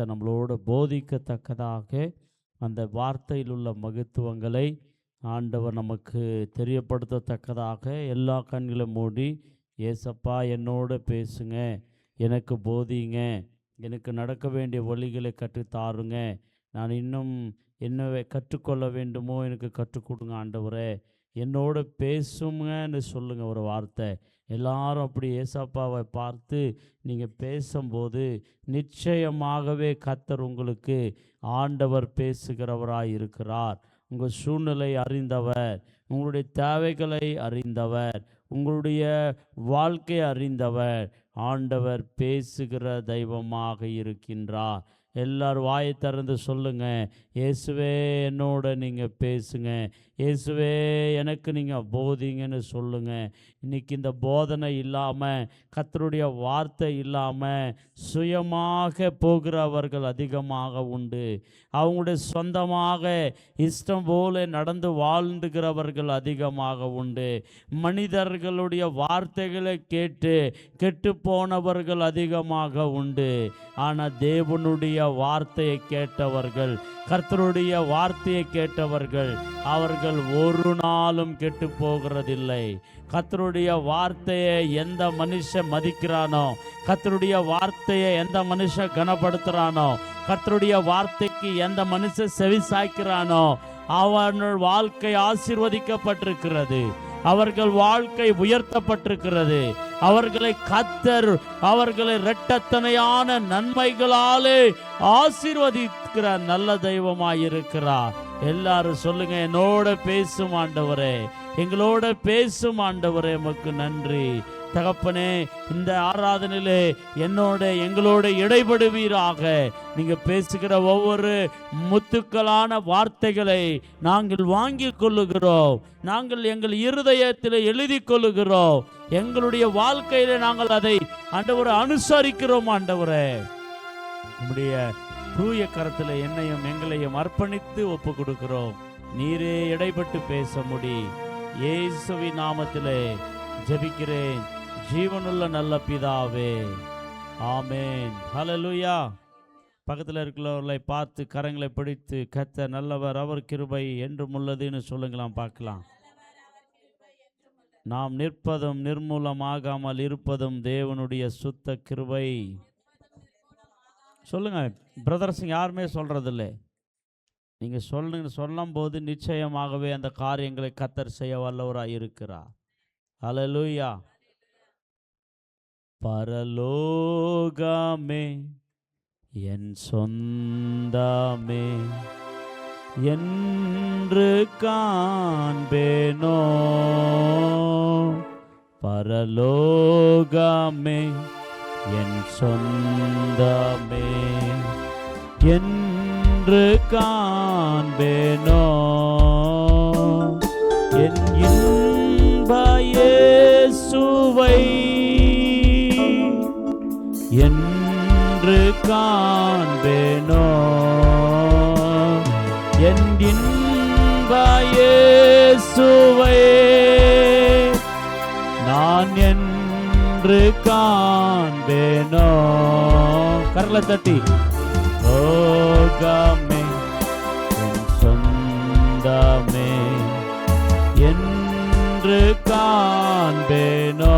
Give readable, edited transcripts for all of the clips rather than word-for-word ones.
கர்த்தர் நம்மளோடு போதிக்கத்தக்கதாக அந்த வார்த்தையில் உள்ள மகத்துவங்களை ஆண்டவர் நமக்கு தெரியப்படுத்தத்தக்கதாக எல்லா கண்களும் மூடி, ஏசப்பா என்னோட பேசுங்க, எனக்கு போதிங்க, எனக்கு நடக்க வேண்டிய வழிகளை கற்றுத்தாருங்க, நான் இன்னும் என்ன கற்றுக்கொள்ள வேண்டுமோ எனக்கு கற்றுக் கொடுங்க ஆண்டவரே, என்னோட பேசுங்கன்னு சொல்லுங்கள் ஒரு வார்த்தை. எல்லாரும் அப்படி ஏசப்பாவை பார்த்து நீங்கள் பேசும்போது நிச்சயமாகவே கர்த்தர் உங்களுக்கு ஆண்டவர் பேசுகிறவராய் இருக்கிறார். உங்கள் சூழ்நிலை அறிந்தவர், உங்களுடைய தேவைகளை அறிந்தவர், உங்களுடைய வாழ்க்கை அறிந்தவர், ஆண்டவர் பேசுகிற தெய்வமாக இருக்கின்றார். எல்லாரும் வாயை திறந்து சொல்லுங்க, இயேசுவே என்னோட நீங்கள் பேசுங்க, இயேசுவே எனக்கு நீங்கள் போதிங்கன்னு சொல்லுங்க. இன்னைக்கு இந்த போதனை இல்லாமல், கர்த்தருடைய வார்த்தை இல்லாமல் சுயமாக போகிறவர்கள் அதிகமாக உண்டு. அவங்களுடைய சொந்தமாக இஷ்டம் போல நடந்து வாழ்ந்துகிறவர்கள் அதிகமாக உண்டு. மனிதர்களுடைய வார்த்தைகளை கேட்டு கெட்டு போனவர்கள் அதிகமாக உண்டு. ஆனால் தேவனுடைய வார்த்தையை கேட்டவர்கள், கர்த்தருடைய வார்த்தையை கேட்டவர்கள், அவர்கள் ஒரு நாளும் கெட்டு போகிறதில்லை. கர்த்தருடைய வார்த்தையை எந்த மனுஷன் மதிக்கிறானோ, கர்த்தருடைய வார்த்தையை எந்த மனுஷன் கனப்படுத்துறானோ, கர்த்தருடைய வார்த்தைக்கு எந்த மனுஷன் செவி சாய்க்கிறானோ, அவர்கள் வாழ்க்கை ஆசீர்வதிக்கப்பட்டிருக்கிறது, அவர்கள் வாழ்க்கை உயர்த்தப்பட்டிருக்கிறது. அவர்களை கர்த்தர் அவர்களை இரட்டத்தனையான நன்மைகளாலே ஆசீர்வதிக்கிற நல்ல தெய்வமாயிருக்கிறார். எல்லாரும் சொல்லுங்க, என்னோட பேசும் ஆண்டவரே, எங்களோட பேசும் ஆண்டவரே, உமக்கு நன்றி தகப்பனே. இந்த ஆராதனையிலே என்னோட எங்களோட இடைபடுவீராக. நீங்க பேசுகிற ஒவ்வொரு முத்துக்களான வார்த்தைகளை நாங்கள் வாங்கி கொள்ளுகிறோம், நாங்கள் எங்கள் இருதயத்தில் எழுதி கொள்ளுகிறோம், எங்களுடைய வாழ்க்கையில நாங்கள் அதை ஆண்டவரை அனுசரிக்கிறோம். ஆண்டவரே, உம்முடைய தூய கரத்தில் என்னையும் எங்களையும் அர்ப்பணித்து ஒப்பு கொடுக்கிறோம். நீரே இடைப்பட்டு பேச முடி. இயேசுவின் நாமத்திலே ஜெபிக்கிறேன் ஜீவனுள்ள நல்ல பிதாவே, ஆமென். ஹல்லேலூயா. பக்கத்தில் இருக்கிறவர்களை பார்த்து கரங்களை பிடித்து, கர்த்தர் நல்லவர், அவர் கிருபை என்றும் உள்ளதுன்னு சொல்லுங்களாம் பார்க்கலாம். நாம் நிற்பதும் நிர்மூலமாகாமல் இருப்பதும் தேவனுடைய சுத்த கிருபை. சொல்லுங்க பிரதர்ஸ், யாருமே சொல்றதில்லை. நீங்கள் சொல்லும் போது நிச்சயமாகவே அந்த காரியங்களை கர்த்தர் செய்ய வல்லவராய் இருக்கிறார். ஹல்லேலூயா. பரலோகமே என் சொந்தமே என்று காண்பேனோ, பரலோகமே என் சொந்தமே என்று காண்பேனோ, என் இன்ப இயேசுவை என்று காண்பேனோ, என் இன்ப இயேசுவை நான் என்று காண்பேனோ. கரங்களை தட்டி, லோகமே என் சொந்தமே என்று காண்பேனோ.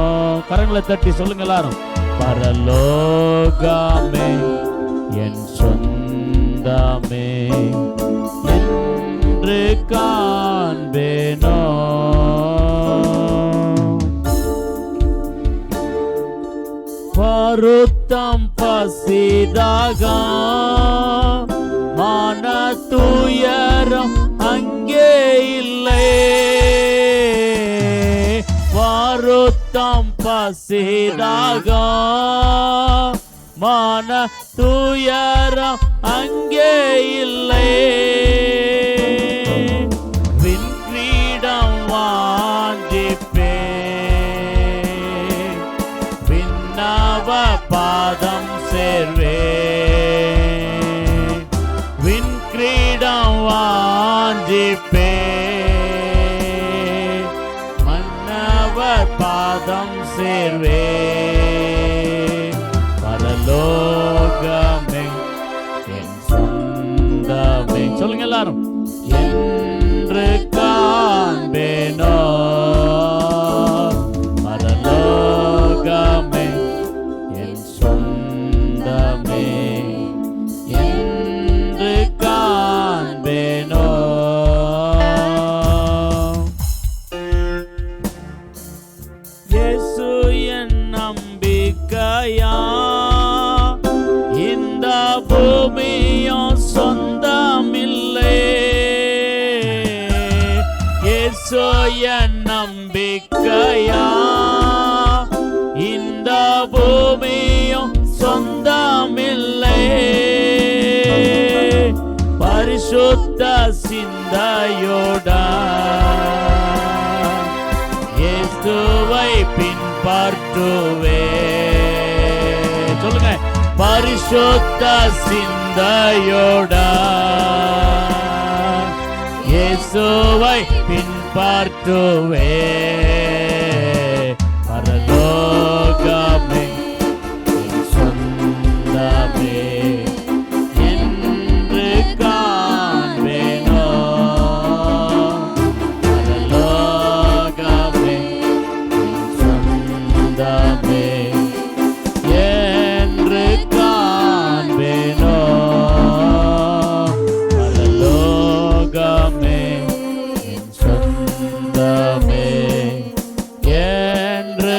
கரங்களை தட்டி சொல்லுங்க எல்லாரும், பரலோகமே என் சொந்தமே என்று காண்பேனோ. வருத்தம் பசிதாக மன துயரம் அங்கே இல்லை, வருத்தம் பசிதாக மன துயரம் அங்கே இல்லை, விண்கிரீடம் வாஞ்சிப்பே, விண்ணவ பாதம் சேர்வே, விண்கிரீடம் வாஞ்சிப்பே, மன்னவர் பாதம் சேர்வே. பரலோகமே சொல்லுங்க எல்லாரும். என்று காண்பேனோ பரலோகமே என் சொந்தமே, என்று காண்பேனோ. இயேசு என் நம்பிக்கையா, இந்த பூமியும் சொந்தமில்லை. இயேசு என் நம்பிக்கையா, இந்த பூமியும் சொந்தமில்லை. பரிசுத்த சிந்தையுடன் இயேசுவை பின்பற்றுவே. சொல்லுங்க, பரிசுத்த சிந்தையுடன் இயேசுவை பின்பற்றுவே. பரலோகமே என் சொந்தமே, என்று காண்பேனோ. பரலோகமே என் சொந்தமே, என்று காண்பேனோ. பரலோகமே என் சொந்தமே, என்று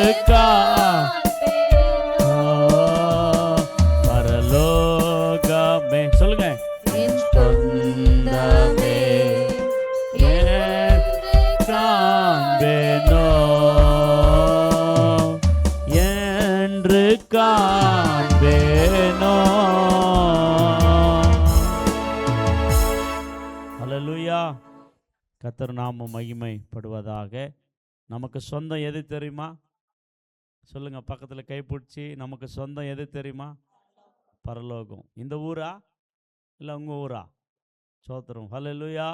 பரலோகமே. சொல்லுங்க, என் சொந்தமே, காண்பேனோ, என்று காண்பேனோ. அல்லேலூயா. கர்த்தர் நாமம் மகிமைப்படுவதாக. நமக்கு சொந்தம் எது தெரியுமா? சொல்லுங்க, பக்கத்தில் கைப்பிடிச்சி, நமக்கு சொந்தம் எது தெரியுமா? பரலோகம். இந்த ஊரா இல்லை உங்கள் ஊரா? சோத்திரம். ஹல்லேலூயா.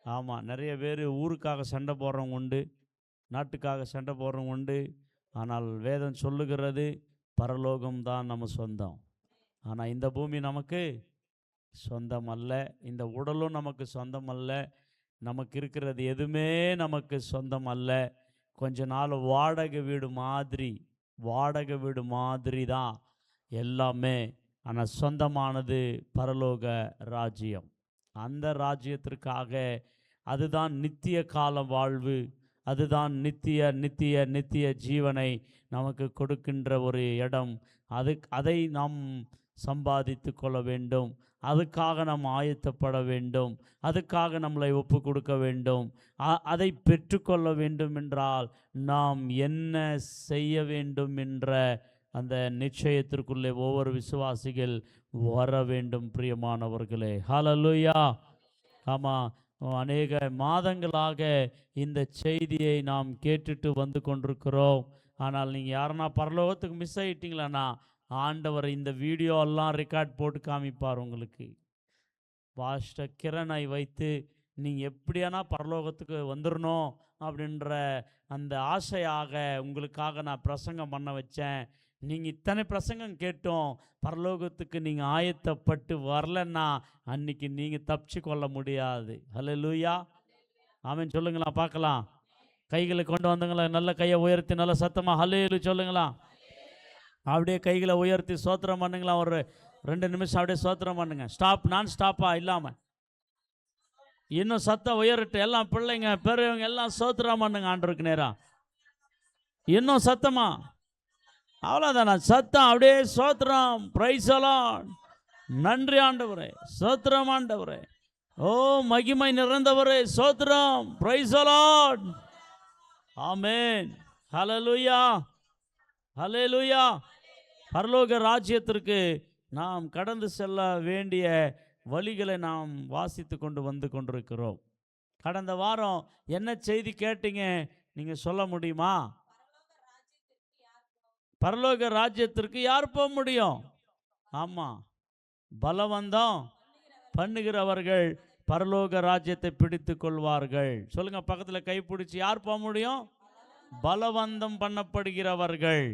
ஆமாம், நிறைய பேர் ஊருக்காக சண்டை போடுறவங்க உண்டு, நாட்டுக்காக சண்டை போடுறவங்க உண்டு. ஆனால் வேதம் சொல்லுகிறது பரலோகம்தான் நம்ம சொந்தம். ஆனால் இந்த பூமி நமக்கு சொந்தம் அல்ல, இந்த உடலும் நமக்கு சொந்தம் அல்ல, நமக்கு இருக்கிறது எதுவுமே நமக்கு சொந்தம் அல்ல. கொஞ்ச நாள் வாடகை வீடு மாதிரி தான் எல்லாமே. ஆனால் சொந்தமானது பரலோக ராஜ்யம். அந்த ராஜ்யத்திற்காக, அதுதான் நித்திய கால வாழ்வு, அதுதான் நித்திய நித்திய நித்திய ஜீவனை நமக்கு கொடுக்கின்ற ஒரு இடம். அதை நாம் சம்பாதித்து கொள்ள வேண்டும். அதுக்காக நாம் ஆயத்தப்பட வேண்டும். அதுக்காக நம்மளை ஒப்பு கொடுக்க வேண்டும். அதை பெற்றுக்கொள்ள வேண்டும் என்றால் நாம் என்ன செய்ய வேண்டும் என்ற அந்த நிச்சயத்திற்குள்ளே ஒவ்வொரு விசுவாசிகள் வர வேண்டும். பிரியமானவர்களே, ஹல்லேலூயா. ஆமாம், அநேக மாதங்களாக இந்த செய்தியை நாம் கேட்டுட்டு வந்து கொண்டிருக்கிறோம். ஆனால் நீங்கள் யாருன்னா பரலோகத்துக்கு மிஸ் ஆகிட்டீங்களாண்ணா, ஆண்டவர் இந்த வீடியோ எல்லாம் ரெக்கார்ட் போட்டு காமிப்பார் உங்களுக்கு. பாஸ்டர் கிரணை வைத்து நீங்கள் எப்படியானா பரலோகத்துக்கு வந்துடணும் அப்படின்ற அந்த ஆசையாக உங்களுக்காக நான் பிரசங்கம் பண்ண வச்சேன். நீங்கள் இத்தனை பிரசங்கம் கேட்டோம், பரலோகத்துக்கு நீங்கள் ஆயத்தப்பட்டு வரலன்னா அன்னைக்கு நீங்கள் தப்பிச்சு கொள்ள முடியாது. ஹல்லேலூயா. ஆமென் சொல்லுங்களா பார்க்கலாம். கைகளை கொண்டு வந்தங்களா, நல்ல கையை உயர்த்தி நல்ல சத்தமாக ஹல்லேலூயா சொல்லுங்களா. அப்படியே கைகளை உயர்த்தி சோத்திரம் பண்ணுங்களா. ஒரு 2 நிமிஷம் அப்படியே சோத்திரம் பண்ணுங்க. ஸ்டாப், நான் ஸ்டாப்பாக இல்லாமல் இன்னும் சத்தம் உயரட்டு. எல்லாம் பிள்ளைங்க பெரியவங்க எல்லாம் சோத்திரம் பண்ணுங்க ஆண்டவருக்கு நேரா. இன்னும் சத்தமா, அவ்வளோதானா சத்தம் அப்படியே சோத்திரம். Praise the Lord. நன்றி ஆண்டவரே, சோத்திரம் ஆண்டவரே. ஓ மகிமை நிறைந்தவரே, சோத்திரம். Praise the Lord. Amen. Hallelujah, hallelujah. பரலோக ராஜ்யத்திற்கு நாம் கடந்து செல்ல வேண்டிய வழிகளை நாம் வாசித்து கொண்டு வந்து கொண்டிருக்கிறோம். கடந்த வாரம் என்ன செய்தி கேட்டீங்க, நீங்கள் சொல்ல முடியுமா? பரலோக ராஜ்யத்திற்கு யார் போக முடியும்? ஆமாம், பலவந்தம் பண்ணுகிறவர்கள் பரலோக ராஜ்யத்தை பிடித்து கொள்வார்கள். சொல்லுங்க, பக்கத்தில் கைப்பிடிச்சு, யார் போக முடியும்? பலவந்தம் பண்ணப்படுகிறவர்கள்.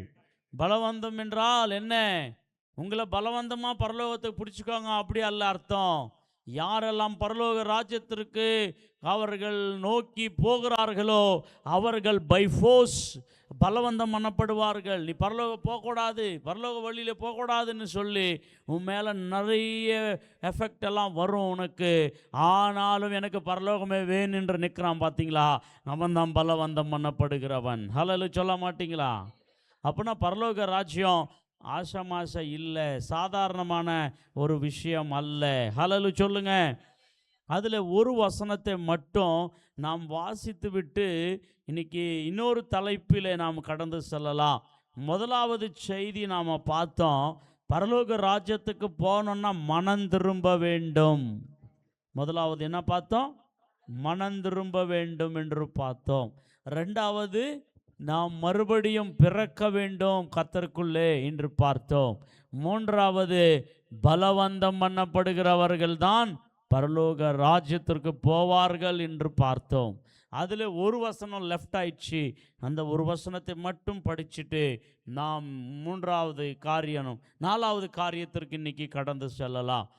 பலவந்தம் என்றால் என்ன? உங்களை பலவந்தமாக பரலோகத்தை பிடிச்சிக்கோங்க அப்படி அல்ல அர்த்தம். யாரெல்லாம் பரலோக ராஜ்யத்திற்கு அவர்கள் நோக்கி போகிறார்களோ அவர்கள் பை ஃபோர்ஸ் பலவந்தம் பண்ணப்படுவார்கள். நீ பரலோகம் போகக்கூடாது, பரலோக வழியில் போகக்கூடாதுன்னு சொல்லி உன் மேலே நிறைய எஃபெக்ட் எல்லாம் வரும் உனக்கு. ஆனாலும் எனக்கு பரலோகமே வேணும் என்று நிற்கிறான் பார்த்தீங்களா, அவன் தான் பலவந்தம் பண்ணப்படுகிறவன். ஹல்லேலூயா சொல்ல மாட்டீங்களா? அப்படின்னா பரலோக ராஜ்யம் ஆசமாசை இல்லை, சாதாரணமான ஒரு விஷயம் அல்ல. ஹல்லேலூயா சொல்லுங்க. அதில் ஒரு வசனத்தை மட்டும் நாம் வாசித்து விட்டு இன்னைக்கு இன்னொரு தலைப்பில் நாம் கடந்து செல்லலாம். முதலாவது செய்தி நாம் பார்த்தோம், பரலோக ராஜ்யத்துக்கு போனோம்னா மனம் திரும்ப வேண்டும். முதலாவது என்ன பார்த்தோம்? மனம் திரும்ப வேண்டும் என்று பார்த்தோம். ரெண்டாவது, நாம் மறுபடியும் பிறக்க வேண்டும் கர்த்தருக்குள்ளே என்று பார்த்தோம். மூன்றாவது, பலவந்தம் பண்ணப்படுகிறவர்கள் தான் பரலோக ராஜ்யத்திற்கு போவார்கள் என்று பார்த்தோம். அதில் ஒரு வசனம் லெஃப்ட் ஆயிடுச்சு. அந்த ஒரு வசனத்தை மட்டும் படிச்சுட்டு நாம் நாலாவது காரியத்திற்கு இன்னைக்கு கடந்து செல்லலாம்.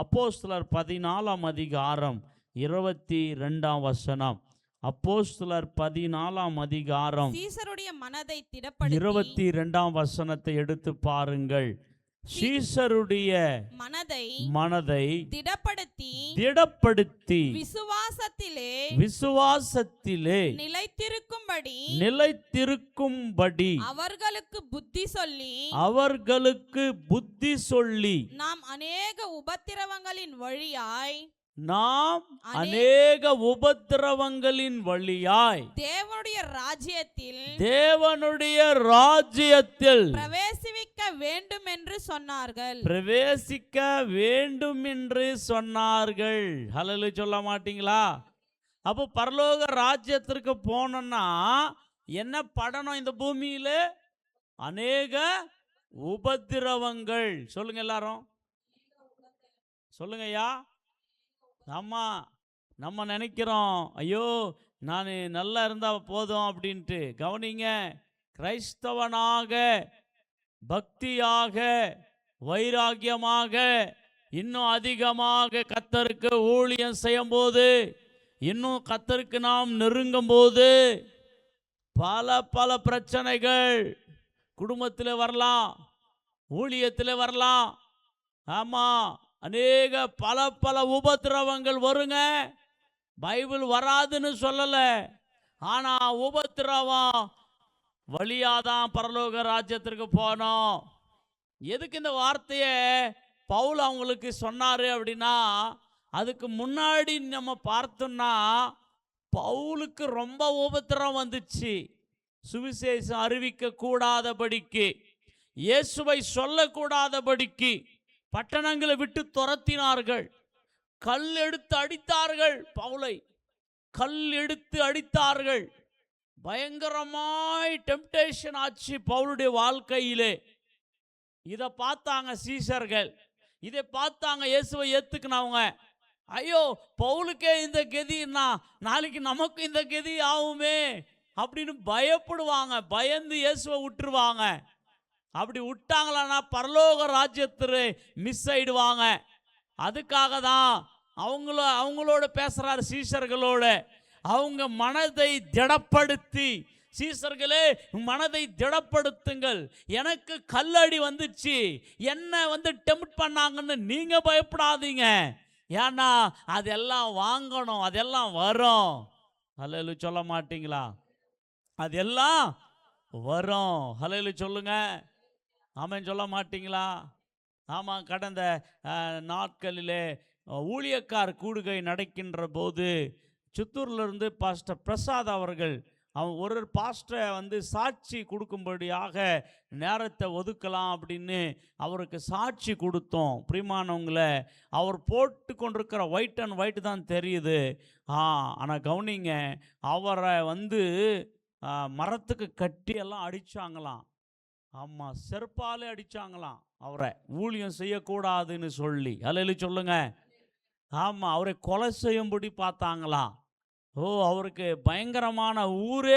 அப்போஸ்தலர் 14ஆம் அதிகாரம் 22ஆம் வசனம். அப்போஸ்தலர் 14ஆம் அதிகாரம் சீசருடைய மனதை திடப்படுத்தி 22ஆம் வசனத்தை எடுத்து பாருங்கள். சீசருடைய மனதை திடப்படுத்தி விசுவாசத்திலே நிலைத்திருக்கும்படி அவர்களுக்கு புத்தி சொல்லி நாம் அநேக உபத்திரவங்களின் வழியாய் தேவனுடைய ராஜ்யத்தில் பிரவேசிக்க வேண்டும் என்று சொன்னார்கள். ஹல்லேலூயா சொல்ல மாட்டீங்களா? அப்போ பரலோக ராஜ்யத்திற்கு போனோம்னா என்ன படணும்? இந்த பூமியில அநேக உபத்திரவங்கள். சொல்லுங்க எல்லாரும், சொல்லுங்க ஐயா. ஆமாம், நம்ம நினைக்கிறோம் ஐயோ நான் நல்லா இருந்தால் போதும் அப்படின்ட்டு. கவனிங்க, கிறிஸ்தவனாக பக்தியாக வைராக்கியமாக இன்னும் அதிகமாக கர்த்தருக்கு ஊழியம் செய்யும் போது, இன்னும் கர்த்தருக்கு நாம் நெருங்கும் போது பல பிரச்சனைகள் குடும்பத்தில் வரலாம், ஊழியத்தில் வரலாம். ஆமாம், அநேக பல உபத்திரவங்கள் வருங்க. பைபிள் வராதுன்னு சொல்லலை, ஆனால் உபத்திரவம் வழியாதான் பரலோக ராஜ்யத்திற்கு போனோம். எதுக்கு இந்த வார்த்தையை பவுல் அவங்களுக்கு சொன்னார் அப்படின்னா, அதுக்கு முன்னாடி நம்ம பார்த்தோம்னா பவுலுக்கு ரொம்ப உபத்திரம் வந்துச்சு. சுவிசேஷம் அறிவிக்க கூடாதபடிக்கு, இயேசுவை சொல்லக்கூடாதபடிக்கு பட்டணங்களை விட்டு துரத்தினார்கள். கல் எடுத்து அடித்தார்கள், பவுலை கல் எடுத்து அடித்தார்கள். பயங்கரமாய் டெம்டேஷன் ஆச்சு பவுலுடைய வாழ்க்கையிலே. இதை பார்த்தாங்க சீஷர்கள், இதை பார்த்தாங்க இயேசுவை ஏத்துக்கினவங்க. ஐயோ பவுலுக்கே இந்த கதின்னா நாளைக்கு நமக்கு இந்த கதி ஆகுமே அப்படின்னு பயப்படுவாங்க. பயந்து இயேசுவை விட்டுருவாங்க. அப்படி விட்டாங்களான்னா பரலோக ராஜ்யத்தில் மிஸ் ஆயிடுவாங்க. அதுக்காக தான் அவங்களோட பேசுறாரு, சீஷர்களோட. அவங்க மனதை திடப்படுத்தி, சீஷர்களே மனதை திடப்படுத்துங்கள், எனக்கு கல்லடி வந்துச்சு, என்ன டெம்ப்ட் பண்ணாங்கன்னு நீங்க பயப்படாதீங்க, ஏன்னா அதெல்லாம் வாங்கணும், அதெல்லாம் வரும். ஹல்லேலூயா சொல்ல மாட்டீங்களா? அதெல்லாம் வரும். ஹல்லேலூயா சொல்லுங்க. ஆமென் சொல்ல மாட்டீங்களா? ஆமாம், கடந்த நாட்களிலே ஊழியக்கார் கூடுகை நடக்கின்ற போது சித்தூர்லேருந்து பாஸ்டர் பிரசாத் அவர்கள் ஒரு பாஸ்டரை சாட்சி கொடுக்கும்படியாக நேரத்தை ஒதுக்கலாம் அப்படின்னு அவருக்கு சாட்சி கொடுத்தோம். பிரியமானவங்களை, அவர் போட்டு கொண்டிருக்கிற ஒயிட் அண்ட் ஒயிட் தான் தெரியுது. ஆனால் கவனிங்க, அவரை மரத்துக்கு கட்டி எல்லாம் அடித்தாங்களாம். ஆமாம், செருப்பாலே அடித்தாங்களாம் அவரை, ஊழியம் செய்யக்கூடாதுன்னு சொல்லி. ஹல்லேலூயா சொல்லுங்க. ஆமாம், அவரை கொலை செய்யும்படி பார்த்தாங்களாம். அவருக்கு பயங்கரமான ஊரே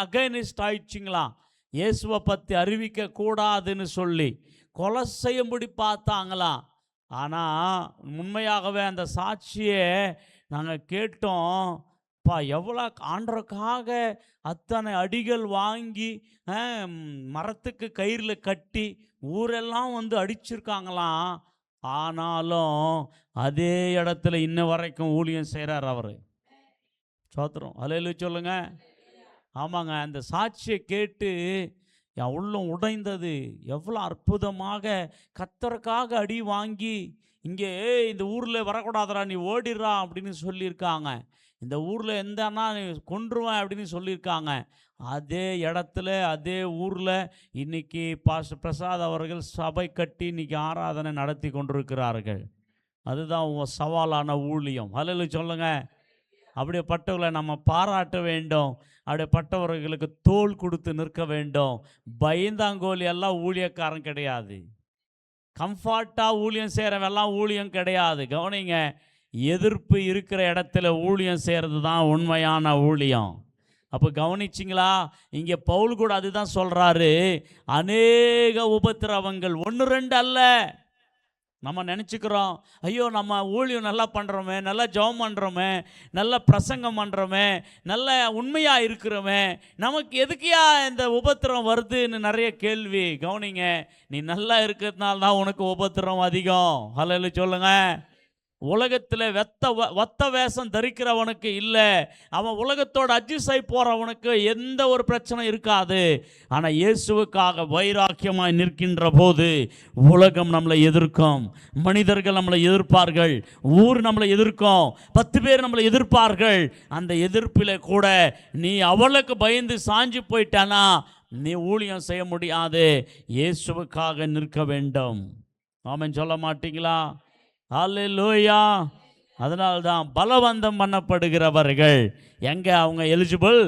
அகைனிஸ்ட் ஆயிடுச்சுங்களாம். இயேசுவை பற்றி அறிவிக்க கூடாதுன்னு சொல்லி கொலை செய்யும்படி பார்த்தாங்களாம். ஆனால் உண்மையாகவே அந்த சாட்சியை நாங்கள் கேட்டோம். எவ்வளோ ஆண்டவருக்காக அத்தனை அடிகள் வாங்கி மரத்துக்கு கயிறில் கட்டி ஊரெல்லாம் வந்து அடிச்சிருக்காங்களாம். ஆனாலும் அதே இடத்துல இன்ன வரைக்கும் ஊழியம் செய்கிறார் அவர். சோத்திரம் அல்லேலூயா சொல்லுங்க. ஆமாங்க, அந்த சாட்சியை கேட்டு என் உள்ளம் உடைந்தது. எவ்வளோ அற்புதமாக கர்த்தருக்காக அடி வாங்கி இங்கே இந்த ஊரில் வரக்கூடாதரா, நீ ஓடிடுறா அப்படின்னு சொல்லியிருக்காங்க. இந்த ஊரில் எந்தன்னா நீ கொன்றுவேன் அப்படின்னு சொல்லியிருக்காங்க. அதே இடத்துல அதே ஊரில் இன்னைக்கு பாஸ்டர் பிரசாத் அவர்கள் சபை கட்டி இன்னைக்கு ஆராதனை நடத்தி கொண்டிருக்கிறார்கள். அதுதான் சவாலான ஊழியம். அல்லேலூயா சொல்லுங்க. அப்படிப்பட்டவர்களை நம்ம பாராட்ட வேண்டும். அப்படிப்பட்டவர்களுக்கு தோள் கொடுத்து நிற்க வேண்டும். பயந்தாங்கோலி எல்லாம் ஊழியக்காரன் கிடையாது. கம்ஃபர்ட்டாக ஊழியம் செய்கிறவெல்லாம் ஊழியம் கிடையாது. கவனிங்க, எதிர்ப்பு இருக்கிற இடத்துல ஊழியம் செய்கிறது தான் உண்மையான ஊழியம். அப்போ கவனிச்சிங்களா? இங்கே பவுல் கூட அதுதான் சொல்கிறாரு. அநேக உபத்திரவங்கள், 1 2 அல்ல. நம்ம நினச்சிக்கிறோம், ஐயோ நம்ம ஊழியம் நல்லா பண்ணுறோமே, நல்லா ஜெபம் பண்ணுறோமே, நல்லா பிரசங்கம் பண்ணுறோமே, நல்ல உண்மையாக இருக்கிறோமே, நமக்கு எதுக்கியா இந்த உபத்திரம் வருதுன்னு நிறைய கேள்வி. கவனிங்க, நீ நல்லா இருக்கிறதுனால தான் உனக்கு உபத்திரம் அதிகம். அல்லேலூயா சொல்லுங்க. உலகத்தில் ஒத்த வேஷம் தரிக்கிறவனுக்கு இல்லை, அவன் உலகத்தோட அட்ஜஸ்ட் ஆகி போகிறவனுக்கு எந்த ஒரு பிரச்சனை இருக்காது. ஆனால் இயேசுவுக்காக வைராக்கியமாய் நிற்கின்ற போது உலகம் நம்மளை எதிர்க்கும், மனிதர்கள் நம்மளை எதிர்ப்பார்கள், ஊர் நம்மளை எதிர்க்கும், 10 பேர் நம்மளை எதிர்ப்பார்கள். அந்த எதிர்ப்பில் கூட நீ அவளுக்கு பயந்து சாஞ்சு போயிட்டானா நீ ஊழியம் செய்ய முடியாது. இயேசுவுக்காக நிற்க வேண்டும். ஆமென் சொல்ல மாட்டீங்களா? அல்லேலூயா. அதனால்தான் பலவந்தம் பண்ணப்படுகிறவர்கள் எங்கே அவங்க எலிஜிபிள்?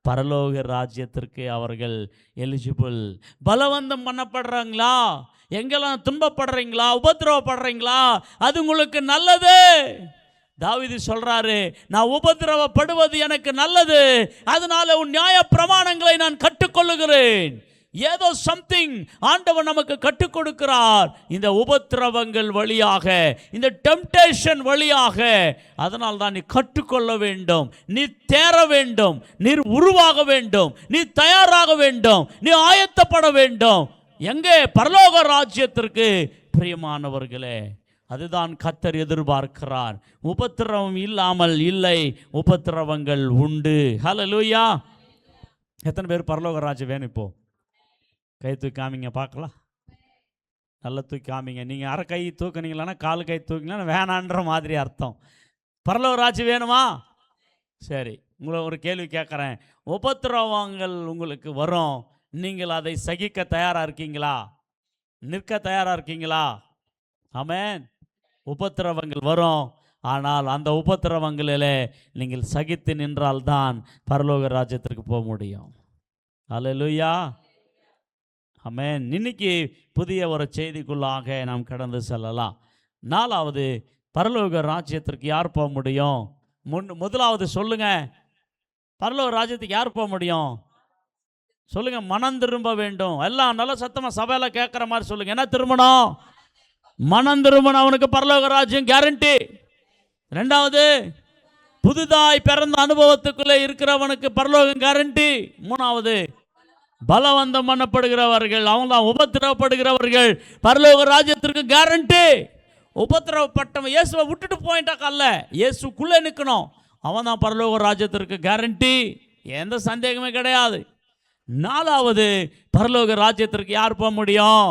பரலோக ராஜ்யத்திற்கு அவர்கள் எலிஜிபிள். பலவந்தம் பண்ணப்படுறாங்களா? எங்கெல்லாம் துன்பப்படுறீங்களா, உபத்திரவப்படுறீங்களா, அது உங்களுக்கு நல்லது. தாவீது சொல்றாரு, நான் உபத்திரவப்படுவது எனக்கு நல்லது, அதனால உன் நியாய பிரமாணங்களை நான் கற்றுக்கொள்ளுகிறேன். ஏதோ சம்திங் ஆண்டவர் நமக்கு கற்றுக் கொடுக்கிறார் இந்த உபத்திரவங்கள் வழியாக, இந்த டெம்டேஷன் வழியாக. அதனால் தான் நீ கற்றுக்கொள்ள வேண்டும், நீ தேற வேண்டும், நீ உருவாக வேண்டும், நீ தயாராக வேண்டும், நீ ஆயத்தப்பட வேண்டும். எங்கே? பரலோக ராஜ்யத்திற்கு. பிரியமானவர்களே, அதுதான் கர்த்தர் எதிர்பார்க்கிறார். உபத்திரவம் இல்லாமல் இல்லை, உபத்திரவங்கள் உண்டு. ஹல்லேலூயா. எத்தனை பேர் பரலோக ராஜ்யம் வேணும்? இப்போ கை தூக்கி காமிங்க பார்க்கலாம். நல்லா தூக்கி காமிங்க. நீங்கள் அரை கை தூக்குனீங்களான்னா, 4 கை தூக்கினா வேணான்ற மாதிரி அர்த்தம். பரலோக ராஜ்யம் வேணுமா? சரி, உங்களை ஒரு கேள்வி கேட்குறேன். உபத்திரவங்கள் உங்களுக்கு வரும், நீங்கள் அதை சகிக்க தயாராக இருக்கீங்களா? நிற்க தயாராக இருக்கீங்களா? ஆமென். உபத்திரவங்கள் வரும், ஆனால் அந்த உபத்திரவங்களிலே நீங்கள் சகித்து நின்றால்தான் பரலோக ராஜ்யத்திற்கு போக முடியும். அல்லேலூயா. ஆமென். இன்னைக்கு புதிய ஒரு செய்திக்குள்ளாக நாம் கடந்து செல்லலாம். 4வது, பரலோக ராஜ்யத்திற்கு யார் போக முடியும்? முதலாவது சொல்லுங்க, பரலோக ராஜ்யத்துக்கு யார் போக முடியும்? சொல்லுங்க. மனம் திரும்ப வேண்டும். எல்லாம் நல்ல சத்தமாக சபையில் கேட்குற மாதிரி சொல்லுங்க. என்ன திரும்பணும்? மனம் திரும்பணும். அவனுக்கு பரலோக ராஜ்யம் கேரண்டி. 2வது, புதுதாய் பிறந்த அனுபவத்துக்குள்ளே இருக்கிறவனுக்கு பரலோகம் கேரண்டி. 3வது, பலவந்தம் பண்ணப்படுகிறவர்கள், அவங்க தான் உபத்திரவப்படுகிறவர்கள், பரலோக ராஜ்யத்திற்கு கேரண்டி. உபத்திரவப்பட்டவன் இயேசுவை விட்டுட்டு போயிட்டாக்க அல்ல, இயேசுக்குள்ளே நிற்கணும், அவன் தான் பரலோக ராஜ்யத்திற்கு கேரண்டி. எந்த சந்தேகமே கிடையாது. 4வது, பரலோக ராஜ்யத்திற்கு யார் போக முடியும்?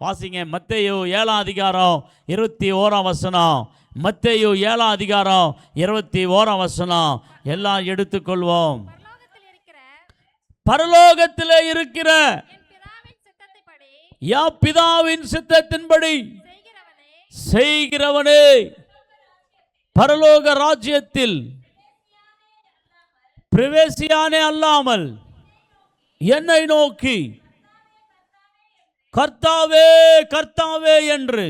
வாசிங்க. மத்தேயு 7ஆம் அதிகாரம் 21ஆம் வசனம். மத்தேயு 7ஆம் அதிகாரம் 21ஆம் வசனம். எல்லாம் எடுத்துக்கொள்வோம். பரலோகத்திலே இருக்கிற என் பிதாவின் சித்தத்தின்படி செய்கிறவனே பரலோக ராஜ்யத்தில் பிரவேசியானே அல்லாமல் என்னை நோக்கி கர்த்தாவே கர்த்தாவே என்று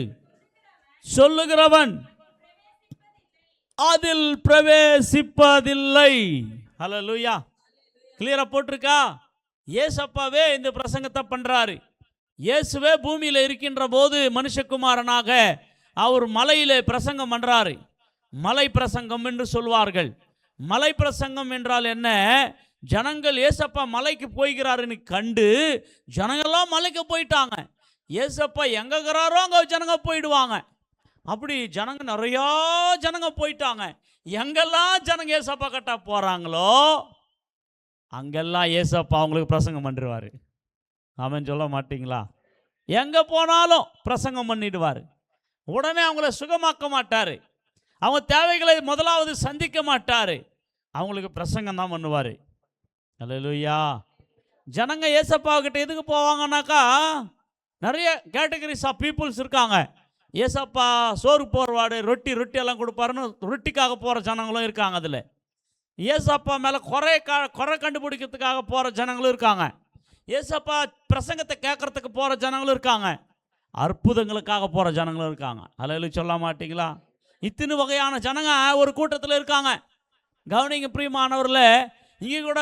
சொல்லுகிறவன் அதில் பிரவேசிப்பதில்லை. ஹல்லேலூயா. கிளியரா போட்டிருக்கா? இயேசப்பாவே இந்த பிரசங்கத்தை பண்றாரு. இயேசுவே பூமியில் இருக்கின்ற போது மனுஷகுமாரனாக அவர் மலையிலே பிரசங்கம் பண்ணுறாரு. மலை பிரசங்கம் என்று சொல்வார்கள். மலை பிரசங்கம் என்றால் என்ன? ஜனங்கள் ஏசப்பா மலைக்கு போய்கிறாருன்னு கண்டு ஜனங்கள்லாம் மலைக்கு போயிட்டாங்க. ஏசப்பா எங்கே இருக்கிறாரோ அங்கே ஜனங்க போயிடுவாங்க. அப்படி ஜனங்க நிறையா ஜனங்க போயிட்டாங்க. எங்கெல்லாம் ஜனங்க ஏசப்பா கிட்ட போகிறாங்களோ அங்கெல்லாம் ஏசப்பா அவங்களுக்கு பிரசங்கம் பண்ணிடுவார். அவன் சொல்ல மாட்டிங்களா? எங்கே போனாலும் பிரசங்கம் பண்ணிடுவார். உடனே அவங்கள சுகமாக்க மாட்டார். அவங்க தேவைகளை முதலாவது சந்திக்க மாட்டார். அவங்களுக்கு பிரசங்கம் தான் பண்ணுவார். அல்லேலூயா. ஜனங்க ஏசப்பா கிட்ட எதுக்கு போவாங்கன்னாக்கா, நிறைய கேட்டகரிஸ் ஆஃப் பீப்புள்ஸ் இருக்காங்க. ஏசப்பா சோறு போடுவாடு, ரொட்டி எல்லாம் கொடுப்பாருன்னு ரொட்டிக்காக போகிற ஜனங்களும் இருக்காங்க. அதில் ஏசப்பா மேலே குறை கண்டுபிடிக்கிறதுக்காக போகிற ஜனங்களும் இருக்காங்க. ஏசப்பா பிரசங்கத்தை கேட்கறதுக்கு போகிற ஜனங்களும் இருக்காங்க. அற்புதங்களுக்காக போகிற ஜனங்களும் இருக்காங்க. அல்லேலூயா சொல்ல மாட்டிங்களா? இத்தனை வகையான ஜனங்க ஒரு கூட்டத்தில் இருக்காங்க. கவனிங்க பிரியமானவர்களே, இங்கே கூட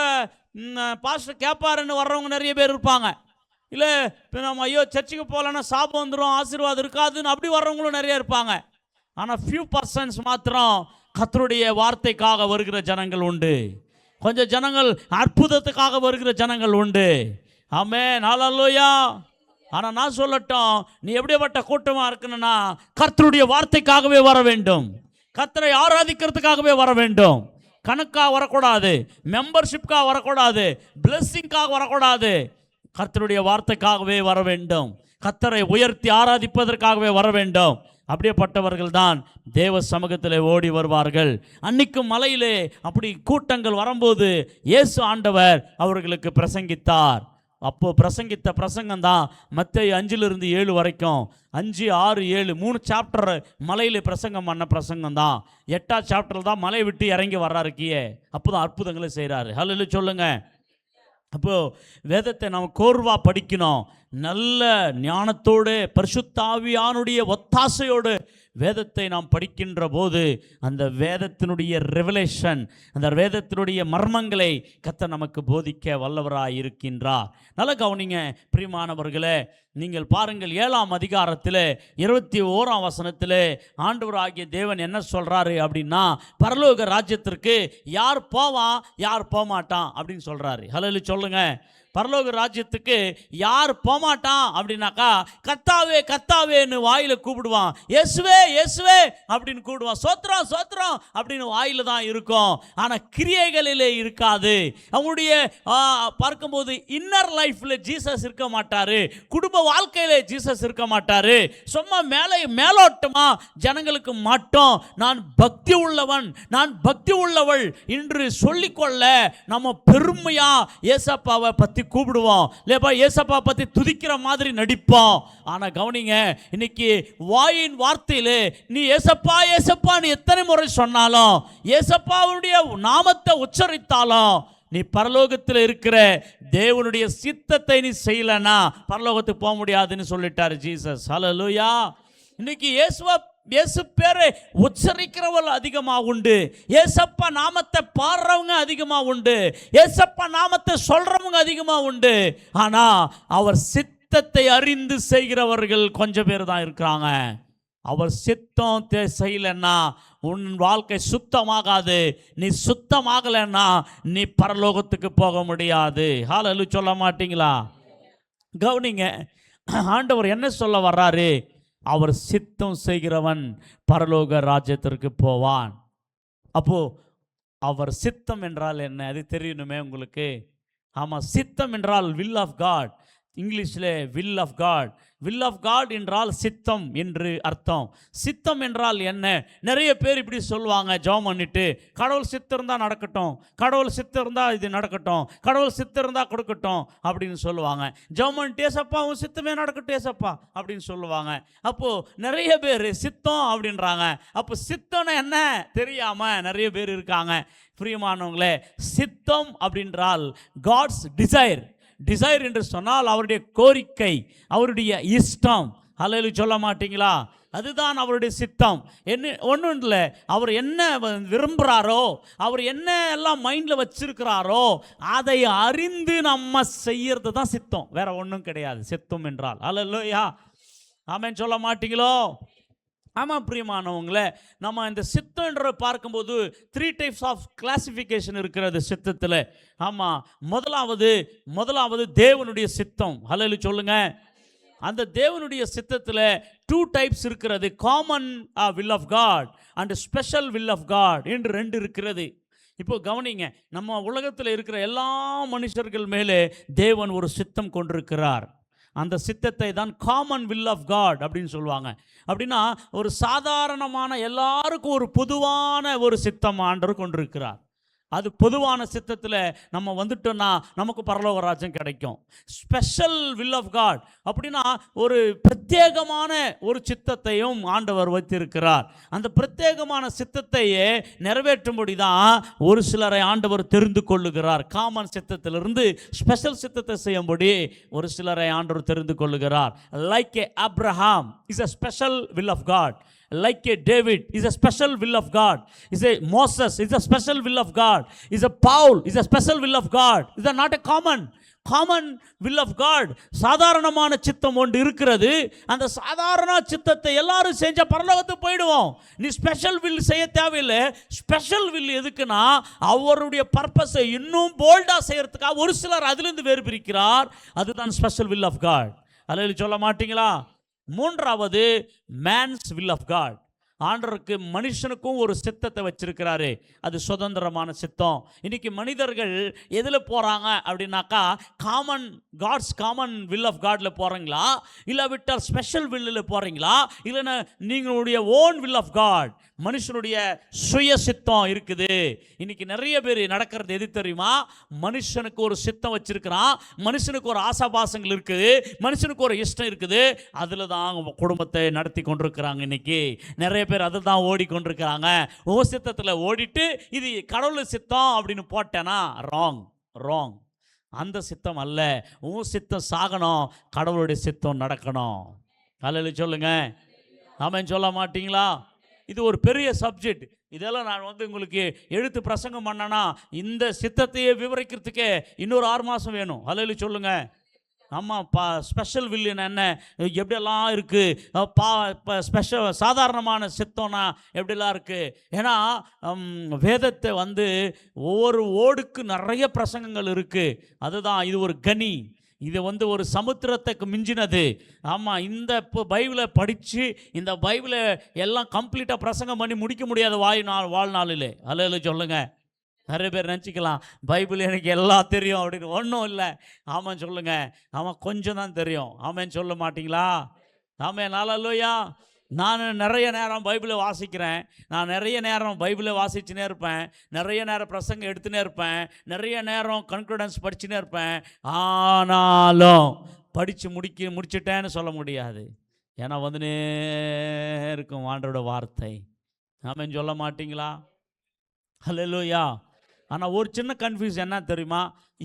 பாஸ்டர் கேட்பாருன்னு வர்றவங்க நிறைய பேர் இருப்பாங்க. இல்லை இப்போ நம்ம ஐயோ சர்ச்சுக்கு போகலன்னா சாபம் வந்துடும், ஆசீர்வாதம் இருக்காதுன்னு அப்படி வர்றவங்களும் நிறைய இருப்பாங்க. ஆனால் ஃபியூ பர்சன்ஸ் மாத்திரம் கர்த்தருடைய வார்த்தைக்காக வருகிற ஜனங்கள் உண்டு. கொஞ்சம் ஜனங்கள் அற்புதத்துக்காக வருகிற ஜனங்கள் உண்டு. ஆமென், ஹல்லேலூயா. ஆனால் நான் சொல்லட்டும், நீ எப்படிப்பட்ட கூட்டமாக இருக்கணும்னா கர்த்தருடைய வார்த்தைக்காகவே வர வேண்டும். கர்த்தரை ஆராதிக்கிறதுக்காகவே வர வேண்டும். கணக்காக வரக்கூடாது, மெம்பர்ஷிப்காக வரக்கூடாது, பிளெஸ்ஸிங்காக வரக்கூடாது. கர்த்தருடைய வார்த்தைக்காகவே வர வேண்டும். கர்த்தரை உயர்த்தி ஆராதிப்பதற்காகவே வர வேண்டும். அப்படியேப்பட்டவர்கள் தான் தேவ சமூகத்தில் ஓடி வருவார்கள். அன்னைக்கும் மலையிலே அப்படி கூட்டங்கள் வரும்போது இயேசு ஆண்டவர் அவர்களுக்கு பிரசங்கித்தார். அப்போ பிரசங்கித்த பிரசங்கம் தான் மத்தேயு 5-7 வரைக்கும், 5, 6, 7 3 சாப்டர் மலையில் பிரசங்கம் பண்ண பிரசங்கம் தான். 8ஆம் சாப்டரில் தான் மலையை விட்டு இறங்கி வர்றாரு கீழே. அப்போ தான் அற்புதங்களை செய்கிறாரு. ஹல்லேலூயா சொல்லுங்க. அப்போது வேதத்தை நம்ம கோர்வாக படிக்கணும். நல்ல ஞானத்தோடு பரிசுத்த ஆவியானுடைய ஒத்தாசையோடு வேதத்தை நாம் படிக்கின்ற போது அந்த வேதத்தினுடைய ரெவலேஷன், அந்த வேதத்தினுடைய மர்மங்களை கர்த்தர் நமக்கு போதிக்க வல்லவராய் இருக்கின்றார். நல்ல கவனிங்க பிரியமானவர்களே, நீங்கள் பாருங்கள் 7ஆம் அதிகாரத்தில் 21ஆம் வசனத்தில் ஆண்டவராகிய தேவன் என்ன சொல்கிறாரு அப்படின்னா, பரலோக ராஜ்யத்திற்கு யார் போவான் யார் போகமாட்டான் அப்படின்னு சொல்கிறாரு. ஹல்லேலூயா சொல்லுங்க. பரலோக ராஜ்யத்துக்கு யார் போகமாட்டான் அப்படின்னாக்கா, கர்த்தாவே கர்த்தாவேன்னு வாயில் கூப்பிடுவான். இயேசுவே இயேசுவே அப்படின்னு கூப்பிடுவான். சோத்திரம் சோத்திரம் அப்படின்னு வாயில் தான் இருக்கும், ஆனால் கிரியைகளிலே இருக்காது. அவங்களுடைய பார்க்கும்போது இன்னர் லைஃப்பில் ஜீசஸ் இருக்க மாட்டார். குடும்ப வாழ்க்கையிலே ஜீசஸ் இருக்க மாட்டார். சும்மா மேலோட்டமாக ஜனங்களுக்கு மட்டும் நான் பக்தி உள்ளவன், நான் பக்தி உள்ளவள் என்று சொல்லிக்கொள்ள நம்ம பெருமையாக ஏசப்பாவை பற்றி கூப்பிடுவோம். இல்லைப்பா ஏசப்பா பற்றி துதிக்கிற மாதிரி நடிப்போம். ஆனால் கவனிங்க, இன்னைக்கு வாயின் வார்த்தையிலே நீ ஏசப்பா ஏசப்பா நீ எத்தனை முறை சொன்னாலும், ஏசப்பாவுடைய நாமத்தை உச்சரித்தாலும், நீ பரலோகத்தில் இருக்கிற தேவனுடைய சித்தத்தை நீ செய்யலன்னா பரலோகத்துக்கு போக முடியாதுன்னு சொல்லிட்டாரு ஜீசஸ். ஹல்லேலூயா. இன்னைக்கு இயேசு பேரை உச்சரிக்கிறவர்கள் அதிகமாக உண்டு. ஏசப்பா நாமத்தை பாடுறவங்க அதிகமாக உண்டு. ஏசப்பா நாமத்தை சொல்றவங்க அதிகமாக உண்டு. ஆனால் அவர் சித்தத்தை அறிந்து செய்கிறவர்கள் கொஞ்சம் பேர் தான் இருக்கிறாங்க. அவர் சித்தம் செய்யலைன்னா உன் வாழ்க்கை சுத்தமாகாது. நீ சுத்தமாகலைன்னா நீ பரலோகத்துக்கு போக முடியாது. ஹல்லேலூயா சொல்ல மாட்டீங்களா? கவனிங்க, ஆண்டவர் என்ன சொல்ல வர்றாரு? அவர் சித்தம் செய்கிறவன் பரலோக ராஜ்யத்திற்கு போவான். அப்போ அவர் சித்தம் என்றால் என்ன அது தெரியணுமே உங்களுக்கு. ஆமாம், சித்தம் என்றால் வில் ஆஃப் காட். இங்கிலீஷில் will of God. Will of God என்றால் சித்தம் என்று அர்த்தம். சித்தம் என்றால் என்ன? நிறைய பேர் இப்படி சொல்லுவாங்க, ஜெபம் பண்ணிட்டு, கடவுள் சித்தம் இருந்தால் நடக்கட்டும், கடவுள் சித்தம் இருந்தால் இது நடக்கட்டும், கடவுள் சித்தம் இருந்தால் கொடுக்கட்டும் அப்படின்னு சொல்லுவாங்க. ஜெபம் பண்ணிட்டு ஏசப்பா உன் சித்தமே நடக்கட்டும் ஏசப்பா அப்படின்னு சொல்லுவாங்க. அப்போது நிறைய பேர் சித்தம் அப்படின்றாங்க. அப்போ சித்தம்னா என்ன தெரியாமல் நிறைய பேர் இருக்காங்க. பிரியமானவங்களே, சித்தம் அப்படின்றால் காட்ஸ் டிசைர். டிசைர் என்று சொன்னால் அவருடைய கோரிக்கை, அவருடைய இஷ்டம். ஹல்லேலூயா சொல்ல மாட்டீங்களா? அதுதான் அவருடைய சித்தம். என்ன ஒன்றும் இல்லை, அவர் என்ன விரும்புகிறாரோ, அவர் என்ன எல்லாம் மைண்டில் வச்சிருக்கிறாரோ அதை அறிந்து நம்ம செய்யறது தான் சித்தம். வேற ஒன்றும் கிடையாது சித்தம் என்றால். ஹல்லேலூயா ஆமென் சொல்ல மாட்டீங்களோ? ஆமாம் பிரியமானவங்களே, நம்ம இந்த சித்தன்ற பார்க்கும்போது 3 டைப்ஸ் ஆஃப் கிளாசிஃபிகேஷன் இருக்கிறது சித்தத்தில். ஆமாம், முதலாவது தேவனுடைய சித்தம். ஹல்லேலூயா சொல்லுங்க. அந்த தேவனுடைய சித்தத்தில் 2 டைப்ஸ் இருக்கிறது. Common will of God and special will of God என்று 2 இருக்கிறது. இப்போ கவனிங்க, நம்ம உலகத்தில் இருக்கிற எல்லா மனுஷர்கள் மேலே தேவன் ஒரு சித்தம் கொண்டிருக்கிறார். அந்த சித்தத்தை தான் காமன் வில் ஆஃப் காட் அப்படின்னு சொல்லுவாங்க. அப்படின்னா ஒரு சாதாரணமான எல்லாருக்கும் ஒரு பொதுவான ஒரு சித்தம் ஆண்டவர் கொண்டிருக்கிறார். அது பொதுவான சித்தத்தில் நம்ம வந்துட்டோம்னா நமக்கு பரலோக ராஜ்யம் கிடைக்கும். ஸ்பெஷல் வில் ஆஃப் காட் அப்படின்னா ஒரு பிரத்யேகமான ஒரு சித்தத்தையும் ஆண்டவர் வைத்திருக்கிறார். அந்த பிரத்யேகமான சித்தத்தையே நிறைவேற்றும்படி தான் ஒரு சிலரை ஆண்டவர் தெரிந்து கொள்ளுகிறார். காமன் சித்தத்திலிருந்து ஸ்பெஷல் சித்தத்தை செய்யும்படி ஒரு சிலரை ஆண்டவர் தெரிந்து கொள்ளுகிறார். Like a Abraham is a special will of God. Like a David is a special will of God. Is a Moses is a special will of God. Is a Paul is a special will of God. Is not a common will of God. சாதாரணமான சித்தம் ஒன்று இருக்கிறது. அந்த சாதாரண சித்தத்தை எல்லாரும் செஞ்சா பரலோகத்துக்கு போயிடுவோம். நீ ஸ்பெஷல் வில் செய்ய தேவையில்லை. ஸ்பெஷல் வில் எதுக்குன்னா அவருடைய பர்பஸை இன்னும் போல்டா செய்யறதுக்காக ஒரு சிலர் அதிலிருந்து வேறு பிரிக்கிறார். அதுதான் ஸ்பெஷல் வில் ஆஃப் காட். அல்லேலூயா சொல்ல மாட்டீங்களா? மூன்றாவது மேன்ஸ் வில் ஆஃப் காட். ஆண்டவருக்கு மனுஷனுக்கும் ஒரு சித்தத்தை வச்சிருக்கிறாரு. அது சுதந்திரமான சித்தம். இன்னைக்கு மனிதர்கள் எதில் போகிறாங்க அப்படின்னாக்கா காட்ஸ் காமன் வில் ஆஃப் காட்ல போகிறீங்களா, இல்லை விட்டால் ஸ்பெஷல் வில்லில் போகிறீங்களா, இல்லைன்னா நீங்களுடைய ஓன் வில் ஆஃப் காட் மனுஷனுடைய சுய சித்தம் இருக்குது. இன்னைக்கு நிறைய பேர் நடக்கிறது எது தெரியுமா? மனுஷனுக்கு ஒரு சித்தம் வச்சிருக்கிறான், மனுஷனுக்கு ஒரு ஆசாபாசங்கள் இருக்குது, மனுஷனுக்கு ஒரு இஷ்டம் இருக்குது. அதில் தான் குடும்பத்தை நடத்தி கொண்டிருக்கிறாங்க. இன்னைக்கு நிறைய பேர் அதில் தான் ஓடிக்கொண்டிருக்கிறாங்க. ஓ சித்தத்தில் ஓடிட்டு இது கடவுள் சித்தம் அப்படின்னு போட்டேன்னா ராங். அந்த சித்தம் அல்ல. உன் சித்தம் சாகணும், கடவுளுடைய சித்தம் நடக்கணும். அல்லேலூயா சொல்லுங்க. ஆமென் சொல்ல மாட்டீங்களா? இது ஒரு பெரிய சப்ஜெக்ட். இதெல்லாம் நான் உங்களுக்கு எழுத்து பிரசங்கம் பண்ணனா இந்த சித்தத்தையே விவரிக்கிறதுக்கே இன்னொரு 6 மாதம் வேணும். அல்லேலூயா சொல்லுங்க. ஆமாம், ஸ்பெஷல் வில் என்ன எப்படியெல்லாம் இருக்குது, ஸ்பெஷல் சாதாரணமான சித்தம்னா எப்படிலாம் இருக்குது. ஏன்னா வேதத்தை ஒவ்வொரு ஓடுக்கு நிறைய பிரசங்கங்கள் இருக்குது. அதுதான் இது ஒரு கனி. இது ஒரு சமுத்திரத்துக்கு மிஞ்சினது. ஆமாம், இந்த இப்போ பைபிளை படித்து இந்த பைபிளை எல்லாம் கம்ப்ளீட்டாக பிரசங்கம் பண்ணி முடிக்க முடியாத வாழ்நாளிலே. அல்லேலூயா சொல்லுங்க. நிறைய பேர் நினச்சிக்கலாம் பைபிள் எனக்கு எல்லாம் தெரியும் அப்படின்னு. ஒன்றும் இல்லை. ஆமாம் சொல்லுங்க. ஆமாம், கொஞ்சம் தான் தெரியும். ஆமாம் சொல்ல மாட்டிங்களா? ஆமாம், அல்லேலூயா. நான் நிறைய நேரம் பைபிளை வாசிக்கிறேன். நான் நிறைய நேரம் பைபிளை வாசிச்சுனே இருப்பேன். நிறைய நேரம் பிரசங்கம் எடுத்துனே இருப்பேன். நிறைய நேரம் கன்க்ளூடன்ஸ் படிச்சுனே இருப்பேன். ஆனாலும் படித்து முடிச்சிட்டேன்னு சொல்ல முடியாது. ஏன்னா வந்துனே இருக்கும் ஆண்டவரோட வார்த்தை. ஆமென் சொல்ல மாட்டிங்களா? அல்லேலூயா. ஆனால் ஒரு சின்ன கன்ஃபியூஸ் என்ன தெரியுமா?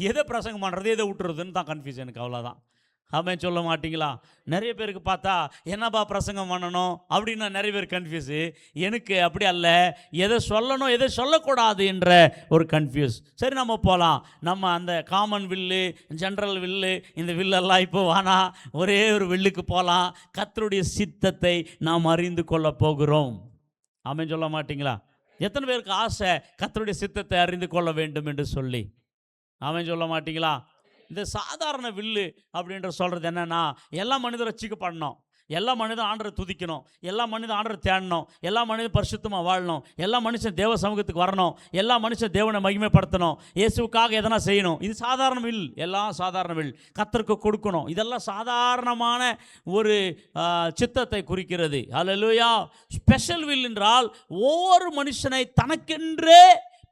எதை பிரசங்கம் பண்ணுறது எதை விட்டுறதுன்னு தான் கன்ஃபியூஸ் எனக்கு. அவ்வளோதான். ஆமென் சொல்ல மாட்டிங்களா? நிறைய பேருக்கு பார்த்தா என்னப்பா பிரசங்கம் பண்ணணும் அப்படின்னு நிறைய பேர் கன்ஃபியூஸு. எனக்கு அப்படி அல்ல, எதை சொல்லணும் எதை சொல்லக்கூடாது என்ற ஒரு கன்ஃபியூஸ். சரி, நம்ம போகலாம். நம்ம அந்த காமன் வில்லு, ஜென்ரல் வில்லு, இந்த வில்லெல்லாம் இப்போ வானா ஒரே ஒரு வில்லுக்கு போகலாம். கர்த்தருடைய சித்தத்தை நாம் அறிந்து கொள்ள போகிறோம். ஆமென் சொல்ல மாட்டிங்களா? எத்தனை பேருக்கு ஆசை கர்த்தருடைய சித்தத்தை அறிந்து கொள்ள வேண்டும் என்று சொல்லி? ஆமென் சொல்ல மாட்டிங்களா? இந்த சாதாரண வில்லு அப்படின்ற சொல்கிறது என்னென்னா, எல்லா மனிதரும் ரட்சிக்கப்படணும், எல்லா மனிதன் ஆண்டரை துதிக்கணும், எல்லா மனிதன் ஆண்டரை தேடணும், எல்லா மனிதன் பரிசுத்தமாக வாழணும், எல்லா மனுஷன் தேவ சமூகத்துக்கு வரணும், எல்லா மனுஷன் தேவனை மகிமைப்படுத்தணும், இயேசுக்காக எதனா செய்யணும். இது சாதாரண வில். எல்லாம் சாதாரண வில். கர்த்தருக்கு கொடுக்கணும். இதெல்லாம் சாதாரணமான ஒரு சித்தத்தை குறிக்கிறது. அல்லேலூயா. ஸ்பெஷல் வில் என்றால் ஒவ்வொரு மனுஷனை தனக்கென்றே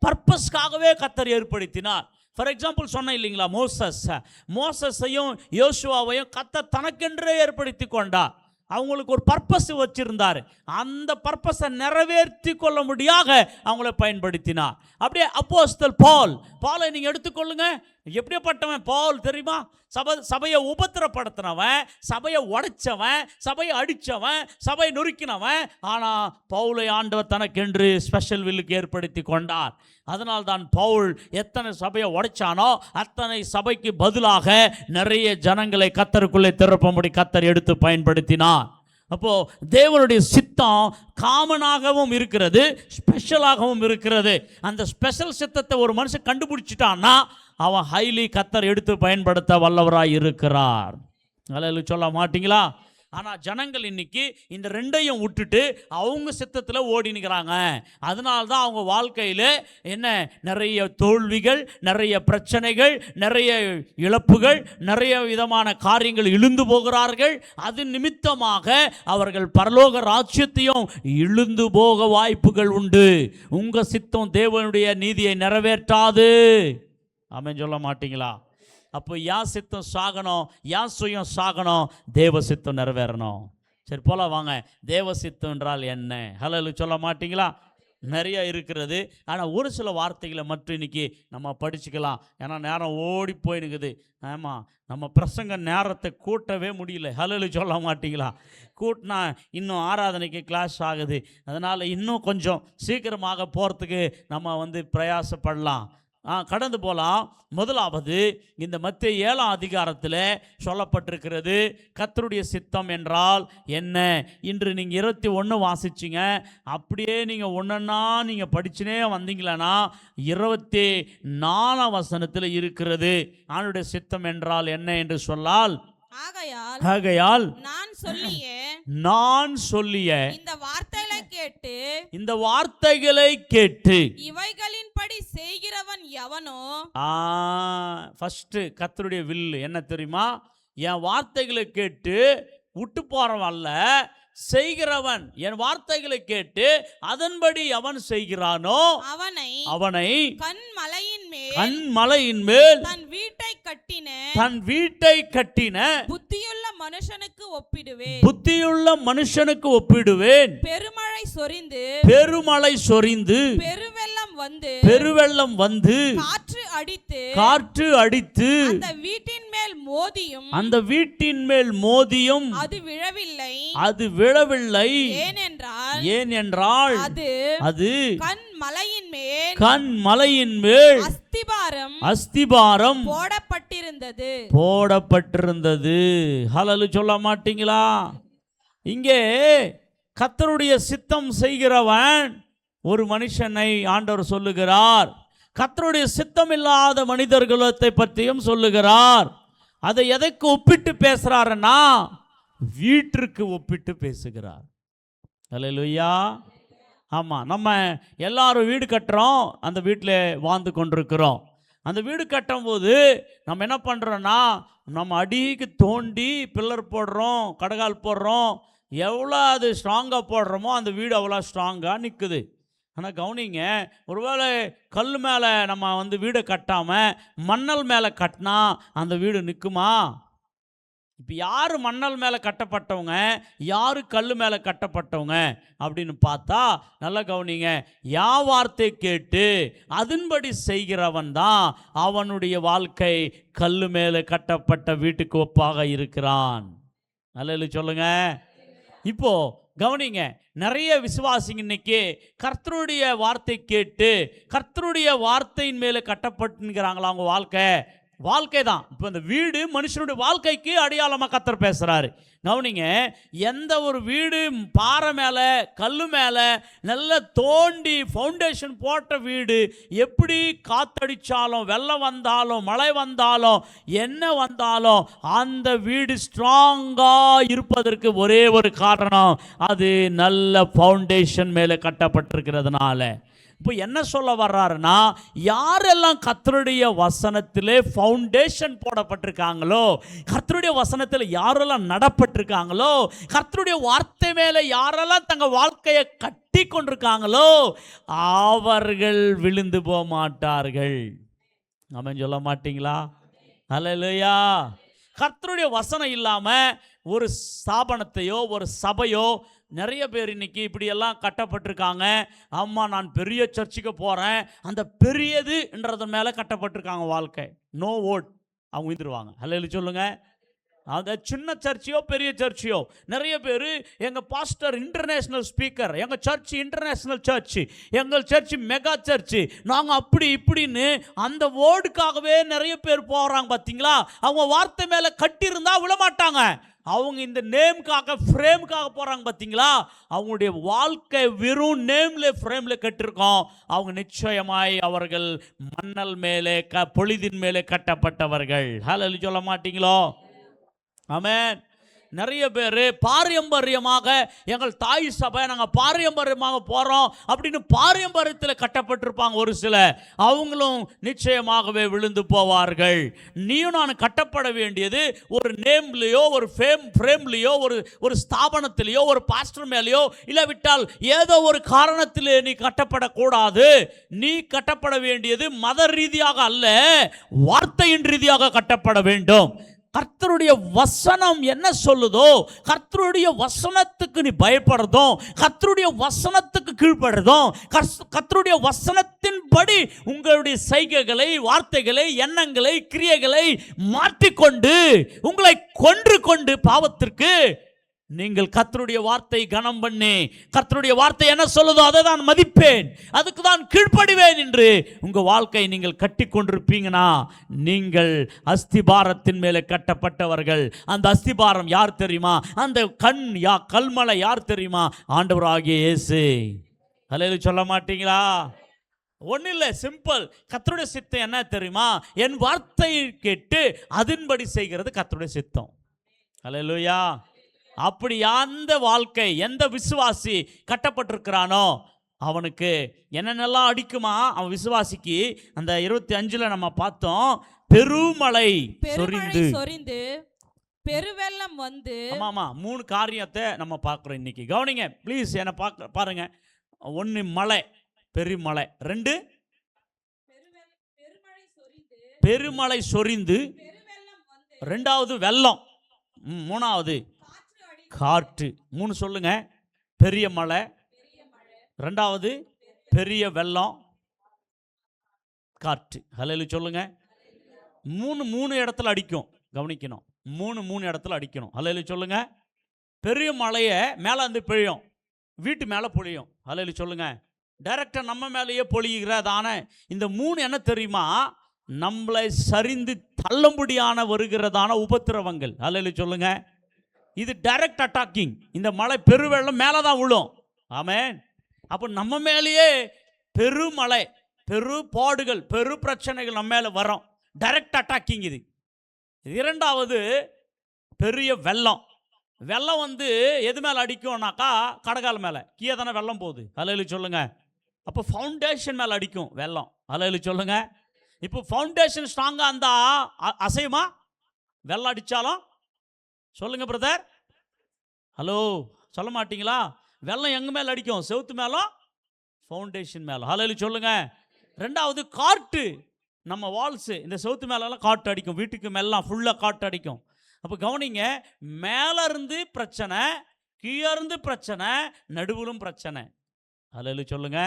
பர்பஸ்க்காகவே கர்த்தர் ஏற்படுத்தினார். ஃபார் எக்ஸாம்பிள் சொன்னேன் இல்லைங்களா, மோசஸையும் யோசுவாவையும் கர்த்தர் தனக்கென்றே ஏற்படுத்தி கொண்டார். அவங்களுக்கு ஒரு பர்பஸ் வச்சிருந்தார். அந்த பர்பஸை நிறைவேற்றி கொள்ள முடியாக அவங்கள பயன்படுத்தினார். அப்படியே அப்போஸ்தலன் பாலை நீங்கள் எடுத்துக்கொள்ளுங்க. எப்படிப்பட்டவன் பவுல் தெரியுமா? சபையை உபத்திரப்படுத்தினவன், சபையை உடைச்சவன், சபையை அடித்தவன், சபையை நொறுக்கினவன். ஆனால் பவுலை ஆண்டவர் தனக்கென்று ஸ்பெஷல் வில்லுக்கு ஏற்படுத்தி கொண்டார். அதனால் தான் பவுல் எத்தனை சபையை உடைச்சானோ அத்தனை சபைக்கு பதிலாக நிறைய ஜனங்களை கர்த்தருக்குள்ளே திருப்பும்படி கர்த்தர் எடுத்து பயன்படுத்தினார். அப்போ தேவனுடைய சித்தம் காமனாகவும் இருக்கிறது, ஸ்பெஷலாகவும் இருக்கிறது. அந்த ஸ்பெஷல் சித்தத்தை ஒரு மனுஷன் கண்டுபிடிச்சிட்டான்னா அவன் ஹைலி கர்த்தர் எடுத்து பயன்படுத்த வல்லவராய் இருக்கிறார். அல்லேலூயா சொல்ல மாட்டீங்களா? ஆனால் ஜனங்கள் இன்னைக்கு இந்த ரெண்டையும் விட்டுட்டு அவங்க சித்தத்தில் ஓடினுக்கிறாங்க. அதனால தான் அவங்க வாழ்க்கையில் என்ன நிறைய தோல்விகள், நிறைய பிரச்சனைகள், நிறைய இழப்புகள், நிறைய விதமான காரியங்கள் இழுந்து போகிறார்கள். அது நிமித்தமாக அவர்கள் பரலோக ராஜ்யத்தையும் இழுந்து போக வாய்ப்புகள் உண்டு. உங்கள் சித்தம் தேவனுடைய நீதியை நிறைவேற்றாது. ஆமென் சொல்ல மாட்டீங்களா? அப்போ யார் சித்தம் சாகணும், யார் சுயம் சாகணும், தேவ சித்தம் நிறைவேறணும். சரி போல வாங்க, தேவ சித்தம் என்றால் என்ன? ஹல்லேலூயா சொல்ல மாட்டீங்களா? நிறைய இருக்கிறது. ஆனால் ஒரு சில வார்த்தைகளை மட்டும் இன்னைக்கு நம்ம படிச்சுக்கலாம். ஏன்னா நேரம் ஓடி போயினுக்குது. ஆமாம், நம்ம பிரசங்க நேரத்தை கூட்டவே முடியல. ஹல்லேலூயா சொல்ல மாட்டீங்களா? கூட்டினா இன்னும் ஆராதனைக்கு கிளாஸ் ஆகுது. அதனால் இன்னும் கொஞ்சம் சீக்கிரமாக போகிறதுக்கு நம்ம பிரயாசப்படலாம். கடந்து போகலாம். முதலாவது இந்த மத்தேயு 7ஆம் அதிகாரத்தில் சொல்லப்பட்டிருக்கிறது கர்த்தருடைய சித்தம் என்றால் என்ன. இன்று நீங்கள் 21 வாசிச்சிங்க. அப்படியே நீங்கள் ஒன்றா நீங்கள் படிச்சுனே வந்தீங்களன்னா 24ஆம் வசனத்தில் இருக்கிறது ஆண்டவருடைய சித்தம் என்றால் என்ன என்று சொல்லால், ஆகையால் நான் சொல்லிய இந்த வார்த்தைகளை கேட்டு இவைகளின்படி செய்கிறவன் எவனோ. ஃபர்ஸ்ட் கர்த்தருடைய வில் என்ன தெரியுமா? என் வார்த்தைகளை கேட்டு விட்டு போறவன் அல்ல, செய்கிறவன். என் வார்த்தைகளை கேட்டு அதன்படி அவன் செய்கிறானோ அவனை கண்மலையின் மேல் தன் வீட்டை கட்டின புத்தியுள்ள மனுஷனுக்கு ஒப்பிடுவேன். பெருமழை சொரிந்து பெருவெள்ளம் வந்து காற்று அடித்து அந்த வீட்டின் மேல் மோதியும் அது விழவில்லை. ஏனென்றால் அது கண்மலையின் மேல் அஸ்திபாரம் போடப்பட்டிருந்தது. ஹல்லேலூயா சொல்ல மாட்டீங்களா? இங்கே கர்த்தருடைய சித்தம் செய்கிறவன் ஒரு மனுஷனை ஆண்டவர் சொல்லுகிறார். கர்த்தருடைய சித்தம் இல்லாத மனிதர்களை பற்றியும் சொல்லுகிறார். அதை எதற்கு ஒப்பிட்டு பேசுறாருன்னா வீட்டிற்கு ஒப்பிட்டு பேசுகிறார். அல்லேலூயா. ஆமாம், நம்ம எல்லாரும் வீடு கட்டுறோம், அந்த வீட்டில் வாழ்ந்து கொண்டிருக்கிறோம். அந்த வீடு கட்டும்போது நம்ம என்ன பண்ணுறோன்னா நம்ம அடிக்கு தோண்டி பில்லர் போடுறோம், கடகால் போடுறோம். எவ்வளோ அது ஸ்ட்ராங்காக போடுறோமோ அந்த வீடு அவ்வளோ ஸ்ட்ராங்காக நிற்குது. ஆனால் கவனிங்க, ஒருவேளை கல் மேலே நம்ம வீடை கட்டாமல் மணல் மேலே கட்டினா அந்த வீடு நிற்குமா? இப்போ யார் மணல் மேலே கட்டப்பட்டவங்க, யார் கல் மேலே கட்டப்பட்டவங்க அப்படின்னு பார்த்தா நல்லா கவனிங்க, வார்த்தை கேட்டு அதன்படி செய்கிறவன் தான் அவனுடைய வாழ்க்கை கல் மேலே கட்டப்பட்ட வீட்டுக்கு ஒப்பாக இருக்கிறான். அல்லேலூயா சொல்லுங்க. இப்போ கவனிங்க, நிறைய விசுவாசிங்க இன்னைக்கு கர்த்தருடைய வார்த்தை கேட்டு கர்த்தருடைய வார்த்தையின் மேலே கட்டப்பட்டுங்கிறாங்களா அவங்க வாழ்க்கை தான். இப்போ இந்த வீடு மனுஷனுடைய வாழ்க்கைக்கு அடையாளமாக கர்த்தர் பேசுகிறாரு. கவனிங்க, எந்த ஒரு வீடு பாறை மேலே கல் மேலே நல்லா தோண்டி ஃபவுண்டேஷன் போட்ட வீடு எப்படி காத்தடிச்சாலும் வெள்ளம் வந்தாலும் மழை வந்தாலும் என்ன வந்தாலும் அந்த வீடு ஸ்ட்ராங்காக இருப்பதற்கு ஒரே ஒரு காரணம், அது நல்ல ஃபவுண்டேஷன் மேலே கட்டப்பட்டிருக்கிறதுனால. இப்போ என்ன சொல்ல வர்றாருன்னா, யாரெல்லாம் கர்த்தருடைய வசனத்திலே ஃபவுண்டேஷன் போடப்பட்டிருக்காங்களோ, கர்த்தருடைய வசனத்தில் யாரெல்லாம் நடப்பட்டிருக்காங்களோ, கர்த்தருடைய வார்த்தை மேலே யாரெல்லாம் தங்கள் வாழ்க்கையை கட்டி கொண்டிருக்காங்களோ அவர்கள் விழுந்து போக மாட்டார்கள். ஆமென் சொல்ல மாட்டீங்களா? அல்லேலூயா. கர்த்தருடைய வசனம் இல்லாமல் ஒரு ஸ்தாபனத்தையோ ஒரு சபையோ நிறைய பேர் இன்னைக்கு இப்படியெல்லாம் கட்டப்பட்டிருக்காங்க. அம்மா நான் பெரிய சர்ச்சுக்கு போகிறேன், அந்த பெரியதுன்றது மேலே கட்டப்பட்டிருக்காங்க வாழ்க்கை. நோ ஓட் அவங்க விழுந்துருவாங்க. அல்லேலூயா சொல்லுங்க. அந்த சின்ன சர்ச்சையோ பெரிய சர்ச்சையோ, நிறைய பேர் எங்கள் பாஸ்டர் இன்டர்நேஷ்னல் ஸ்பீக்கர், எங்கள் சர்ச் இன்டர்நேஷ்னல் சர்ச்சு, எங்கள் சர்ச்சு மெகா சர்ச்சு, நாங்கள் அப்படி இப்படின்னு அந்த வேர்டுக்காகவே நிறைய பேர் போகிறாங்க. பார்த்தீங்களா? அவங்க வார்த்தை மேலே கட்டியிருந்தா விழமாட்டாங்க. அவங்க இந்த நேம்காக ஃப்ரேமுக்காக போகிறாங்க பார்த்தீங்களா, அவங்களுடைய வாழ்க்கை வெறும் நேம்ல ஃப்ரேம்ல கட்டிருக்கோம். அவங்க நிச்சயமாய் அவர்கள் மண்ணல் மேலே பொழிதின் மேலே கட்டப்பட்டவர்கள். ஹல்லேலூயா சொல்ல மாட்டீங்களோ? ஆமென். நிறைய பேர் பாரம்பரியமாக எங்கள் தாய் சபை நாங்கள் பாரம்பரியமாக போகிறோம் அப்படின்னு பாரம்பரியத்தில் கட்டப்பட்டிருப்பாங்க. ஒரு சில அவங்களும் நிச்சயமாகவே விழுந்து போவார்கள். நீயும் நான் கட்டப்பட வேண்டியது ஒரு நேம்லேயோ ஒரு ஃப்ரேம்லேயோ ஒரு ஸ்தாபனத்திலேயோ ஒரு பாஸ்டர் மேலேயோ இல்லாவிட்டால் ஏதோ ஒரு காரணத்திலே நீ கட்டப்படக்கூடாது. நீ கட்டப்பட வேண்டியது மத ரீதியாக அல்ல, வார்த்தையின் ரீதியாக கட்டப்பட வேண்டும். கர்த்தருடைய வசனம் என்ன சொல்லுதோ, கர்த்தருடைய வசனத்துக்கு நீ பயப்படுறதும், கர்த்தருடைய வசனத்துக்கு கீழ்ப்படுறதும், கர்த்தருடைய வசனத்தின்படி உங்களுடைய செய்கைகளை, வார்த்தைகளை, எண்ணங்களை, கிரியைகளை மாற்றிக்கொண்டு உங்களை கொண்டு பாவத்திற்கு நீங்கள் கர்த்தருடைய வார்த்தை கனம் பண்ணி, கர்த்தருடைய வார்த்தை என்ன சொல்லுதோ அதை தான் மதிப்பேன், அதுக்கு தான் கீழ்ப்படிவேன் என்று உங்கள் வாழ்க்கை நீங்கள் கட்டி கொண்டிருப்பீங்கன்னா நீங்கள் அஸ்திபாரத்தின் மேலே கட்டப்பட்டவர்கள். அந்த அஸ்திபாரம் யார் தெரியுமா? அந்த கல்மலை யார் தெரியுமா? ஆண்டவராகிய இயேசு. ஹல்லேலூயா சொல்ல மாட்டீங்களா? ஒன்றும் இல்லை, சிம்பிள். கர்த்தருடைய சித்தம் என்ன தெரியுமா? என் வார்த்தையை கேட்டு அதன்படி செய்கிறது கர்த்தருடைய சித்தம். ஹல்லேலூயா. அப்படி அந்த வாழ்க்கை எந்த விசுவாசி கட்டப்பட்டிருக்கிறானோ அவனுக்கு என்னென்னலாம் அடிக்குமா? அவன் விசுவாசிக்கு அந்த 25 நம்ம பார்த்தோம், பெருமழை சொரிந்து பெருவெள்ளம் வந்து. ஆமாம், 3 காரியத்தை நம்ம பார்க்குறோம் இன்னைக்கு. கவனிங்க ப்ளீஸ், என்ன பாருங்க. 1 மழை, பெருமழை. 2 பெருமழை சொரிந்து, 2வது வெள்ளம், 3வது காற்று. 3 சொல்லுங்க. பெரிய மழை, 2வது பெரிய வெள்ளம், காற்று. ஹல்லேலூயா சொல்லுங்க. 3 இடத்துல அடிக்கும். கவனிக்கணும், 3 இடத்துல அடிக்கணும். ஹல்லேலூயா சொல்லுங்க. பெரிய மழையை மேலே வந்து பொழியும், வீட்டு மேலே பொழியும். ஹல்லேலூயா சொல்லுங்க. டைரக்டாக நம்ம மேலேயே பொழிகிறதான இந்த 3 என்ன தெரியுமா? நம்மளை சரிந்து தள்ளும்படியான வருகிறதான உபத்திரவங்கள். ஹல்லேலூயா சொல்லுங்க. இது டைரக்ட் அட்டாக்கிங். இந்த மழை பெருவெள்ளம் மேலே தான் விழும். ஆமென். அப்போ நம்ம மேலேயே பெருமழை, பெரு பாடுகள், பெரு பிரச்சனைகள் நம்ம மேலே வரும். டைரக்ட் அட்டாக்கிங் இது. 2வது பெரிய வெள்ளம். வெள்ளம் வந்து எது மேலே அடிக்கும்னாக்கா கடகால் மேலே, கீழே தானே வெள்ளம் போகுது. ஹல்லேலூயா சொல்லுங்க. அப்போ ஃபவுண்டேஷன் மேலே அடிக்கும் வெள்ளம். ஹல்லேலூயா சொல்லுங்க. இப்போ ஃபவுண்டேஷன் ஸ்ட்ராங்காக இருந்தால் அசையுமா? வெள்ளம் அடித்தாலும் சொல்லுங்க பிரதர். ஹலோ சொல்ல மாட்டீங்களா? வெள்ளம் எங்க மேலே அடிக்கும்? செவுத்து மேலும், ஃபவுண்டேஷன் மேலே. ஹல்லேலூயா சொல்லுங்க. 2வது காற்று. நம்ம வால்ஸு இந்த செவுத்து மேலெல்லாம் காற்று அடிக்கும், வீட்டுக்கு மேலாம் ஃபுல்லாக காற்று அடிக்கும். அப்போ கவனிங்க, மேலே இருந்து பிரச்சனை, கீழே இருந்து பிரச்சனை, நடுவிலும் பிரச்சனை. ஹல்லேலூயா சொல்லுங்க.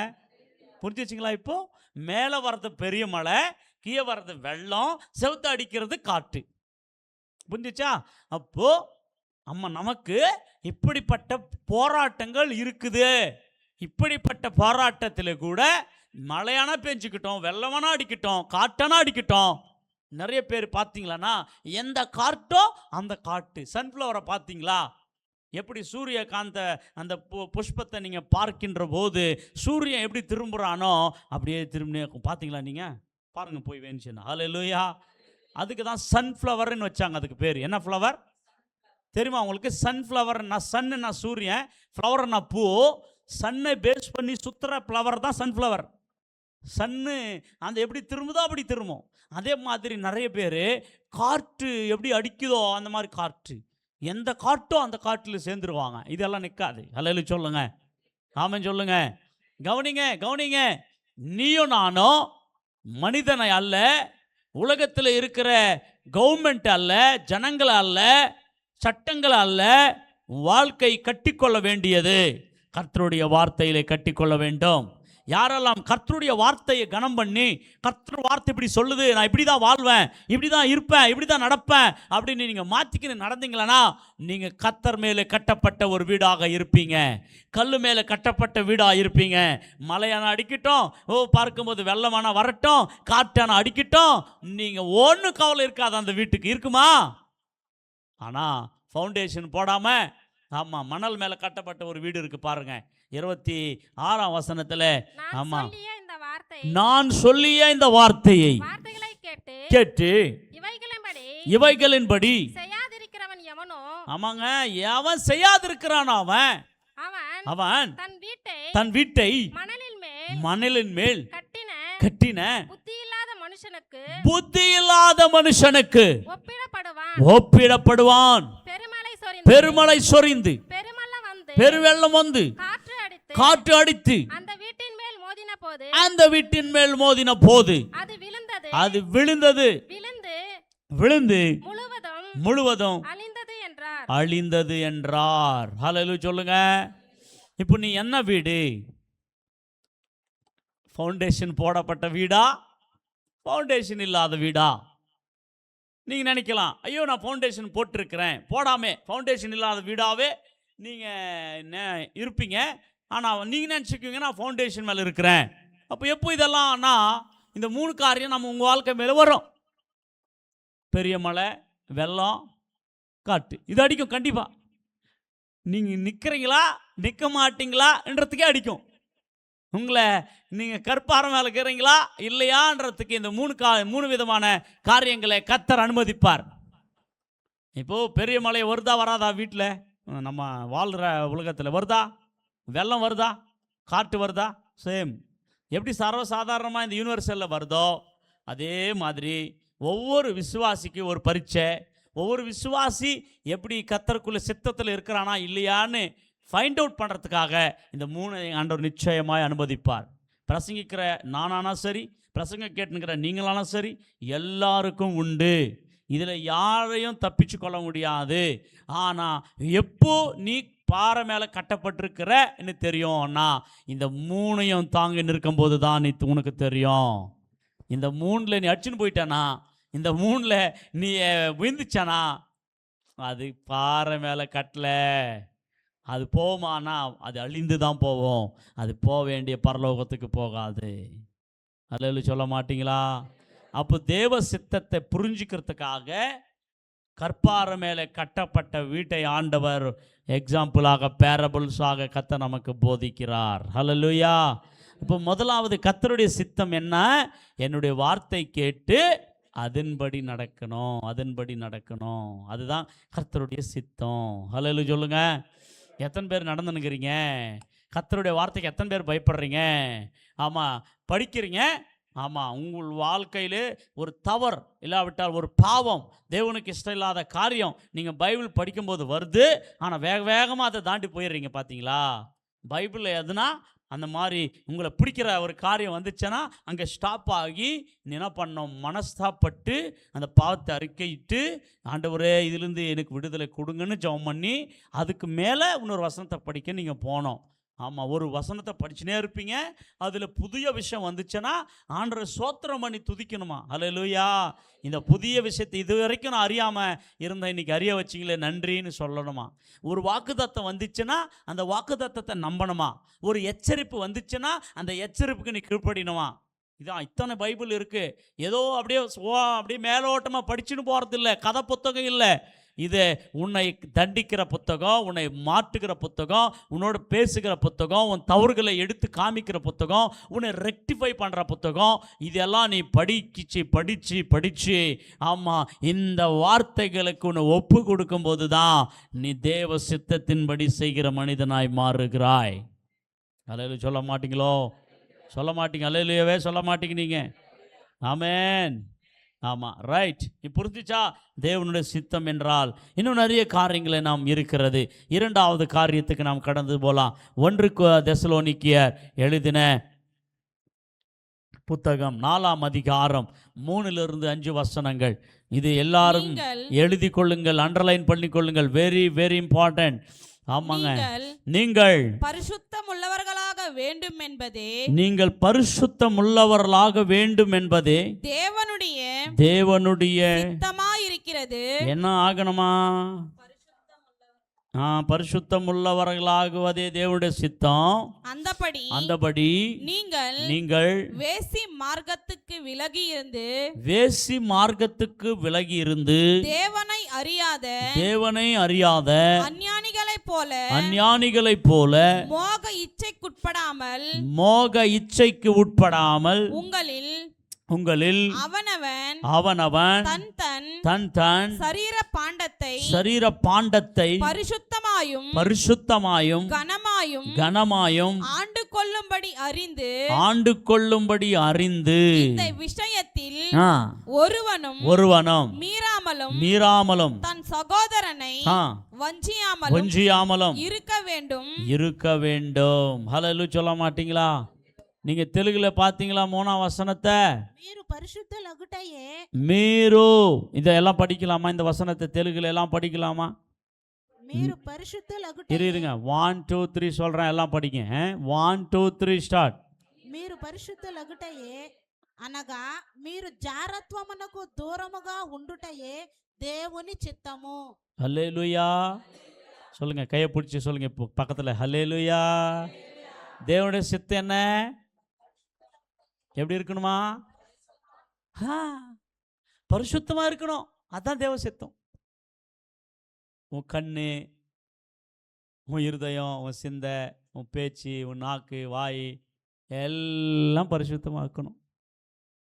புரிஞ்சிச்சிங்களா? இப்போ மேலே வர்றது பெரிய மழை, கீழே வர்றது வெள்ளம், செவுத்து அடிக்கிறது காற்று. புரிஞ்சிச்சா? அப்போ நமக்கு இப்படிப்பட்ட போராட்டங்கள் இருக்குது. இப்படிப்பட்ட போராட்டத்தில் கூட மழையானா பெஞ்சுக்கிட்டோம், வெள்ளமானா அடிக்கட்டும், காட்டானா அடிக்கட்டும். நிறைய பேர் பார்த்தீங்களான்னா எந்த காற்றோ அந்த காட்டு. சன்ஃப்ளவரை பார்த்தீங்களா? எப்படி சூரியகாந்த அந்த புஷ்பத்தை நீங்கள் பார்க்கின்ற போது சூரியன் எப்படி திரும்புகிறானோ அப்படியே திரும்பினே பார்த்தீங்களா? நீங்கள் பாருங்கள் போய் வேணுச்சுன்னா. ஹல்லேலூயா. அதுக்கு தான் சன்ஃப்ளவர்னு வச்சாங்க. அதுக்கு பேர் என்ன ஃப்ளவர் தெரியுமா உங்களுக்கு? சன்ஃப்ளவர்னா, சன்னுனா சூரியன், ஃப்ளவர்னா பூ. சன்னை பேஸ் பண்ணி சுற்றுற ஃப்ளவர் தான் சன்ஃப்ளவர். சன்னு அந்த எப்படி திரும்புதோ அப்படி திரும்பும். அதே மாதிரி நிறைய பேர் காற்று எப்படி அடிக்குதோ அந்த மாதிரி காற்று, எந்த காற்றோ அந்த காற்றில் சேர்ந்துருவாங்க. இதெல்லாம் நிற்காது. ஹல்லேலூயா சொல்லுங்க. ஆமென் சொல்லுங்க. கவனிங்க. நீயும் நானும் மனிதனை அல்ல, உலகத்தில் இருக்கிற கவர்மெண்ட் அல்ல, ஜனங்கள் அல்ல, சட்டங்கள் அல்ல, வாழ்க்கை கட்டிக்கொள்ள வேண்டியது கர்த்தருடைய வார்த்தையிலே கட்டிக்கொள்ள வேண்டும். யாரெல்லாம் கர்த்தருடைய வார்த்தையை கனம் பண்ணி, கர்த்தர் வார்த்தை இப்படி சொல்லுது, நான் இப்படி தான் வாழ்வேன், இப்படி தான் இருப்பேன், இப்படி தான் நடப்பேன் அப்படின்னு நீங்கள் மாற்றிக்கின்னு நடந்தீங்களா, நீங்கள் கர்த்தர் மேலே கட்டப்பட்ட ஒரு வீடாக இருப்பீங்க. கல் மேலே கட்டப்பட்ட வீடாக இருப்பீங்க. மழையான அடிக்கட்டும், பார்க்கும்போது வெள்ளமான வரட்டும், காற்றான அடிக்கட்டும், நீங்கள் ஒன்றும் கவலை இருக்காது அந்த வீட்டுக்கு. இருக்குமா? ஆனால் ஃபவுண்டேஷன் போடாம, ஆமா, மணல் மேல கட்டப்பட்ட ஒரு வீடு இருக்கு பாருங்க. 26ஆம் வசனத்துல, நான் ஆமா, சொல்லிய இந்த வார்த்தை நான் சொல்லிய இந்த வார்த்தையை வார்த்தைகளை கேட்டு கேட்டு இவைகளின்படி செய்யாதிருக்கிறவன் எவனோ, ஆமாங்க, எவன் செய்யாதிருக்கிறான் அவன் அவன் அவன் தன் வீட்டை மணலின் மேல் கட்டின கட்டின புத்தி இல்லாத மனுஷனுக்கு ஒப்பிடப்படுவான். பெருமழை சொரிந்து பெருவெள்ளம் வந்து காற்று அடித்து அந்த வீட்டின் மேல் மோதின போது அது விழுந்து முழுவதும் அழிந்தது என்றார். ஹல்லேலூயா சொல்லுங்க. இப்போ நீ என்ன வீடு? ஃபவுண்டேஷன் போடப்பட்ட வீடா, ஃபவுண்டேஷன் இல்லாத வீடா? நீங்கள் நினைக்கலாம், ஐயோ நான் ஃபவுண்டேஷன் போட்டிருக்கிறேன், போடாமே ஃபவுண்டேஷன் இல்லாத வீடாவே நீங்கள் இருப்பீங்க. ஆனால் நீங்கள் நினச்சிக்குவீங்க நான் ஃபவுண்டேஷன் மேலே இருக்கிறேன். அப்போ எப்போ இதெல்லாம்னா இந்த 3 காரியம் நம்ம உங்கள் வாழ்க்கை மேலே வரும். பெரிய மழை, வெள்ளம், காற்று, இது அடிக்கும் கண்டிப்பாக. நீங்கள் நிற்கிறீங்களா நிற்க மாட்டீங்களான்றதுக்கே அடிக்கும். உங்களை நீங்கள் கற்பாறை மேலே இருக்கிறீங்களா இல்லையான்றதுக்கு இந்த 3 விதமான காரியங்களை கர்த்தர் அனுமதிப்பார். இப்போது பெரிய மழை வருதா வராதா? வீட்டில் நம்ம வாழ்கிற உலகத்தில் வருதா? வெள்ளம் வருதா? காற்று வருதா? சேம். எப்படி சர்வசாதாரணமாக இந்த யூனிவர்சலில் வருதோ அதே மாதிரி ஒவ்வொரு விசுவாசிக்கு ஒரு பரீட்சை. ஒவ்வொரு விசுவாசி எப்படி கர்த்தருக்குள்ள சித்தத்தில் இருக்கிறானா இல்லையான்னு ஃபைண்ட் அவுட் பண்ணுறதுக்காக இந்த 3 ஆண்டவர் நிச்சயமாய் அனுமதிப்பார். பிரசங்கிக்கிற நானானா சரி, பிரசங்க கேட்டுங்கிற நீங்களானா சரி, எல்லாருக்கும் உண்டு. இதில் யாரையும் தப்பிச்சு கொள்ள முடியாது. ஆனால் எப்போ நீ பாறை மேலே கட்டப்பட்டிருக்கிறன்னு தெரியும்னா இந்த 3ஐயும் தாங்கி நிற்கும்போது தான் உனக்கு தெரியும். இந்த 3ல் நீ அடிச்சுன்னு போயிட்டானா, இந்த 3ல் நீ விழுந்துச்சானா, அது பாறை மேலே கட்டல, அது போமானா அது அழிந்து தான் போவோம். அது போக வேண்டிய பரலோகத்துக்கு போகாது. அல்லேலூயா சொல்ல மாட்டீங்களா? அப்போ தேவ சித்தத்தை புரிஞ்சுக்கிறதுக்காக கற்பாறை மேலே கட்டப்பட்ட வீட்டை ஆண்டவர் எக்ஸாம்பிளாக பேரபிள்ஸாக கர்த்தர் நமக்கு போதிக்கிறார். ஹல்லேலூயா. இப்போ முதலாவது கர்த்தருடைய சித்தம் என்ன? என்னுடைய வார்த்தை கேட்டு அதன்படி நடக்கணும். அதுதான் கர்த்தருடைய சித்தம். ஹல்லேலூயா சொல்லுங்க. எத்தனை பேர் நடந்துனுக்கிறீங்க? கர்த்தருடைய வார்த்தைக்கு எத்தனை பேர் பயப்படுறீங்க? ஆமாம், படிக்கிறீங்க. ஆமாம், உங்கள் வாழ்க்கையில் ஒரு தவறு இல்லாவிட்டால் ஒரு பாவம், தேவனுக்கு இஷ்டம் இல்லாத காரியம் நீங்கள் பைபிள் படிக்கும்போது வருது. ஆனால் வேகமாக அதை தாண்டி போயிடுறீங்க. பார்த்தீங்களா? பைபிளில் எதுனா அந்த மாதிரி உங்களை பிடிக்கிற ஒரு காரியம் வந்துச்சுன்னா அங்கே ஸ்டாப் ஆகி என்ன பண்ணோம்? மனஸ்தாப்பட்டு அந்த பாவத்தை அறிக்கையிட்டு, ஆண்டவரே இதிலிருந்து எனக்கு விடுதலை கொடுங்கன்னு ஜெபம் பண்ணி அதுக்கு மேலே இன்னொரு வசனத்தை படிக்க நீங்கள் போனோம். ஆமாம், ஒரு வசனத்தை படிச்சுனே இருப்பீங்க. அதில் புதிய விஷயம் வந்துச்சுன்னா ஆண்டவரை ஸ்தோத்திரம் பண்ணி துதிக்கணுமா? ஹல்லேலூயா. இந்த புதிய விஷயத்தை இது வரைக்கும் நான் அறியாமல் இருந்தேன், இன்றைக்கி அறிய வச்சிங்களே நன்றின்னு சொல்லணுமா? ஒரு வாக்குத்தத்தம் வந்துச்சுன்னா அந்த வாக்குத்தத்தத்தை நம்பணுமா? ஒரு எச்சரிப்பு வந்துச்சுன்னா அந்த எச்சரிப்புக்கு நீ கீழ்ப்படினுமா? இதான் இத்தனை பைபிள் இருக்குது. ஏதோ அப்படியே மேலோட்டமாக படிச்சுன்னு போகிறது இல்லை, கதை புத்தகம் இல்லை. இது உன்னை தண்டிக்கிற புத்தகம், உன்னை மாற்றுகிற புத்தகம், உன்னோட பேசுகிற புத்தகம், உன் தவறுகளை எடுத்து காமிக்கிற புத்தகம், உன்னை ரெக்டிஃபை பண்ணுற புத்தகம். இதெல்லாம் நீ படித்து ஆமாம், இந்த வார்த்தைகளுக்கு உன்னை ஒப்பு கொடுக்கும்போது தான் நீ தேவ சித்தத்தின்படி செய்கிற மனிதனாய் மாறுகிறாய். அல்லேலூயா சொல்ல மாட்டீங்களோ? சொல்ல மாட்டீங்க. அல்லேலூயாவே சொல்ல மாட்டீங்க நீங்கள். ஆமென். ஆமாம், ரைட். இப்போ புரிஞ்சிச்சா? தேவனுடைய சித்தம் என்றால் இன்னும் நிறைய காரியங்களை நாம் இருக்கிறது. 2வது காரியத்துக்கு நாம் கடந்து போகலாம். 1 தெசலோனிக்கேயர் எழுதின புத்தகம் 4ஆம் அதிகாரம் 3லிருந்து 5 வசனங்கள். இது எல்லாரும் எழுதி கொள்ளுங்கள், அண்டர்லைன் பண்ணி கொள்ளுங்கள். Very very important. ஆமாங்க. நீங்கள் பரிசுத்தம் உள்ளவர்களாக வேண்டும் என்பதே, நீங்கள் பரிசுத்தம் உள்ளவர்களாக வேண்டும் என்பதே தேவனுடைய சித்தமாயிருக்கிறது. என்ன ஆகணுமா? பரிசுத்தம் உள்ளவர்களாகுவதே தேவனுடைய சித்தம். அந்தபடி நீங்கள் வேசி மார்க்கத்துக்கு விலகி இருந்து தேவனை அறியாத அஞ்ஞானிகளைப் போல மோக இச்சைக்கு உட்படாமல் உங்களில் அவனவன் தன் சரீர பாண்டத்தை பரிசுத்தமாயும் கனமாயும் ஆண்டு கொள்ளும்படி அறிந்து இந்த விஷயத்தில் ஒருவனும் மீறாமலும் தன் சகோதரனை வஞ்சியாமலும் இருக்க வேண்டும். ஹல்லேலூயா சொல்ல மாட்டீங்களா? நீங்க தெலுங்குல பாத்தீங்களா 3ஆம் வசனத்தை? మీరు இதெல்லாம் படிக்கலாமா? இந்த வசனத்தை தெலுங்குல எல்லாம் படிக்கலாமா? இருங்க 1 2 3 சொல்றேன், எல்லாம் படிங்க. 1 2 3 ஸ்டார்ட். మీరు పరిశుద్ధులగుటయే అనగా మీరు జారత్వమునకు దూరముగా ఉండుటయే దేవుని చిత్తము. ஹல்லேலூயா சொல்லுங்க, கையை பிடிச்சி சொல்லுங்க பக்கத்துல. ஹல்லேலூயா. தேவனுடைய சித்தம் என்ன? எப்படி இருக்கணுமா? பரிசுத்தமா இருக்கணும். அதான் தேவ சித்தம். உன் கண்ணு, உன் இருதயம், உன் சிந்தை, உன் பேச்சு, உன் நாக்கு, வாய் எல்லாம் பரிசுத்தமா இருக்கணும்.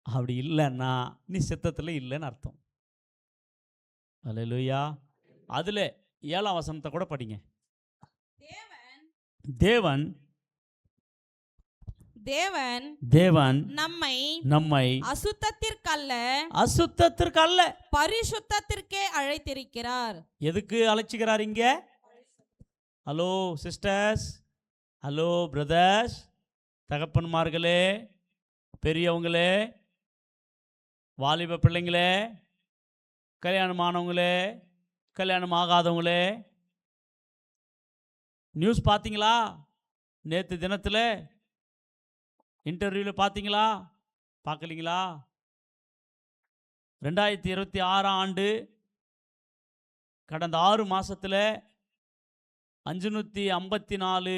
அப்படி இல்லைன்னா நீ சித்தத்தில் இல்லைன்னு அர்த்தம். அல்லேலூயா. அதுல 7ஆம் வசனத்தை கூட படிங்க. தேவன் நம்மை அசுத்தத்திற்கல்ல பரிசுத்தத்திற்கே அழைத்திருக்கிறார். எதுக்கு அழைச்சிக்கிறார் இங்க? ஹலோ சிஸ்டர்ஸ், ஹலோ பிரதர்ஸ், தகப்பன்மார்களே, பெரியவங்களே, வாலிப பிள்ளைங்களே, கல்யாணமானவங்களே, கல்யாணம் ஆகாதவங்களே, நியூஸ் பார்த்தீங்களா? நேற்று தினத்தில் இன்டர்வியூவில் பார்த்தீங்களா? பார்க்கலீங்களா? 2026 ஆண்டு கடந்த 6 மாதத்தில் 554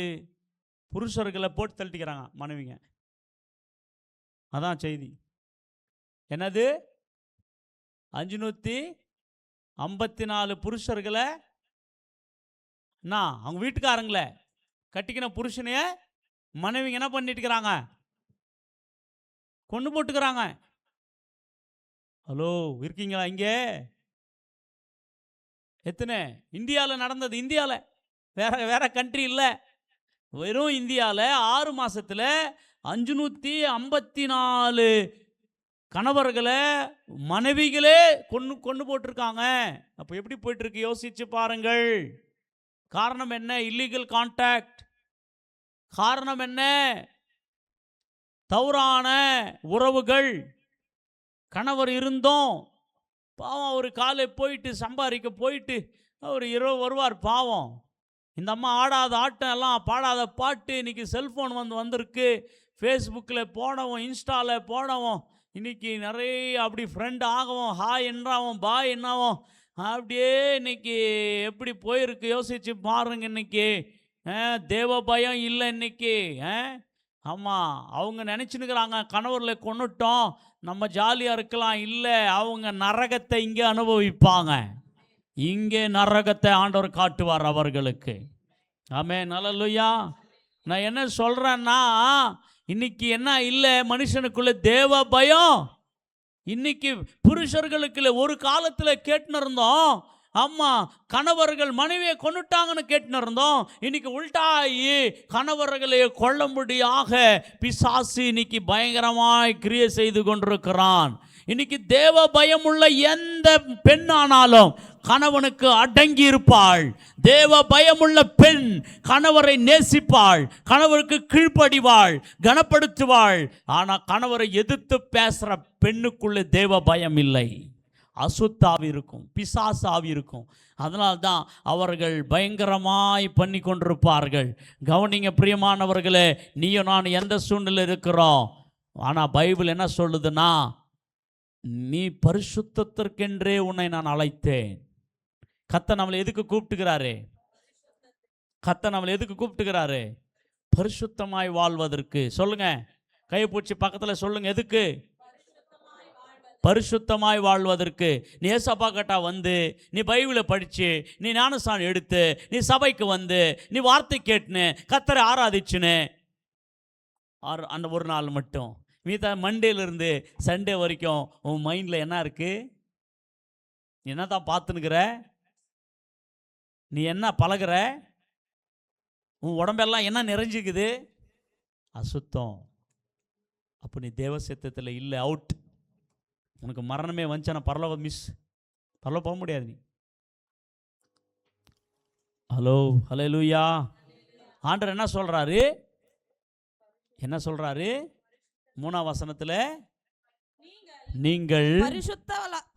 புருஷர்களை போட்டு தள்ளிக்கிறாங்க மனைவிங்க. அதான் செய்தி. என்னது? 554 புருஷர்களை அவங்க வீட்டுக்காரங்கள கட்டிக்கின புருஷனைய மனைவிங்க என்ன பண்ணிட்டு இருக்கிறாங்க? கொண்டு போட்டுக்கிறாங்க. ஹலோ இருக்கீங்களா இங்கே? எத்தனை? இந்தியாவில் நடந்தது. இந்தியாவில், வேற கண்ட்ரி இல்லை, வெறும் இந்தியாவில் 6 மாதத்தில் 554 கணவர்களை மனைவிகளே கொண்டு போட்டிருக்காங்க. அப்போ எப்படி போயிட்டு இருக்கு யோசிச்சு பாருங்கள். காரணம் என்ன? Illegal contact. காரணம் என்ன? தவறான உறவுகள். கணவர் இருந்தோம் பாவம், ஒரு காலை போயிட்டு சம்பாதிக்க போயிட்டு அவர் இரவு வருவார் பாவம். இந்த அம்மா ஆடாத ஆட்டம் எல்லாம் பாடாத பாட்டு. இன்றைக்கி செல்ஃபோன் வந்திருக்கு. ஃபேஸ்புக்கில் போனவும், இன்ஸ்டாவில் போனவும், இன்றைக்கி நிறைய அப்படி ஃப்ரெண்ட் ஆகவும், ஹாய் என்றாவும், பாய் என்னாவும், அப்படியே இன்னைக்கு எப்படி போயிருக்கு யோசிச்சு பாருங்க. இன்னைக்கு தேவ பயம் இல்லை இன்னைக்கு. ஆமாம், அவங்க நினச்சினுக்கிறாங்க கணவர்களை கொன்னுட்டோம் நம்ம ஜாலியாக இருக்கலாம். இல்லை, அவங்க நரகத்தை இங்கே அனுபவிப்பாங்க. இங்கே நரகத்தை ஆண்டவர் காட்டுவார் அவர்களுக்கு. ஆமென், அல்லேலூயா. நான் என்ன சொல்கிறேன்னா, இன்னைக்கு என்ன இல்லை மனுஷனுக்குள்ள தேவ பயம். இன்னைக்கு புருஷர்களுக்குள்ள ஒரு காலத்தில் கேட்டுன்னு இருந்தோம், அம்மா கணவர்கள் மனைவியை கொண்டுட்டாங்கன்னு கேட்டுன்னு இருந்தோம். இன்னைக்கு உள்டாயி கணவர்களை கொள்ளும்படியாக பிசாசு இன்னைக்கு பயங்கரமாய் கிரியை செய்து கொண்டிருக்கிறான். இன்னைக்கு தேவ பயம் உள்ள எந்த பெண்ணானாலும் கணவனுக்கு அடங்கி இருப்பாள். தேவ பயமுள்ள பெண் கணவரை நேசிப்பாள், கணவருக்கு கீழ்ப்படிவாள், கனப்படுத்துவாள். ஆனால் கணவரை எதிர்த்து பேசுகிற பெண்ணுக்குள்ள தேவ பயம் இல்லை. அசுத்தாவி இருக்கும், பிசாசாவி இருக்கும். அதனால்தான் அவர்கள் பயங்கரமாய் பண்ணி கொண்டிருப்பார்கள். கவனிங்க பிரியமானவர்களே, நீயும் நான் எந்த சூழ்நிலை இருக்கிறோம். ஆனால் பைபிள் என்ன சொல்லுதுன்னா, நீ பரிசுத்தத்திற்கென்றே உன்னை நான் அழைத்தேன். கர்த்தர் நம்மளை எதுக்கு கூப்பிட்டுக்கிறாரு? கர்த்தர் நம்மளை எதுக்கு கூப்பிட்டுக்கிறாரு? பரிசுத்தமாய் வாழ்வதற்கு. சொல்லுங்க, கையை பிடிச்சி பக்கத்தில் சொல்லுங்க, எதுக்கு? பரிசுத்தமாய் வாழ்வதற்கு. நீ ஏசப்பா கிட்ட வந்து, நீ பைபிளை படித்து, நீ ஞானஸ்நானம் எடுத்து, நீ சபைக்கு வந்து, நீ வார்த்தை கேட்டுன்னு, கர்த்தரை ஆராதிச்சுன்னு அந்த ஒரு நாள் மட்டும், மீதா மண்டேலேருந்து சண்டே வரைக்கும் உன் மைண்டில் என்ன இருக்குது? நீ என்ன தான் பார்த்துனுக்கிற? நீ என்ன பழகிற? உன் உடம்பெல்லாம் என்ன நிறைஞ்சிக்குது? அசுத்தம். அப்போ நீ தேவ சித்தத்தில் இல்லை, அவுட். உனக்கு மரணமே வந்துச்சுன்னா பரலோகம் மிஸ், பரலோகம் போக முடியாது நீ. ஹலோ, ஹல்லேலூயா. ஆண்டவர் என்ன சொல்கிறாரு? என்ன சொல்கிறாரு? 3ஆம் வசனத்தில், நீங்கள்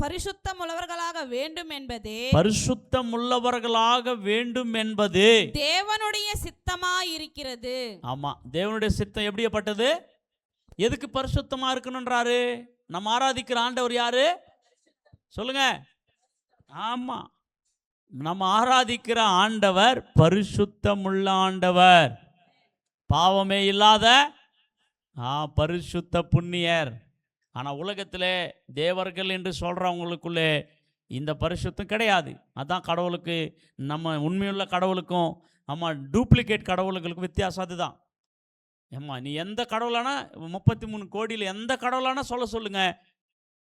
பரிசுத்தமுள்ளவர்களாக வேண்டும் என்பதே, பரிசுத்தமுள்ளவர்களாக வேண்டும் என்பது தேவனுடைய சித்தமாயிருக்கிறது. ஆமாம், தேவனுடைய சித்தம் எப்படிப்பட்டது? எதுக்கு பரிசுத்தமாக இருக்கணுன்றாரு? நம்ம ஆராதிக்கிற ஆண்டவர் யாரு? சொல்லுங்க. ஆமாம், நம்ம ஆராதிக்கிற ஆண்டவர் பரிசுத்தமுள்ள ஆண்டவர், பாவமே இல்லாத பரிசுத்த புண்ணியர். ஆனால் உலகத்தில் தேவர்கள் என்று சொல்கிறவங்களுக்குள்ளே இந்த பரிசுத்தம் கிடையாது. அதான் கடவுளுக்கு, நம்ம உண்மையுள்ள கடவுளுக்கும் டூப்ளிகேட் கடவுளுக்கும் வித்தியாசம் அதுதான். ஏம்மா, நீ எந்த கடவுளானா 33 கோடியில் எந்த கடவுளானா சொல்லுங்கள்,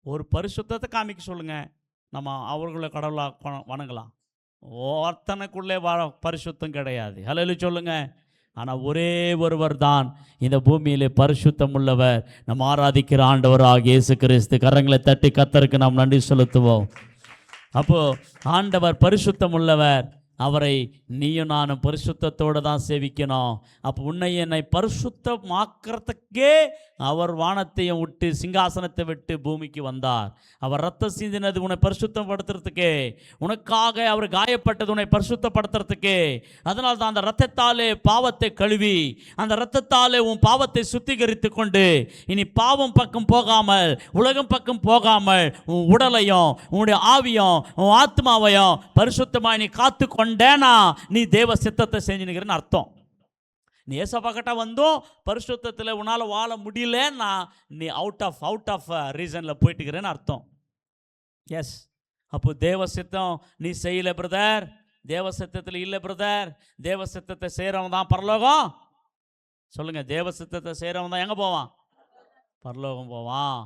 ஒரு பரிசுத்தத்தை காமிக்க சொல்லுங்கள், நம்ம அவர்களை கடவுளாக வணங்கலாம். ஒருத்தனுக்குள்ளே பரிசுத்தம் கிடையாது. ஹல்லேலூயா சொல்லுங்க. ஆனால் ஒரே ஒருவர் தான் இந்த பூமியிலே பரிசுத்தம் உள்ளவர், நம்ம ஆராதிக்கிற ஆண்டவராகிய இயேசு கிறிஸ்து. கரங்களை தட்டி கர்த்தருக்கு நாம் நன்றி செலுத்துவோம். அப்போது ஆண்டவர் பரிசுத்தம் உள்ளவர், அவரை நீயும் நானும் பரிசுத்தத்தோடு தான் சேவிக்கணும். அப்போ உன்னை என்னை பரிசுத்தமாக்கிறதுக்கே அவர் வானத்தையும் விட்டு, சிங்காசனத்தை விட்டு பூமிக்கு வந்தார். அவர் ரத்தம் சிந்தினது உன்னை பரிசுத்தப்படுத்துறதுக்கே, உனக்காக அவர் காயப்பட்டது உன்னை பரிசுத்தப்படுத்துறதுக்கே. அதனால தான் அந்த ரத்தத்தாலே பாவத்தை கழுவி, அந்த ரத்தத்தாலே உன் பாவத்தை சுத்திகரித்து கொண்டு, இனி பாவம் பக்கம் போகாமல், உலகம் பக்கம் போகாமல், உன் உடலையும் உன்னுடைய ஆவியும் உன் ஆத்மாவையும் பரிசுத்தமாய் நீ காத்து கொண்டேனா நீ தேவ சித்தத்தை செஞ்சுனுக்கிறன்னு அர்த்தம். நீ ஏசப்பா கிட்ட வந்தும் பரிசுத்தத்தில் உன்னால் வாழ முடியலன்னா நீ அவுட் ஆஃப் ரீசனில் போயிட்டுக்கிறேன்னு அர்த்தம். எஸ், அப்போ தேவ சித்தம் நீ செய்யலை பிரதர், தேவ சித்தத்தில் இல்லை பிரதர். தேவ சித்தத்தை செய்கிறவன் தான் பரலோகம். சொல்லுங்கள், தேவ சித்தத்தை செய்கிறவன் தான் எங்கே போவான்? பரலோகம் போவான்.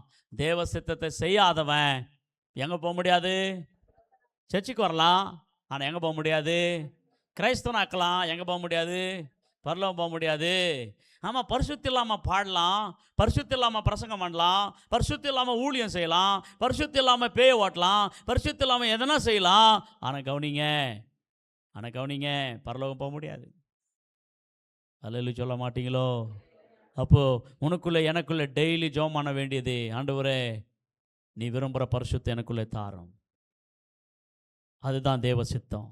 தேவ சித்தத்தை செய்யாதவன் எங்கே போக முடியாது? சர்ச்சுக்கு வரலாம், ஆனால் எங்கே போக முடியாது? கிரைஸ்தவன் ஆக்கலாம், எங்கே போக முடியாது? பரலோகம் போக முடியாது. ஆமாம், பரிசுத்தம் இல்லாமல் பாடலாம், பரிசுத்தம் இல்லாமல் பிரசங்கம் பண்ணலாம், பரிசுத்தம் இல்லாமல் ஊழியம் செய்யலாம், பரிசுத்தம் இல்லாமல் பேய ஓட்டலாம், பரிசுத்தம் இல்லாமல் எதனா செய்யலாம். ஆனால் கவனிங்க, பரலோகம் போக முடியாது. அல்லேலூயா சொல்ல மாட்டீங்களோ? அப்போது உனக்குள்ளே எனக்குள்ளே டெய்லி ஜெபம் பண்ண வேண்டியது, ஆண்டவரே நீ விரும்புகிற பரிசுத்தம் எனக்குள்ளே தாரும். அதுதான் தேவ சித்தம்.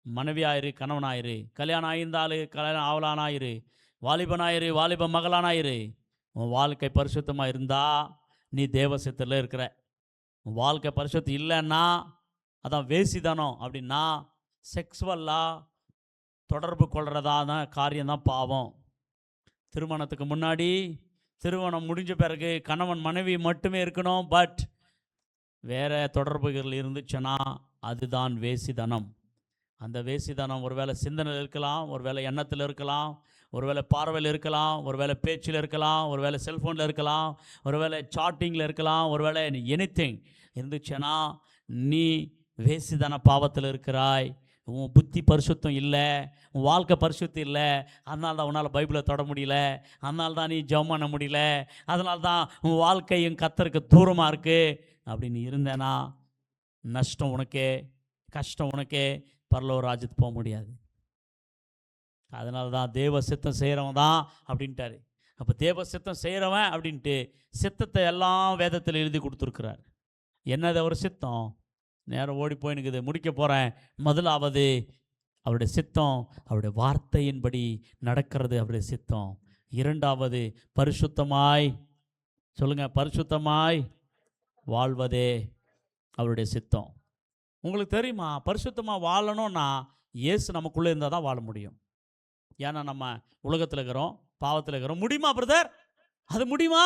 மனைவியாயிரு, கணவனாயிரு, கல்யாணம் ஆயிருந்தாலும் கல்யாணம் ஆவலானாயிரு, வாலிபனாயிரு, வாலிப மகளானாயிரு, உன் வாழ்க்கை பரிசுத்தமாக இருந்தால் நீ தேவ சித்தத்தில் இருக்கிற. உன் வாழ்க்கை பரிசுத்தம் இல்லைன்னா அதான் வேசிதானம். அப்படின்னா செக்ஸுவலாக தொடர்பு கொள்கிறதான காரியம்தான் பாவம். திருமணத்துக்கு முன்னாடி, திருமணம் முடிஞ்ச பிறகு கணவன் மனைவி மட்டுமே இருக்கணும். பட் வேறு தொடர்புகள் இருந்துச்சுன்னா அதுதான் வேசிதனம். அந்த வேசிதனம் ஒருவேளை சிந்தனையில் இருக்கலாம், ஒருவேளை எண்ணத்தில் இருக்கலாம், ஒருவேளை பார்வையில் இருக்கலாம், ஒருவேளை பேச்சில் இருக்கலாம், ஒருவேளை செல்ஃபோனில் இருக்கலாம், ஒருவேளை சாட்டிங்கில் இருக்கலாம், ஒருவேளை எனிதிங் இருந்துச்சுன்னா நீ வேசிதன பாவத்தில் இருக்கிறாய். உன் புத்தி பரிசுத்தம் இல்லை, உன் வாழ்க்கை பரிசுத்தம் இல்லை. அதனால தான் உன்னால் பைபிளை தொட முடியல, அதனால தான் நீ ஜெபம் பண்ண முடியல, அதனால தான் உன் வாழ்க்கையும் கர்த்தருக்கு தூரமாக இருக்குது. அப்படின்னு இருந்தேன்னா நஷ்டம் உனக்கே, கஷ்டம் உனக்கே, பரலோக ராஜ்யத்துக்கு போக முடியாது. அதனால தான் தேவ சித்தம் செய்கிறவன் தான் அப்படின்ட்டாரு. அப்போ தேவ சித்தம் செய்கிறவன் அப்படின்ட்டு சித்தத்தை எல்லாம் வேதத்தில் எழுதி கொடுத்துருக்குறார். என்னது ஒரு சித்தம்? நேரம் ஓடி போயினுக்குது, முடிக்க போகிறேன். முதலாவது அவருடைய சித்தம், அவருடைய வார்த்தையின்படி நடக்கிறது அவருடைய சித்தம். இரண்டாவது பரிசுத்தமாய், சொல்லுங்கள், பரிசுத்தமாய் வாழ்வதே அவருடைய சித்தம். உங்களுக்கு தெரியுமா, பரிசுத்தமாக வாழணும்னா இயேசு நமக்குள்ளே இருந்தால் தான் வாழ முடியும். ஏன்னா நம்ம உலகத்தில் இருக்கிறோம், பாவத்தில் இருக்கிறோம். முடியுமா பிரதர்? அது முடியுமா?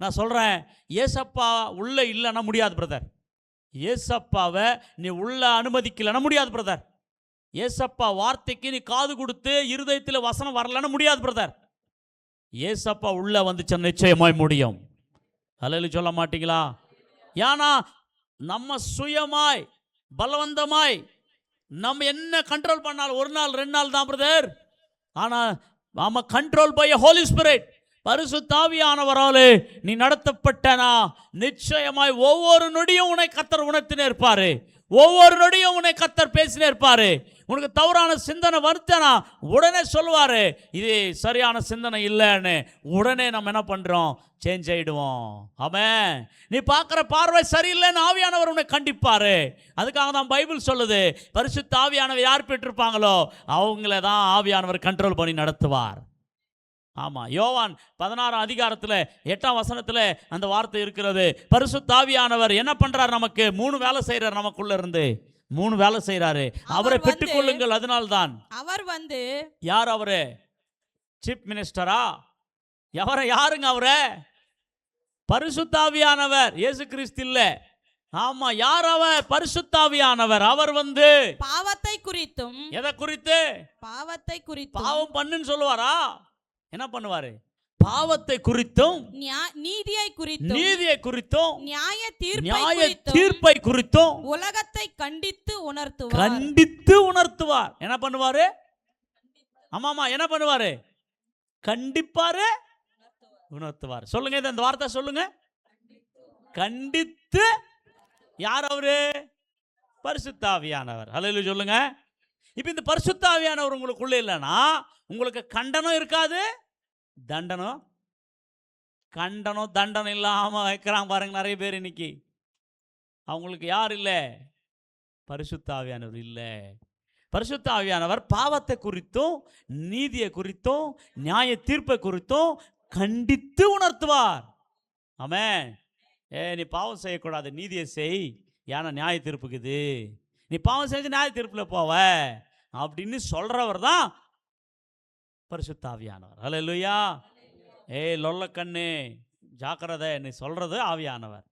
நான் சொல்கிறேன், ஏசப்பா உள்ளே இல்லைன்னா முடியாது பிரதர். ஏசப்பாவை நீ உள்ள அனுமதிக்கலைன்னா முடியாது பிரதர். ஏசப்பா வார்த்தைக்கு நீ காது கொடுத்து இருதயத்தில் வசனம் வரலன்னா முடியாது பிரதர். ஏசப்பா உள்ள வந்துச்சு நிச்சயமாய் முடியும். அல்லேலூயா சொல்ல மாட்டீங்களா? ஏன்னா நம்ம சுயமாய் பலவந்தமாய் நம்ம என்ன கண்ட்ரோல் பண்ணாலும் ஒரு நாள் 2 நாள் தான் பிரதர். ஆனால் நாம கண்ட்ரோல் பை ஹோலி ஸ்பிரிட், பரிசுத்த ஆவியானவராலே நீ நடத்தப்பட்டனா நிச்சயமாய் ஒவ்வொரு நொடியும் உன்னை கர்த்தர் உணர்த்தினே இருப்பாரு. ஒவ்வொரு நொடியும் உன்னை கர்த்தர் பேசினே இருப்பாரு. உனக்கு தவறான சிந்தனை வருத்தனா உடனே சொல்லுவாரு, இது சரியான சிந்தனை இல்லைன்னு. உடனே நம்ம என்ன பண்றோம்? சேஞ்ச் ஆயிடுவோம். ஆமென். நீ பார்க்குற பார்வை சரியில்லைன்னு ஆவியானவர் உன்னை கண்டிப்பாரு. அதுக்காக தான் பைபிள் சொல்லுது, பரிசுத்த ஆவியானவர் யார் பெற்றிருப்பாங்களோ அவங்கள தான் ஆவியானவர் கண்ட்ரோல் பண்ணி நடத்துவார். ஆமாம், யோவான் 16 அதிகாரத்தில் 8ஆம் வசனத்தில் அந்த வார்த்தை இருக்கிறது. பரிசுத்த ஆவியானவர் என்ன பண்றார்? நமக்கு 3 வேலை செய்கிறார். நமக்குள்ள இருந்து 3 வேலை செய்கிறாரு. அவரை பெற்றுக்கொள்ளுங்கள். அதனால்தான் அவர் வந்து யார்? அவரு சீஃப் மினிஸ்டரா? யாருங்க அவரு? பரிசுத்த ஆவியானவர். இயேசு கிறிஸ்து இல்ல. ஆமா, யார் அவர்? பரிசுத்த ஆவியானவர். அவர் வந்து பாவத்தை குறித்தும், எதை குறித்து? பாவத்தை குறித்தும், பாவம் பண்ணுன்னு சொல்லுவாரா? என்ன பண்ணுவாரு? பாவத்தை குறித்தும், நீதியை குறித்தும், நீதியை குறித்தும், நியாய தீர்ப்பை குறித்தும் உலகத்தை கண்டித்து உணர்த்துவார். கண்டித்து உணர்த்துவார். என்ன பண்ணுவாரு? ஆமாமா, என்ன பண்ணுவாரு? கண்டிப்பாரு, உணர்த்துவார். சொல்லுங்க, இந்த வார்த்தை சொல்லுங்க. கண்டித்து. யார் அவரு? பரிசுத்த ஆவியானவர். அல்லேலூயா சொல்லுங்க. இப்போ இந்த பரிசுத்த ஆவியானவர் உங்களுக்குள்ள இல்லைன்னா உங்களுக்கு கண்டனம் இருக்காது, தண்டனம். தண்டனம் இல்லாம வைக்கிறாங்க பாருங்க நிறைய பேர் இன்னைக்கு. அவங்களுக்கு யார் இல்லை? பரிசுத்த ஆவியானவர் இல்லை. பரிசுத்த ஆவியானவர் பாவத்தை குறித்தும், நீதியை குறித்தும், நியாய தீர்ப்பை குறித்தும் கண்டித்து உணர்த்துவார். ஆமென். நீ பாவம் செய்யக்கூடாது, நீதியை செய், ஏன்னா நியாய தீர்ப்புக்குது. நீ பாவம் செஞ்சு நியாய தீர்ப்பில் போவ அப்படின்னு சொல்றவர் தான் பரிசுத்த ஆவியானவர். அல்லேலூயா. லொல்ல கண்ணு ஜாக்கிரதை, நீ சொல்றது ஆவியானவர்.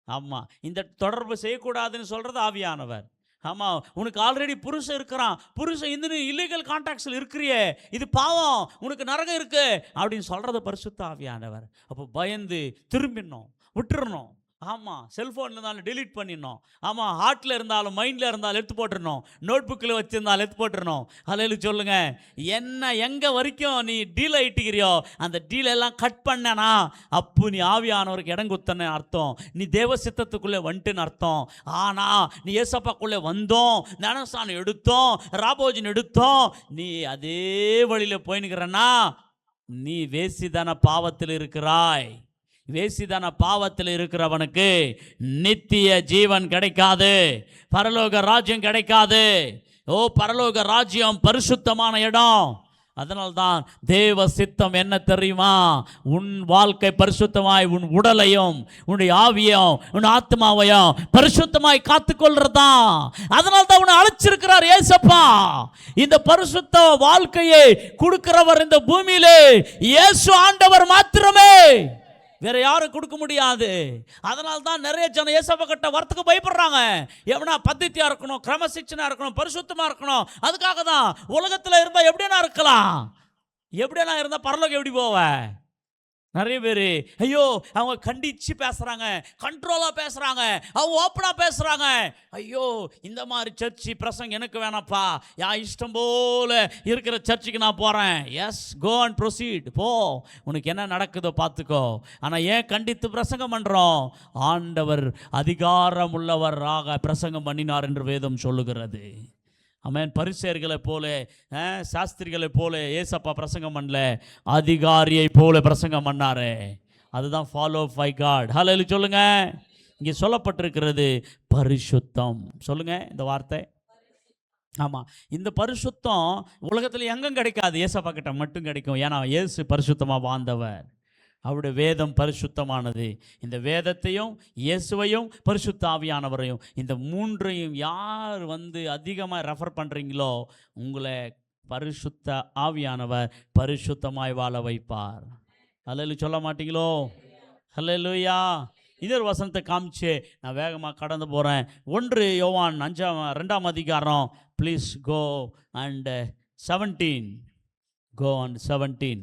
ஆமா, இந்த தொடர்பு செய்யக்கூடாதுன்னு சொல்றது ஆவியானவர். ஆமாம், உனக்கு ஆல்ரெடி புருஷன் இருக்கிறான், புருஷன் இந்த இல்லீகல் கான்டாக்ட்ஸில் இருக்கிறியே, இது பாவம், உனக்கு நரகம் இருக்கு அப்படின்னு சொல்கிறது பரிசுத்த ஆவியானவர். அப்போ பயந்து திரும்பிடணும், விட்டுறணும். ஆமாம், செல்ஃபோனில் இருந்தாலும் டெலீட் பண்ணிடணும். ஆமாம், ஹார்ட்டில் இருந்தாலும் மைண்டில் இருந்தாலும் எடுத்து போட்டுடணும், நோட் புக்கில் வச்சுருந்தாலும் எடுத்து போட்டுடணும். அல்லேலூயா சொல்லுங்க. என்ன எங்கே வரைக்கும் நீ டீல் ஆகிட்டுக்கிறியோ அந்த டீலெல்லாம் கட் பண்ணனா அப்போ நீ ஆவியானவருக்கு இடம் குத்தன்னு அர்த்தம், நீ தேவ சித்தத்துக்குள்ளே வந்துட்டுன்னு அர்த்தம். ஆனால் நீ ஏசப்பாக்குள்ளே வந்தோம், ஞானஸ்நானம் எடுத்தோம், ராபோஜன் எடுத்தோம், நீ அதே வழியில் போயின்னுக்கிறன்னா நீ வேசிதான பாவத்தில் இருக்கிறாய். வேசிதான பாவத்தில் இருக்கிறவனுக்கு நித்திய ஜீவன் கிடைக்காது, பரலோக ராஜ்யம் கிடைக்காது. பரலோக ராஜ்யம் பரிசுத்தமான இடம். அதனால்தான் தேவ சித்தம் என்ன தெரியுமா? உன் வாழ்க்கை பரிசுத்தமாய், உன் உடலையும் உன்னுடைய ஆவியும் உன் ஆத்மாவையும் பரிசுத்தமாய் காத்துக்கொள்றதுதான். அதனால்தான் உன்னை அழைச்சிருக்கிறார் ஏசப்பா. இந்த பரிசுத்த வாழ்க்கையை கொடுக்கிறவர் இந்த பூமியிலே இயேசு ஆண்டவர் மாத்திரமே, வேற யாரும் கொடுக்க முடியாது. அதனால தான் நிறைய ஜனம் ஏசப்பா கிட்ட வரத்துக்கு பயப்படுறாங்க. எவனா பத்தித்தியா இருக்கணும், கிரமசிச்சனா இருக்கணும், பரிசுத்தமா இருக்கணும். அதுக்காக தான் உலகத்தில் இருந்தால் எப்படியா இருக்கலாம், எப்படியா இருந்தால் பரலோகம் எப்படி போவ? நிறைய பேர் ஐயோ அவங்க கண்டிச்சு பேசுகிறாங்க, கண்ட்ரோலாக பேசுகிறாங்க, அவங்க ஓப்பனாக பேசுகிறாங்க. ஐயோ இந்த மாதிரி சர்ச்சு பிரசங்க எனக்கு வேணாப்பா, என் இஷ்டம் போல் இருக்கிற சர்ச்சுக்கு நான் போகிறேன். எஸ், கோ அண்ட் ப்ரொசீட், போ, உனக்கு என்ன நடக்குதோ பார்த்துக்கோ. ஆனால் ஏன் கண்டித்து பிரசங்கம் பண்ணுறோம்? ஆண்டவர் அதிகாரம் உள்ளவராக பிரசங்கம் பண்ணினார் என்று வேதம் சொல்லுகிறது. ஆமென். பரிசேயர்களை போல, சாஸ்திரிகளை போல ஏசப்பா பிரசங்கம் பண்ணல, அதிகாரியை போல பிரசங்கம் பண்ணாரு. அதுதான் ஃபாலோ பை காட். ஹல்லேலூயா சொல்லுங்க. இங்கே சொல்லப்பட்டிருக்கிறது பரிசுத்தம். சொல்லுங்க இந்த வார்த்தை. ஆமாம், இந்த பரிசுத்தம் உலகத்தில் எங்கும் கிடைக்காது, ஏசப்பா கிட்ட மட்டும் கிடைக்கும். ஏன்னா இயேசு பரிசுத்தமாக வாழ்ந்தவர். அவருடைய வேதம் பரிசுத்தமானது. இந்த வேதத்தையும் இயேசுவையும் பரிசுத்த ஆவியானவரையும் இந்த மூன்றையும் யார் அதிகமாக ரெஃபர் பண்ணுறீங்களோ உங்களை பரிசுத்த ஆவியானவர் பரிசுத்தமாய் வாழ வைப்பார். அல்லேலூயா சொல்ல மாட்டீங்களோ? அல்லேலூயா. இன்னொரு வசனத்தை காமிச்சு நான் வேகமாக கடந்து போகிறேன். 1 யோவான் 2ஆம் அதிகாரம். Please go and 17. Go and 17.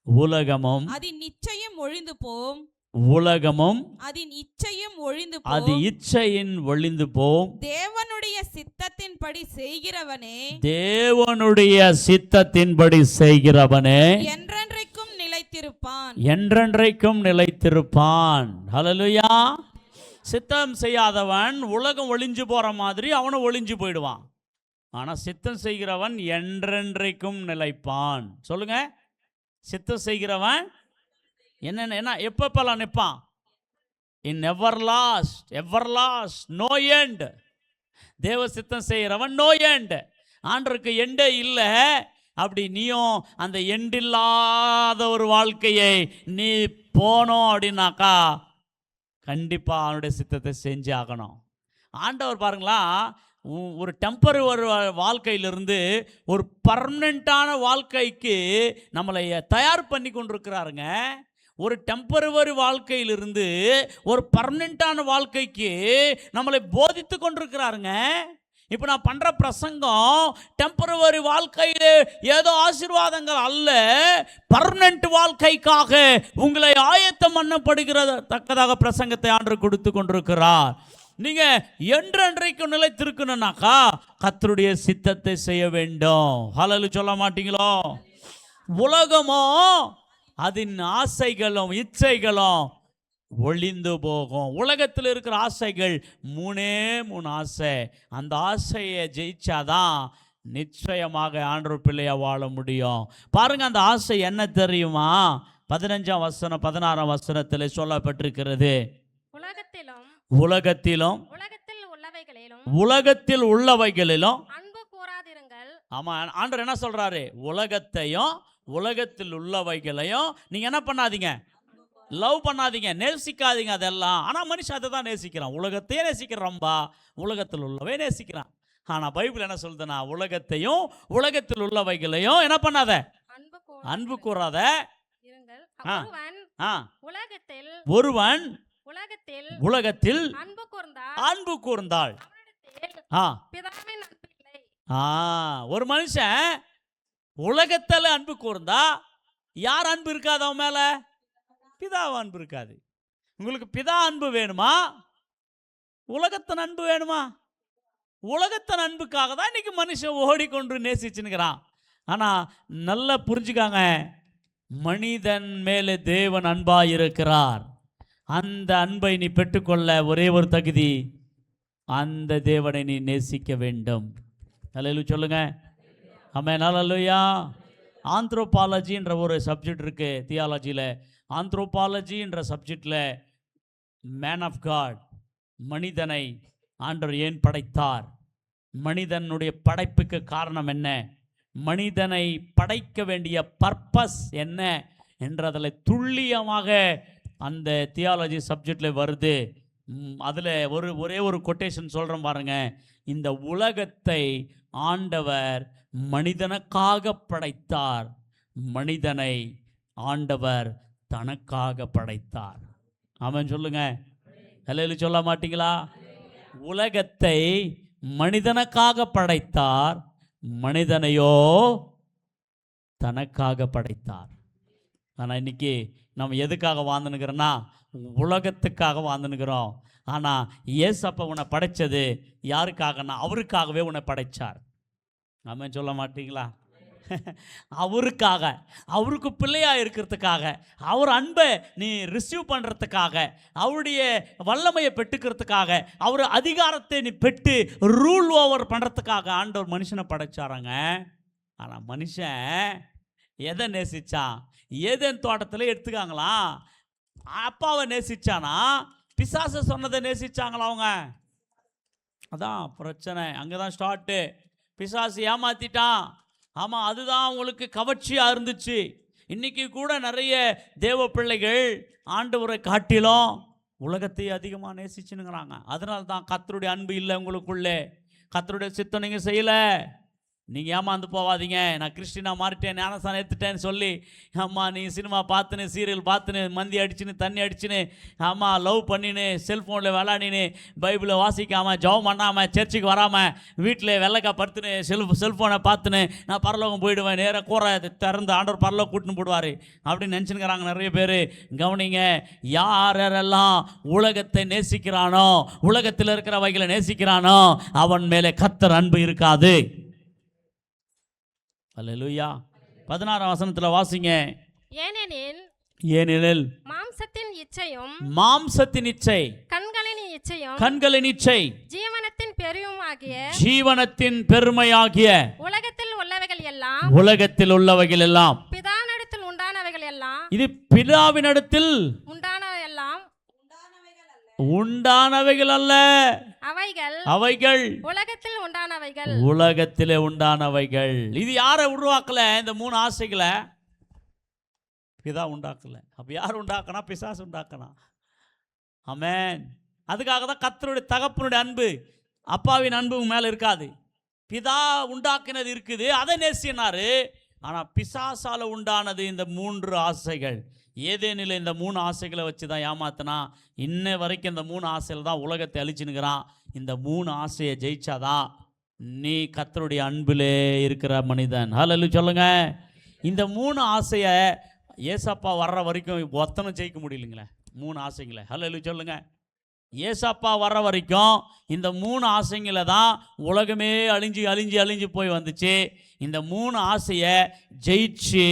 உலகமும் அதன் நிச்சயம் ஒழிந்து போம். உலகமும் அதன் இச்சையும் ஒழிந்து அது போம். இச்சையின் ஒழிந்து போம். தேவனுடைய சித்தத்தின்படி செய்கிறவனே தேவனுடைய சித்தத்தின்படி செய்கிறவனே என்றென்றைக்கும் நிலைத்திருப்பான். என்றென்றைக்கும் நிலைத்திருப்பான். ஹல்லேலூயா. சித்தம் செய்யாதவன் உலகம் ஒளிஞ்சு போற மாதிரி அவனும் ஒளிஞ்சு போயிடுவான். ஆனா சித்தம் செய்கிறவன் என்றென்றைக்கும் நிலைப்பான். சொல்லுங்க. சித்தம் செய்கிறவன் என்ன எப்பெல்லாம் நிற்பான்? இன் எவர் லாஸ்ட் நோ எண்ட். தேவ சித்தம் செய்கிறவன் நோ எண்ட். ஆண்டருக்கு எண்டே இல்லை. அப்படி நீயும் அந்த எண்டில்லாத ஒரு வாழ்க்கையை நீ போனோம் அப்படின்னாக்கா கண்டிப்பாக அவனுடைய சித்தத்தை செஞ்சு ஆகணும். ஆண்டவர் பாருங்களா, ஒரு டெம்பரரி வாழ்க்கையிலிருந்து ஒரு பர்மனெண்ட்டான வாழ்க்கைக்கு நம்மளை தயார் பண்ணி கொண்டிருக்கிறாருங்க. ஒரு டெம்பரவரி வாழ்க்கையிலிருந்து ஒரு பர்மனெண்ட்டான வாழ்க்கைக்கு நம்மளை போதித்து கொண்டிருக்கிறாருங்க. இப்போ நான் பண்ணுற பிரசங்கம் டெம்பரவரி வாழ்க்கையில் ஏதோ ஆசீர்வாதங்கள் அல்ல, பர்மனெண்ட் வாழ்க்கைக்காக உங்களை ஆயத்தம் பண்ணப்படுகிறதற்காக பிரசங்கத்தை ஆண்டவர் கொடுத்து கொண்டிருக்கிறார். நீங்க என்றென்றைக்கும் நிலைத்திருக்கணும்னாக்கா கர்த்தருடைய சித்தத்தை செய்ய வேண்டும். ஹல்லேலூயா சொல்ல மாட்டீங்களோ? உலகமோ அதன் ஆசைகளும் இச்சைகளும் ஒளிந்து போகும். உலகத்தில் இருக்கிற ஆசைகள் 3 ஆசை. அந்த ஆசையை ஜெயிச்சாதான் நிச்சயமாக ஆண்டவர் பிள்ளையா வாழ முடியும். பாருங்க, அந்த ஆசை என்ன தெரியுமா? 15ஆம் வசனம் 16ஆம் வசனத்தில் சொல்லப்பட்டிருக்கிறது. உலகத்திலும் உலகத்தில் உள்ளவைகளிலும் அன்பு கூறாதிருங்கள். ஆமா, ஆண்டவர் என்ன சொல்றாரு? உலகத்தையும் உலகத்தில் உள்ளவைகளையும் நீங்க என்ன பண்ணாதீங்க? லவ் பண்ணாதீங்க, நேசிக்காதீங்க அதெல்லாம். ஆனா மனுஷன் அதை தான் நேசிக்கிறான். உலகத்தையே நேசிக்கிறான்பா, உலகத்தில் உள்ளவை நேசிக்கிறான். ஆனா பைபிள் என்ன சொல்லுதுன்னா, உலகத்தையும் உலகத்தில் உள்ளவைகளையும் என்ன பண்ணாத? அன்பு கூறாத இருங்கள். ஒருவன் உலகத்தில் அன்பு கூர்ந்தால் ஒரு மனுஷன் உலகத்தில் அன்பு கூர்ந்தா யார் அன்பு இருக்காது அவன் மேல? பிதாவ அன்பு இருக்காது. உங்களுக்கு பிதா அன்பு வேணுமா? உலகத்தின் அன்பு வேணுமா? உலகத்தின் அன்புக்காக தான் இன்னைக்கு மனுஷன் ஓடிக்கொண்டு நேசிச்சுன்னுக்கிறான். ஆனா நல்லா புரிஞ்சுக்காங்க, மனிதன் மேலே தேவன் அன்பாய் இருக்கிறார். அந்த அன்பை நீ பெற்றுக்கொள்ள ஒரே ஒரு தகுதி, அந்த தேவனை நீ நேசிக்க வேண்டும். அல்லேலூயா சொல்லுங்க. ஆமென். அல்லேலூயா. ஆந்த்ரோபாலஜின்ற ஒரு சப்ஜெக்ட் இருக்கு தியாலஜியில். ஆந்த்ரோபாலஜின்ற சப்ஜெக்டில் மேன் ஆஃப் காட், மனிதனை ஆண்டவர் ஏன் படைத்தார், மனிதனுடைய படைப்புக்கு காரணம் என்ன, மனிதனை படைக்க வேண்டிய பர்பஸ் என்ன என்றதில் துல்லியமாக அந்த தியாலஜி சப்ஜெக்டில் வருது. அதில் ஒரே ஒரு கொட்டேஷன் சொல்கிறேன் பாருங்க. இந்த உலகத்தை ஆண்டவர் மனிதனுக்காக படைத்தார், மனிதனை ஆண்டவர் தனக்காக படைத்தார். ஆமென் சொல்லுங்க. அல்லேலூயா சொல்ல மாட்டீங்களா? உலகத்தை மனிதனுக்காக படைத்தார், மனிதனையோ தனக்காக படைத்தார். ஆனால் இன்னைக்கு நம்ம எதுக்காக வாழ்ந்துனுக்கிறோன்னா உலகத்துக்காக வாழ்ந்துனுக்கிறோம். ஆனால் ஏசப்பா உன்னை படைச்சது யாருக்காகனா அவருக்காகவே உன்னை படைச்சார். ஆமென் சொல்ல மாட்டீங்களா? அவருக்காக, அவருக்கு பிள்ளையாக இருக்கிறதுக்காக, அவர் அன்பை நீ ரிசீவ் பண்ணுறதுக்காக, அவருடைய வல்லமையை பெற்றுக்கிறதுக்காக, அவர் அதிகாரத்தை நீ பெற்று ரூல் ஓவர் பண்ணுறதுக்காக ஆண்டவர் மனுஷனை படைச்சாராங்க. ஆனால் மனுஷன் எதை நேசிச்சான்? ஏதேன் தோட்டத்தில் எடுத்துக்காங்களாம். அப்பாவை நேசிச்சானா பிசாசை சொன்னதை நேசிச்சாங்களா அவங்க? அதான் பிரச்சனை, அங்கே தான் ஸ்டார்ட்டு. பிசாசு ஏமாத்திட்டான். ஆமாம், அதுதான் உங்களுக்கு கவர்ச்சியாக இருந்துச்சு. இன்னைக்கு கூட நிறைய தேவ பிள்ளைகள் ஆண்டவரை காட்டிலும் உலகத்தை அதிகமாக நேசிச்சுனுங்கிறாங்க. அதனால தான் கர்த்தருடைய அன்பு இல்லை உங்களுக்குள்ளே. கர்த்தருடைய சித்தம் நீங்கள் செய்யலை. நீங்கள் ஏமாந்து போவாதீங்க. நான் கிறிஸ்டினா மாறிட்டேன், ஞானஸ்தானம் எடுத்துட்டேன்னு சொல்லி அம்மா நீங்கள் சினிமா பார்த்துன்னு, சீரியல் பார்த்துன்னு, மந்தி அடிச்சுன்னு, தண்ணி அடிச்சுன்னு, அம்மா லவ் பண்ணின்னு, செல்ஃபோனில் விளாடின்னு, பைபிளை வாசிக்காமல், ஜெபம் பண்ணாமல், சர்ச்சுக்கு வராமல், வீட்டில் வெள்ளைக்கா படுத்துன்னு, செல்ஃபோனை பார்த்துன்னு நான் பரலோகம் போயிடுவேன், நேராக கூரை திறந்து ஆண்டவர் பரலோகம் கூட்டின்னு போடுவார் அப்படின்னு நினச்சினுக்கிறாங்க நிறைய பேர். கவனிங்க, யாரெல்லாம் உலகத்தை நேசிக்கிறானோ, உலகத்தில் இருக்கிறவைகளை நேசிக்கிறானோ, அவன் மேலே கர்த்தர் அன்பு இருக்காது. அல்லேலூயா. 16ஆம் வசனத்துல வாசிங்க. ஏனெனில் மாம்சத்தின் இச்சை, கண்களின் இச்சை, ஜீவனத்தின் பெருமையாகிய உலகத்தில் உள்ளவைகள் எல்லாம் பிதாவினிடத்தில் இது பிதாவினிடத்தில் உண்டானவைகள் அல்ல, அவைகள் உலகத்திலே உண்டானவைகள். இது யாரை உருவாக்கல? இந்த 3 ஆசைகளை பிதா உண்டாக்கல. அப்ப யார் உண்டாக்கனா? பிசாசு உண்டாக்கனா. ஆமென். அதுக்காக தான் கர்த்தருடைய தகப்பனுடைய அன்பு, அப்பாவின் அன்பு மேல இருக்காது. பிதா உண்டாக்கினது இருக்குது, அதை நேசினாரு. ஆனா பிசாசால உண்டானது இந்த 3 ஆசைகள். ஏதேனில் இந்த 3 ஆசைகளை வச்சு தான் ஏமாத்தினா. இன்ன வரைக்கும் இந்த 3 ஆசையில் தான் உலகத்தை அழிச்சுனுக்கிறான். இந்த 3 ஆசையை ஜெயிச்சாதான் நீ கர்த்தருடைய அன்பிலே இருக்கிற மனிதன். ஹல்லேலூயா சொல்லுங்க. இந்த 3 ஆசையை ஏசப்பா வர்ற வரைக்கும் ஒத்தனை ஜெயிக்க முடியலைங்களே 3 ஆசைங்களை. ஹல்லேலூயா சொல்லுங்க. ஏசப்பா வர்ற வரைக்கும் இந்த 3 ஆசைங்களை தான் உலகமே அழிஞ்சு போய் வந்துச்சு. இந்த 3 ஆசையை ஜெயிச்சு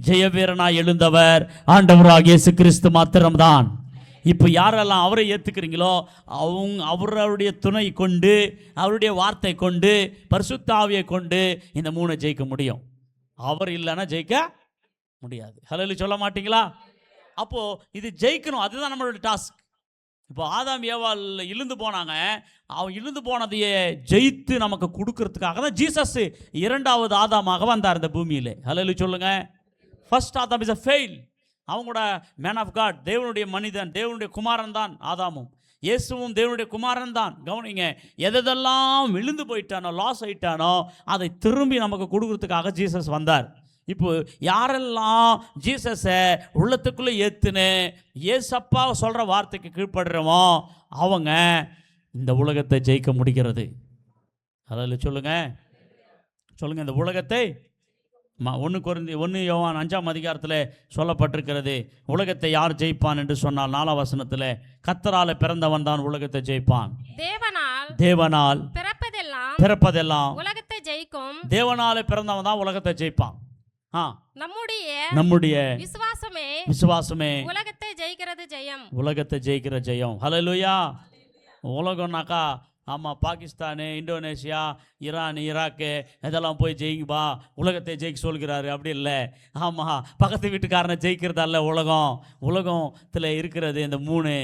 ஜெயவீரனாய் எழுந்தவர் ஆண்டவராகிய இயேசு கிறிஸ்து மாத்திரம்தான். இப்போ யாரெல்லாம் அவரை ஏற்றுக்கிறீங்களோ அவருடைய துணை கொண்டு, அவருடைய வார்த்தை கொண்டு, பரிசுத்த ஆவியை கொண்டு இந்த 3 ஜெயிக்க முடியும். அவர் இல்லைன்னா ஜெயிக்க முடியாது. ஹல்லேலூயா சொல்ல மாட்டீங்களா? அப்போது இது ஜெயிக்கணும், அதுதான் நம்மளோட டாஸ்க். இப்போ ஆதாம் ஏவாள் இழுந்து போனாங்க. அவன் இழுந்து போனதையே ஜெயித்து நமக்கு கொடுக்கறதுக்காக தான் ஜீசஸ் 2வது ஆதாமாக வந்தார் இந்த பூமியில். ஹல்லேலூயா சொல்லுங்க. First Adam is a fail. அவங்களோட மேன் ஆஃப் காட், தேவனுடைய மனிதன், தேவனுடைய குமாரன் தான் ஆதாமும். இயேசுவும் தேவனுடைய குமாரன் தான். கவனிங்க, எதெல்லாம் விழுந்து போயிட்டானோ, லாஸ் ஆயிட்டானோ, அதை திரும்பி நமக்கு கொடுக்கறதுக்காக ஜீசஸ் வந்தார். இப்போ யாரெல்லாம் ஜீசஸை உள்ளத்துக்குள்ளே ஏற்றுன்னு ஏசப்பா சொல்கிற வார்த்தைக்கு கீழ்ப்படுறோமோ அவங்க இந்த உலகத்தை ஜெயிக்க முடிகிறது. அதில் சொல்லுங்க இந்த உலகத்தை 1 யோவான் 5ஆம் அதிகாரத்தில் சொல்லப்பட்டிருக்கிறது. உலகத்தை யார் ஜெயிப்பான் என்று சொன்னால் 4ஆம் வசனத்தில் கர்த்தரால் பிறந்தவன் தான் உலகத்தை ஜெயிப்பான். தேவனால் பிறப்பதெல்லாம் உலகத்தை ஜெயிக்கும். தேவனால பிறந்தவன் தான் உலகத்தை ஜெயிப்பான். நம்முடைய விசுவாசமே உலகத்தை ஜெயிக்கிற ஜெயம். ஹல்லேலூயா. உலகம்னாக்கா ஆமாம், பாகிஸ்தானு, இந்தோனேஷியா, ஈரான், ஈராக்கு இதெல்லாம் போய் ஜெயிக்குப்பா, உலகத்தை ஜெயிக்க சொல்கிறாரு. அப்படி இல்லை. ஆமாம், பக்கத்து வீட்டுக்காரனை ஜெயிக்கிறதல்ல உலகம். உலகத்தில் இருக்கிறது இந்த 3.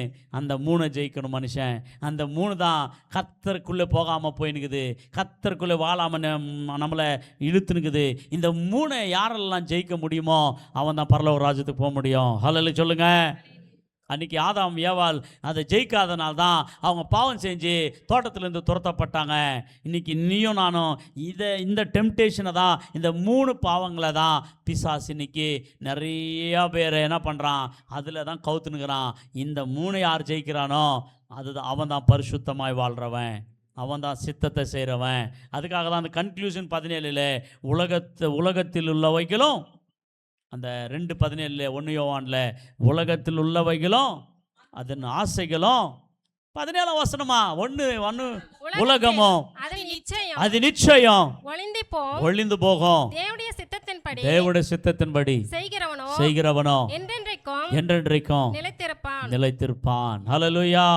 அந்த 3 ஜெயிக்கணும் மனுஷன். அந்த 3 தான் கர்த்தருக்குள்ளே போகாமல் போயினுக்குது, கர்த்தருக்குள்ளே வாழாமல் நம்மளை இழுத்துனுக்குது. இந்த 3 யாரெல்லாம் ஜெயிக்க முடியுமோ அவன் தான் பரலோக ராஜ்யத்துக்கு போக முடியும். ஹல்லேலூயா சொல்லுங்க. அன்றைக்கி ஆதாம் ஏவாள் அதை ஜெயிக்காதனால தான் அவங்க பாவம் செஞ்சு தோட்டத்திலேருந்து துரத்தப்பட்டாங்க. இன்றைக்கி நீயும் நானும் இந்த டெம்டேஷனை தான், இந்த 3 பாவங்களை தான் பிசாசு இன்னைக்கு நிறையா பேர் என்ன பண்ணுறான், அதில் தான் கவுத்துனுக்கிறான். இந்த 3 யார் ஜெயிக்கிறானோ அதுதான் அவன் தான் பரிசுத்தமாய் வாழ்கிறவன், அவன் தான் சித்தத்தை செய்கிறவன். அதுக்காக தான் அந்த கன்க்ளூஷன் 17 உலகத்தில் உள்ளவைகளும், அந்த 2:17 1 யோவானில் உலகத்தில் உள்ளவைகளும் அதன் ஆசைகளும், 17ஆம் வசனமா 1 உலகமும் அது நிச்சயம் ஒளிந்து போகும், தேவனுடைய சித்தத்தின்படி செய்கிறவனோ என்றென்றைக்கும் நிலைத்திருப்பான். ஹல்லேலூயா.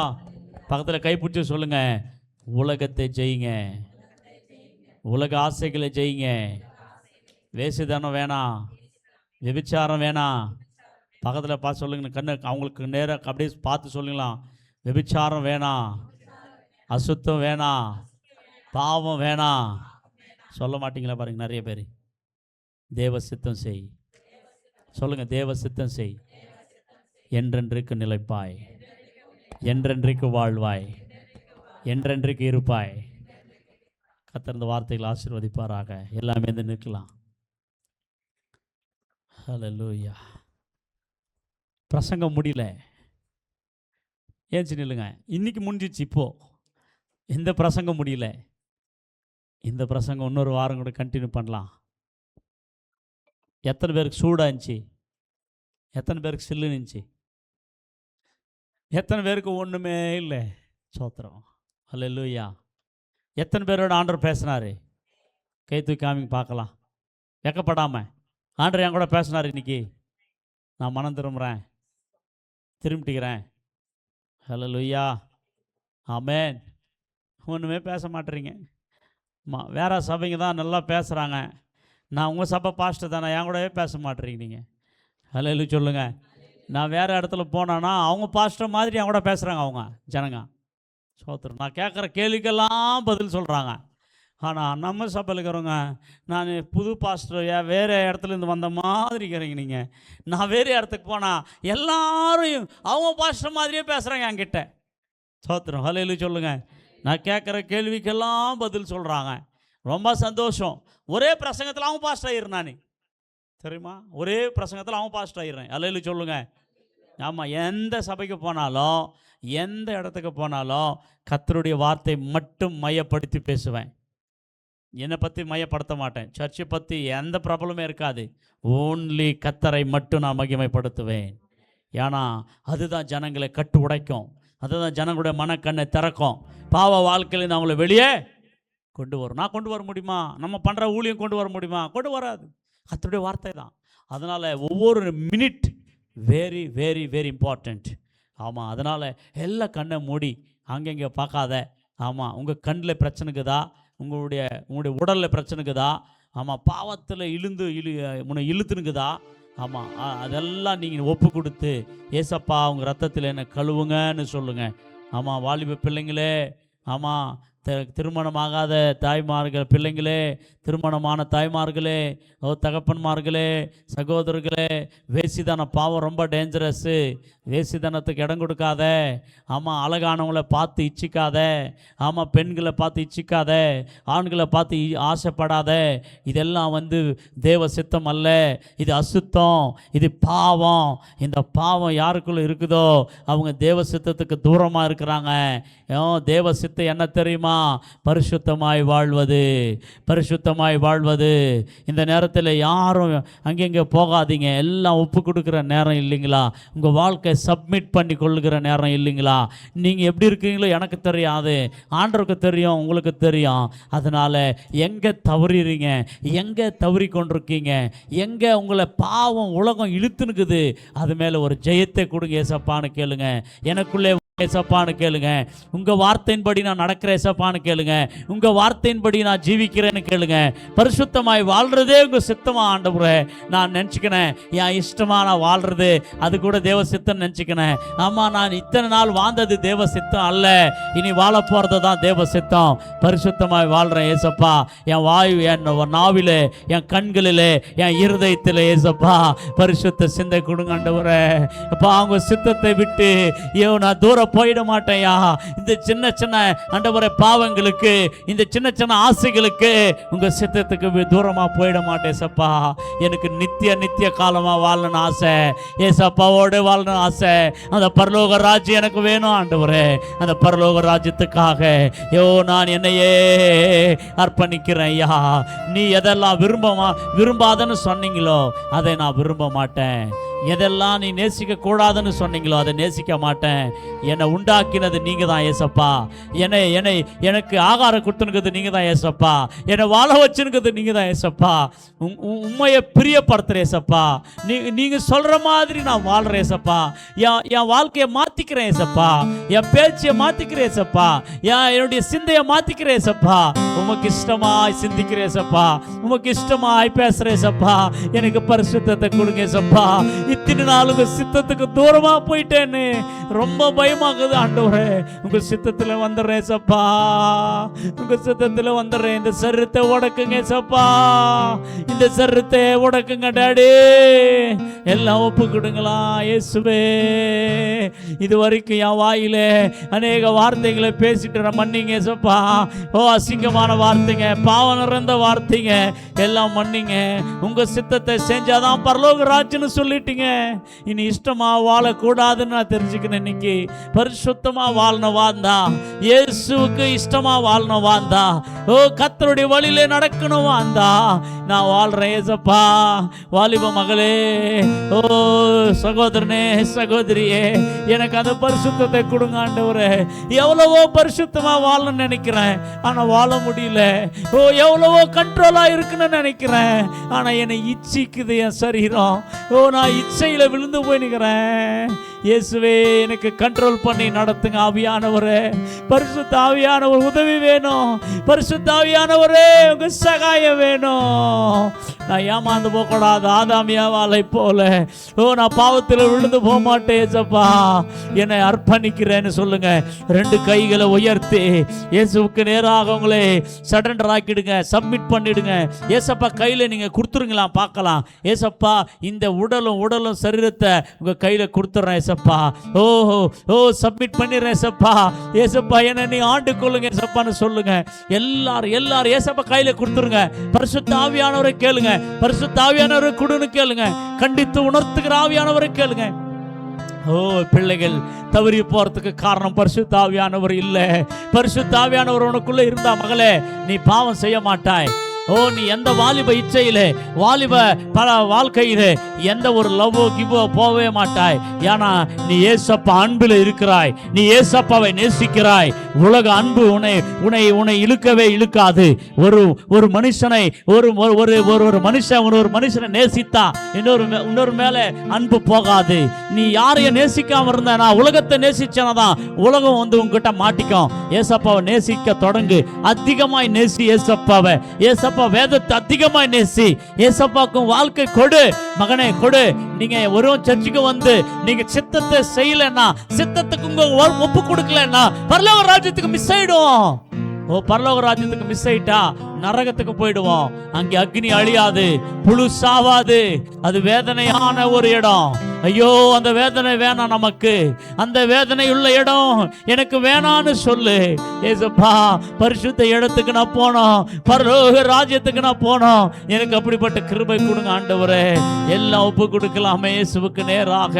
பக்கத்தில் கைப்பிடிச்சு சொல்லுங்க, உலகத்தை ஜெயிங்க, உலக ஆசைகளை ஜெயிங்க. வேசிதானம் வேணாம், விபிச்சாரம் வேணாம். பக்கத்தில் பார்த்து சொல்லுங்க, கண்ணு அவங்களுக்கு நேராக அப்படியே பார்த்து சொல்லுங்களாம், விபிச்சாரம் வேணாம், அசுத்தம் வேணாம், பாவம் வேணாம். சொல்ல மாட்டீங்களா பாருங்க நிறைய பேர். தேவ சித்தம் செய், சொல்லுங்க, தேவ சித்தம் செய், என்றென்றைக்கு நிலைப்பாய், என்றென்றைக்கு வாழ்வாய், என்றென்றைக்கு இருப்பாய். கர்த்தர் இந்த வார்த்தைகளை ஆசீர்வதிப்பாராக. எல்லாமே வந்து நிற்கலாம். ஹல்லேலூயா. பிரசங்கம் முடியல, ஏன்ச்சு நில்லுங்க. இன்னைக்கு முடிஞ்சிச்சு. இப்போ இந்த பிரசங்கம் முடியல. இந்த பிரசங்கம் இன்னொரு வாரம் கூட கண்டினியூ பண்ணலாம். எத்தனை பேருக்கு சூடாக இருந்துச்சு? எத்தனை பேருக்கு சில்லுன்னு இருந்துச்சு? எத்தனை பேருக்கு ஒன்றுமே இல்லை? சோத்திரம். ஹல்லேலூயா. எத்தனை பேரோட ஆண்டவர் பேசினார்? கை தூக்கி காமிங்க பார்க்கலாம். வெக்கப்படாமல் ஆண்டவர் என் கூட பேசினார். இன்னைக்கு நான் மனம் திரும்புகிறேன், திரும்பிட்டுக்கிறேன். ஹல்லேலூயா. ஆமென். ஒன்றுமே பேச மாட்டேறீங்க. வேற சபைங்க தான் நல்லா பேசுகிறாங்க. நான் உங்கள் சபை பாஸ்டர் தானே, என் கூடவே பேச மாட்டேறீங்க நீங்கள். ஹல்லேலூயா சொல்லுங்கள். நான் வேறு இடத்துல போனேன்னா அவங்க பாஸ்டர் மாதிரி என் கூட பேசுகிறாங்க அவங்க ஜனங்க. சோத்திரம். நான் கேட்குற கேள்விக்கெல்லாம் பதில் சொல்கிறாங்க. ஆனால் நம்ம சபையில் இருக்கிறவங்க, நான் புது பாஸ்டர் வேறு இடத்துலேருந்து வந்த மாதிரி இருக்கிறீங்க நீங்கள். நான் வேறு இடத்துக்கு போனால் எல்லாரும் அவங்க பாஸ்டர் மாதிரியே பேசுகிறாங்க என்கிட்ட. சோத்திரம். ஹல்லேலூயா சொல்லுங்கள். நான் கேட்குற கேள்விக்கெல்லாம் பதில் சொல்கிறாங்க. ரொம்ப சந்தோஷம். ஒரே பிரசங்கத்தில் அவங்க பாஸ்டர் ஆயிடுறேன் நான், தெரியுமா? ஒரே பிரசங்கத்தில் அவங்க பாஸ்டர் ஆயிடுறேன். ஹல்லேலூயா சொல்லுங்கள். ஆமாம். எந்த சபைக்கு போனாலும், எந்த இடத்துக்கு போனாலும் கர்த்தருடைய வார்த்தை மட்டும் மையப்படுத்தி பேசுவேன். என்னை பற்றி மையப்படுத்த மாட்டேன். சர்ச்சை பற்றி எந்த ப்ராப்ளமே இருக்காது. ஓன்லி கர்த்தரை மட்டும் நான் மகிமைப்படுத்துவேன். ஏன்னா அதுதான் ஜனங்களை கட்டு உடைக்கும். அதுதான் ஜனங்களுடைய மனக்கண்ணை திறக்கும். பாவ வாழ்க்கையில் அவங்கள வெளியே கொண்டு வரும். நான் கொண்டு வர முடியுமா? நம்ம பண்ணுற ஊழியம் கொண்டு வர முடியுமா? கொண்டு வராது. கர்த்தருடைய வார்த்தை தான். அதனால் ஒவ்வொரு minute very very very important. ஆமாம். அதனால் எல்லா கண்ணை மூடி அங்கங்கே பார்க்காத. ஆமாம். உங்கள் கண்ணில் பிரச்சனைக்குதா? உங்களுடைய உடலில் பிரச்சனைக்குதா? ஆமாம். பாவத்தில் உன்னை இழுத்துனுக்குதா? ஆமாம். அதெல்லாம் நீங்கள் ஒப்பு கொடுத்து, ஏசப்பா உங்கள் ரத்தத்தில் என்னை கழுவுங்கன்னு சொல்லுங்கள். ஆமாம். வாலிப பிள்ளைங்களே, ஆமாம், திருமணமாகாத தாய்மார்கள் பிள்ளைங்களே, திருமணமான தாய்மார்களே, தகப்பன்மார்களே, சகோதரர்களே, வேசிதான பாவம் ரொம்ப டேஞ்சரஸ்ஸு. வேசிதனத்துக்கு இடம் கொடுக்காத. ஆமாம். அழகானவங்களை பார்த்து இச்சிக்காத. ஆமாம். பெண்களை பார்த்து இச்சிக்காத. ஆண்களை பார்த்து ஆசைப்படாத. இதெல்லாம் தேவ சித்தம் அல்ல. இது அசுத்தம், இது பாவம். இந்த பாவம் யாருக்குள்ள இருக்குதோ அவங்க தேவ சித்தத்துக்கு தூரமாக இருக்கிறாங்க. தேவ சித்தம் என்ன தெரியுமா? பரிசுத்தமாய் வாழ்வது. பரிசுத்தமாய் வாழ்வது. இந்த நேரத்தில் யாரும் அங்கெங்கே போகாதீங்க. எல்லாம் ஒப்பு கொடுக்குற நேரம் இல்லைங்களா? உங்கள் வாழ்க்கை சப்மிட் பண்ணி கொள்ளுகிற நேரம் இல்லைங்களா? நீங்கள் எப்படி இருக்கீங்களோ எனக்கு தெரியாது, ஆண்டவருக்கு தெரியும், உங்களுக்கு தெரியும். அதனால் எங்கே தவறிறீங்க, எங்கே தவறி கொண்டிருக்கீங்க, எங்கே உங்களை பாவம் உலகம் இழுத்துனுக்குது, அது மேலே ஒரு ஜெயத்தை கொடுங்க ஏசப்பான்னு கேளுங்க. எனக்குள்ளே ஏசப்பான்னு கேளுங்க. உங்கள் வார்த்தையின்படி நான் நடக்கிறேன் ஏசப்பான்னு கேளுங்க. உங்கள் வார்த்தையின்படி நான் ஜீவிக்கிறேன்னு கேளுங்க. பரிசுத்தமாய் வாழ்றதே உங்கள் சித்தமாக ஆண்டவரே நான் நினச்சிக்கினேன். என் இஷ்டமாக நான் வாழ்றது அது கூட தேவ சித்தம் நினச்சிக்கினேன். ஆமாம். நான் இத்தனை நாள் வாழ்ந்தது தேவ சித்தம் அல்ல, இனி வாழ போகிறது தான் தேவ சித்தம். பரிசுத்தமாய் வாழ்கிறேன் ஏசப்பா. என் வாயு, என் நாவிலே, என் கண்களிலே, என் இருதயத்தில் ஏசப்பா பரிசுத்த சிந்தை கொடுங்க ஆண்டவரே. அப்பா அவங்க சித்தத்தை விட்டு நான் தூரம் போயிட மாட்டேயா. இந்த சின்ன சின்ன ஆண்டவரே பாவங்களுக்கு, இந்த சின்ன சின்ன ஆசைகளுக்கு உங்க சித்தத்துக்கு தூரமா போயிட மாட்டேன் ஏசப்பா. எனக்கு நித்திய காலமா வாழணும் ஆசை ஏசப்பாவோடு வாழணும் ஆசை. அந்த பரலோக ராஜ்யம் எனக்கு வேணும் ஆண்டவரே. அந்த பரலோக ராஜ்யத்துக்காக நான் என்னையே அர்ப்பணிக்கிறேன் ஐயா. நீ எதெல்லாம் விரும்பாதன்னு சொன்னீங்களோ அதை நான் விரும்ப மாட்டேன். எதெல்லாம் நீ நேசிக்க கூடாதுன்னு சொன்னீங்களோ அதை நேசிக்க மாட்டேன். என்னை உண்டாக்கினது நீங்க தான் ஏசப்பா. எனக்கு ஆகாரம் கொடுத்துனுக்குது நீங்க தான் ஏசப்பா. என்னை வாழ வச்சுனுக்குது நீங்க தான் ஏசப்பா. உண்மையை பிரியப்படுத்துற ஏசப்பா. நீங்க சொல்ற மாதிரி நான் வாழ்றேன் ஏசப்பா. என் வாழ்க்கையை மாத்திக்கிறேன் ஏசப்பா. என் பேச்சையை மாத்திக்கிறேன் ஏசப்பா. என்னுடைய சிந்தையை மாத்திக்கிறேன் ஏசப்பா. உமக்கு இஷ்டமாய் சிந்திக்கிறேன் ஏசப்பா. உமக்கு இஷ்டமாய் பேசுறேன் ஏசப்பா. எனக்கு பரிசுத்தத்தை கொடுங்க ஏசப்பா. இத்தனை நாள் உங்க சித்தத்துக்கு தூரமா போயிட்டேன்னு ரொம்ப பயமாகுது ஆண்டவரே. உங்க சித்தத்துல வந்துடுறேன் சப்பா, உங்க சித்தத்துல வந்துடுறேன். இந்த சரீரத்தை உடக்குங்க சப்பா, இந்த சரீரத்தை உடக்குங்க டாடி. எல்லாம் ஒப்புக்கிடுங்களா இயேசுவே. இது வரைக்கும் என் வாயில அநேக வார்த்தைகளை பேசிட்டு மன்னிங்க சப்பா. ஓ அசிங்கமான வார்த்தைங்க, பாவம் நிறைந்த வார்த்தைங்க எல்லாம் மன்னிங்க. உங்க சித்தத்தை செஞ்சாதான் பரலோக ராஜ்யம்னு சொல்லிட்டீங்க. இனி இஷ்டமா வாழக்கூடாதுன்னு நான் தெரிஞ்சுக்கிறேன். இன்னைக்கு பரிசுத்தமா வாழணும் வாழ்ந்தா, இயேசுவுக்கு இஷ்டமா வாழணும் வாழ்ந்தா, ஓ கர்த்தருடைய வழியிலே நடக்கணும் வாழ்ந்தா நான் வாழ்றேன் ஏசப்பா. வாலிப மகளே, ஓ சகோதரனே, சகோதரியே, எனக்கு அந்த பரிசுத்தத்தை கொடுங்க ஆண்டவரே. எவ்வளவோ பரிசுத்தமா வாழணும்னு நினைக்கிறேன், ஆனா வாழ முடியல. ஓ எவ்வளவோ கண்ட்ரோலா இருக்குன்னு நினைக்கிறேன், ஆனா என்னை இச்சிக்குது என் சரீரம். ஓ நான் இச்சையில விழுந்து போய் நிற்கிறேன். இயேசுவே எனக்கு கண்ட்ரோல் பண்ணி நடத்துங்க ஆவியானவரே. பரிசுத்த ஆவியானவர் உதவி வேணும். பரிசுத்த ஆவியானவரே உங்க சகாயம் வேணும். நான் ஏமாந்து போகக்கூடாது ஆதாமியாவாலை போல. ஓ நான் பாவத்தில் விழுந்து போக மாட்டேன் ஏசப்பா, என்னை அர்ப்பணிக்கிறேன்னு சொல்லுங்க. ரெண்டு கைகளை உயர்த்தி இயேசுவுக்கு நேராக உங்களை சரண்டர் ஆக்கிடுங்க, சப்மிட் பண்ணிடுங்க. ஏசப்பா கையில நீங்க கொடுத்துருங்களா பார்க்கலாம். ஏசப்பா இந்த உடலும் சரீரத்தை உங்க கையில கொடுத்துறேன் ஏசப்பா. ஓ ஓ சப்மிட் பண்ணிடுறேன் ஏசப்பா. ஏசப்பா என்ன நீ ஆண்டு கொள்ளுங்க ஏசப்பான்னு சொல்லுங்க. எல்லாரும் ஏசப்பா கையில கொடுத்துருங்க. பரிசுத்த ஆவியானவரை கேளுங்க, பரிசுத்த ஆவியானவரை கொடுன்னு கேளுங்க, கண்டித்து உணர்த்துகிற ஆவியானவரை கேளுங்க. ஓ பிள்ளைகள் தவறி போறதுக்கு காரணம் பரிசுத்த ஆவியானவர் இல்ல. பரிசுத்த ஆவியானவர் உனக்குள்ள இருந்தா மகளே நீ பாவம் செய்ய மாட்டாய். ஓ நீ எந்த வாலிப இச்சையிலே, வாலிப பல வாழ்க்கையிலே எந்த ஒரு லவ்வோ கிவோ போவே மாட்டாய். ஏன்னா நீ ஏசப்பா அன்பில் இருக்கிறாய், நீ ஏசப்பாவை நேசிக்கிறாய். உலக அன்பு உன்னை இழுக்கவே இழுக்காது. ஒரு மனுஷனை ஒரு மனுஷனை நேசித்தா இன்னொரு மேல அன்பு போகாது. நீ யாரையும் நேசிக்காம இருந்தா, உலகத்தை நேசிச்சனதான் உலகம் உங்ககிட்ட மாட்டிக்கும். ஏசப்பாவை நேசிக்க தொடங்கு, அதிகமாய் நேசி ஏசப்பாவை. ஏசப்பா வேதத்தை அதிகமாய் நேசி, ஏசப்பாக்கும் வாழ்க்கை கொடு மகனே கொடு. நீங்க ஒரு சர்ச்சுக்கு வந்து நீங்க சித்தத்தை செய்யலன்னா, சித்தத்துக்கு உங்க ஒப்பு கொடுக்கலன்னா பரலோக ராஜ்யத்துக்கு மிஸ் ஆயிடும். ஓ பரலோக ராஜ்யத்துக்கு மிஸ் ஆயிட்டா நரகத்துக்கு போயிடுவோம். அங்கே அக்னி அழியாது, புழு சாவாது. அது வேதனையான ஒரு இடம். ஐயோ அந்த வேதனை வேணாம் நமக்கு, அந்த வேதனை உள்ள இடம் எனக்கு வேணான்னு சொல்லு. ஏசப்பா பரிசுத்த இடத்துக்கு நான் போனோம், பரலோக ராஜ்யத்துக்கு நான் போனோம், எனக்கு அப்படிப்பட்ட கிருபை கொடுங்க ஆண்டவரே. எல்லாம் ஒப்பு கொடுக்கலாமே இயேசுவுக்கு நேராக.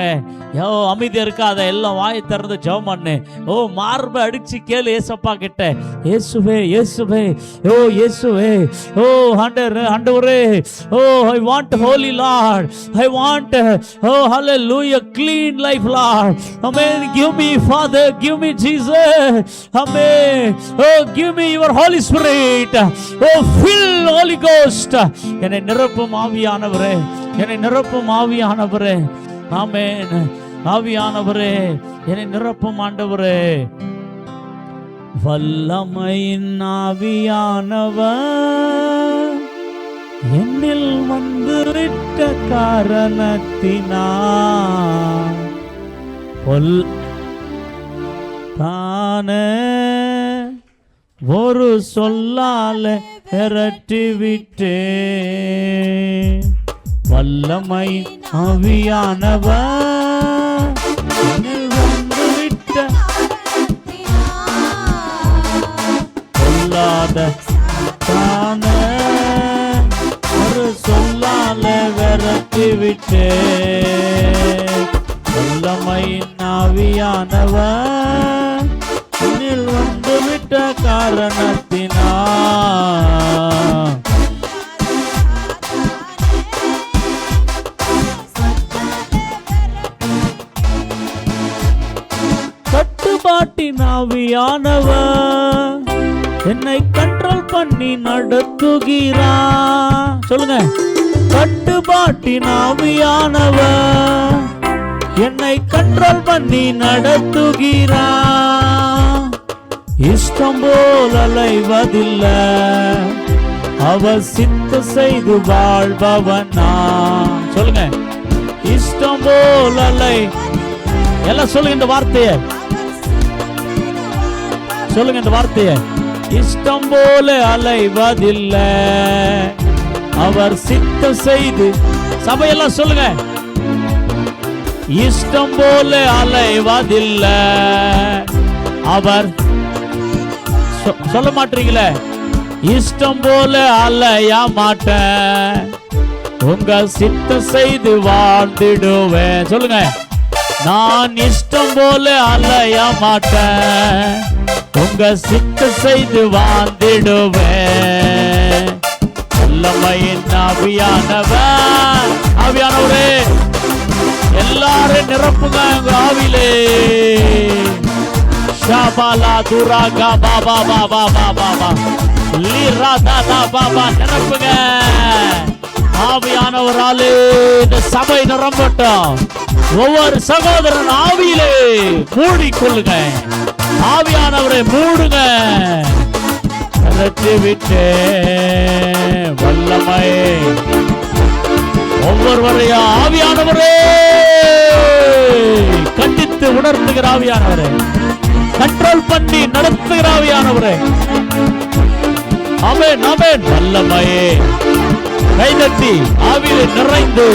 யோ அமைதியா இருக்காத, எல்லாம் வாயை திறந்து ஜெபம் பண்ணு. ஓ மார்பை அடிச்சு கேளு ஏசப்பா கிட்ட. இயேசுவே இயேசுவே, ஓ இயேசுவே, ஓ ஆண்டவரே, ஓ I want holy Lord, I want oh hallelujah clean life Lord. Amen. Give me Father, give me Jesus. Amen. Oh give me your Holy Spirit. Oh fill Holy Ghost. என்னை நிரப்பும் ஆவியானவரே, என்னை நிரப்பும் ஆவியானவரே. ஆமென். ஆவியானவரே என்னை நிரப்பும் ஆண்டவரே. வல்லமையின் ஆவியானவர் என்னில் வந்துவிட்ட காரணத்தினால் தானே ஒரு சொல்லால விரட்டி விட்டேன். வல்லமை ஆவியானவர் என்னில் வந்துவிட்ட சொல்லாத தானே ஒரு சொல்லால விரட்டி விட்டேன். வல்லமையின் ஆவியானவர் என்னில் வந்துவிட்ட காரணத்தினால் கட்டுப்பாட்டின் ஆவியானவர் என்னை கண்ட்ரோல் பண்ணி நடத்துகிறார். சொல்லுங்க. கட்டுப்பாட்டின் ஆவியானவர் என்னை கண்ட்ரோல் பண்ணி நடத்துகிறார். இஷ்டம் போல் அலைவதில்லை, அவர் சித்த செய்து வாழ்பவனா. சொல்லுங்க. இஷ்டம் போல் அலை. எல்லாம் சொல்லுங்க இந்த வார்த்தையை, சொல்லுங்க இந்த வார்த்தையை. இஷ்டம் போல அலைவதில்லை, அவர் சித்தம் செய்து. சபையெல்லாம் சொல்லுங்க, இஷ்டம் போல அலைவதில்லை, அவர் சொல்ல மாட்டீங்களே, இஷ்டம் போல அலைய மாட்டேன், உங்க சித்தம் செய்து வாழ்ந்திடுவேன். சொல்லுங்க, நான் இஷ்டம் போல அலைய மாட்டேன், உங்க சித்தம் செய்து வாழ்ந்திடுவேன். வல்லமையின் ஆவியானவர், ஆவியானவரே எல்லாரும் நிரப்புங்க உங்க ஆவியிலே. ஷாபாலா துராகா பாபா பாபா பாபா பாபா லீரா தாதா பாபா நிரப்புங்க. ஆவியானவராலே இந்த சபை நிரம்பட்டும். ஒவ்வொரு சகோதரன் ஆவியிலே மூடிக்கொள்ளுங்க. ஆவியானவரை மூடுங்க. விட்டு வல்லமை ஒவ்வொருவரையும் ஆவியானவரே கண்டித்து உணர்த்துகிற ஆவியானவரே, கண்ட்ரோல் பண்ணி நடத்துகிற ஆவியானவரே. ஆமென் ஆமென். வல்லமையே கைதட்டி ஆவியிலே நிறைந்து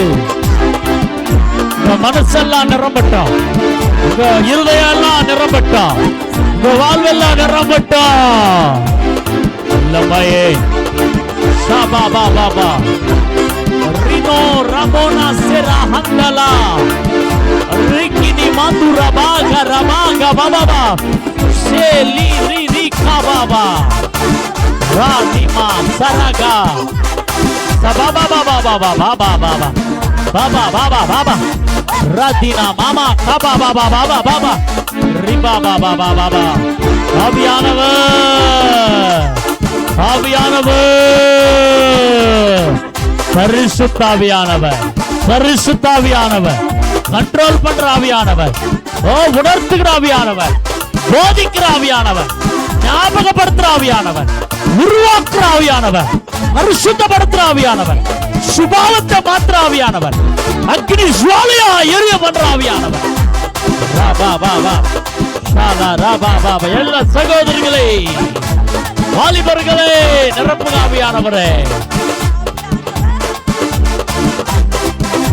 உங்க மனசெல்லாம் நிரம்பட்டும், உங்க இருதயம் எல்லாம் நிரம்பட்டும், உங்க வாழ்வெல்லாம் நிரம்பட்டும். வல்லமையே ஷாபா பாபா பா ரினோ ரமோனா செரா ஹந்தலா ரிக்கினி மாந்துரா பாகா ரமாகா பாபா ஷேலி ரிதி காபாபா ராதிமா சரகா சபாபா பாபா பாபா பாபா பாபா பாபா பாபா பாபா ராதினா மாமா காபா பாபா பாபா பாபா ரிபா பாபா பாபா பாபா. ஆவியானவர், ஆவியானவர், பரிசுத்த ஆவியானவர், பரிசுத்த ஆவியானவர், கண்ட்ரோல் பண்ற ஆவியானவர், உணர்த்துகிற ஆவியானவர், போதிக்கிற ஆவியானவர், ஞாபகப்படுத்துற ஆவியானவர், உருவாக்குற ஆவியானவர், பரிசுத்தப்படுத்துற ஆவியானவர், சுபாவத்தை மாற்ற ஆவியானவர், அக்னி ஜுவாலையா எரிய பண்ற ஆவியானவர். எல்லா சகோதரிகளே வாலிபர்களே நிரப்புக ஆவியானவரே.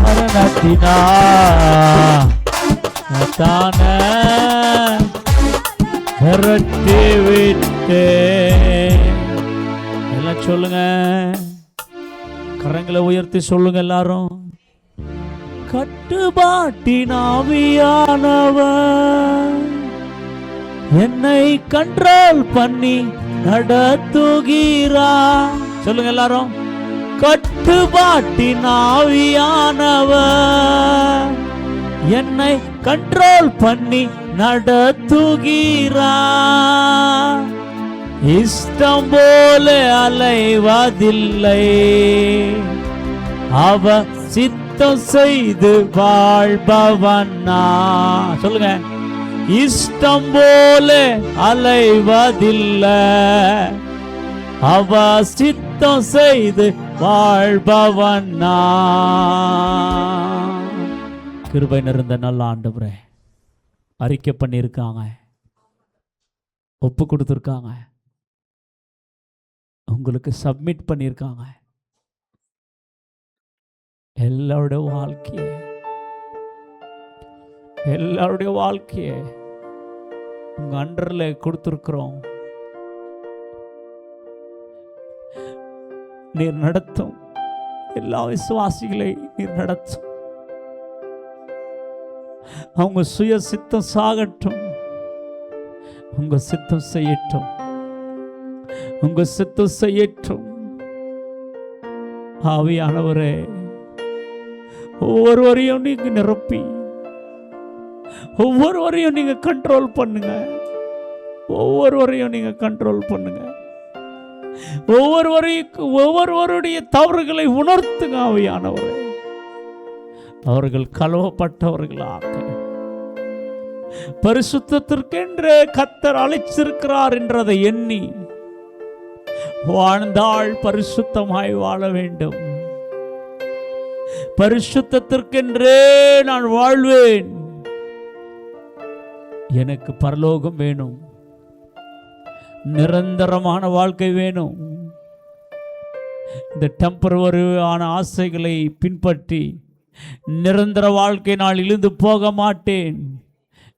மரணத்தினா விரட்டி விட்டு எல்லாம் சொல்லுங்க, கரங்களை உயர்த்தி சொல்லுங்க எல்லாரும். கட்டுப்பாட்டின் ஆவியானவர் என்னை கண்ட்ரோல் பண்ணி நடத்துகிறா. சொல்லுங்க எல்லாரும், கட்டுப்பாட்டின் ஆவியானவர் என்னை கண்ட்ரோல் பண்ணி நடத்துகிறா. இஷ்டம் போல அலைவதில்லை, அவ சித்தம் செய்து வாழ்பவனா. சொல்லுங்க, இஷ்டம் போல அலைவதில்லை, அவ சித்தம் செய்து வாழ்பவனா. கிருபை நிறைந்த நல்ல ஆண்டவரே, அறிக்கை பண்ணியிருக்காங்க, ஒப்பு கொடுத்துருக்காங்க, உங்களுக்கு சப்மிட் பண்ணியிருக்காங்க. எல்லாருடைய வாழ்க்கையை உங்க அண்டர்ல கொடுத்துருக்கிறோம். நீர் நடத்தும், எல்லா விசுவாசிகளை நீர் நடத்தும். அவங்க சுய சித்தம் சாகட்டும், உங்க சித்தம் செய்யட்டும், உங்க சித்தம் செய்யட்டும். ஆவியானவரே, ஒவ்வொருவரையும் நீங்க நிரப்பி, ஒவ்வொருவரையும் நீங்க கண்ட்ரோல் பண்ணுங்க, ஒவ்வொருவரையும் நீங்க கண்ட்ரோல் பண்ணுங்க. ஒவ்வொருவருடைய தவறுகளை உணர்த்துங்க ஆவியானவரே. அவர்கள் கழுவப்பட்டவர்களாக பரிசுத்தத்திற்கென்று கர்த்தர் அழைச்சிருக்கிறார் என்றதை எண்ணி வாழ்ந்தால் பரிசுத்தமாய் வாழ வேண்டும். பரிசுத்தத்திற்கென்றே நான் வாழ்வேன். எனக்கு பரலோகம் வேணும், நிரந்தரமான வாழ்க்கை வேணும். இந்த டெம்பரவரியான ஆசைகளை பின்பற்றி நிரந்தர வாழ்க்கை நான் இழுந்து போக மாட்டேன்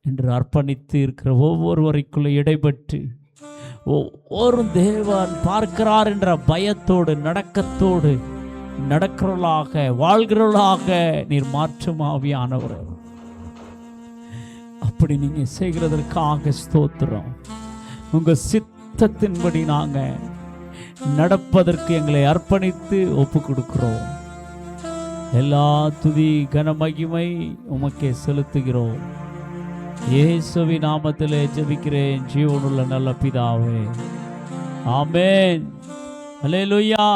என்று அர்ப்பணித்து இருக்கிற ஒவ்வொருவரைக்குள்ள இடைப்பட்டு ஒவ்வொரு தேவன் பார்க்கிறார் என்ற பயத்தோடு நடக்கத்தோடு நடக்கிறவர்களாக வாழ்கிறவர்களாக நீர் மாற்றும் ஆவியானவர். அப்படி நீங்க செய்கிறதற்காக ஸ்தோத்திரம். உங்க சித்தத்தின்படி நாங்க நடப்பதற்கு எங்களை அர்ப்பணித்து ஒப்பு கொடுக்கிறோம். எல்லா துதி கன மகிமை உமக்கே செலுத்துகிறோம். இயேசுவின் நாமத்திலே ஜெபிக்கிறேன் ஜீவனுள்ள நல்ல பிதாவே, ஆமென். அல்லேலூயா.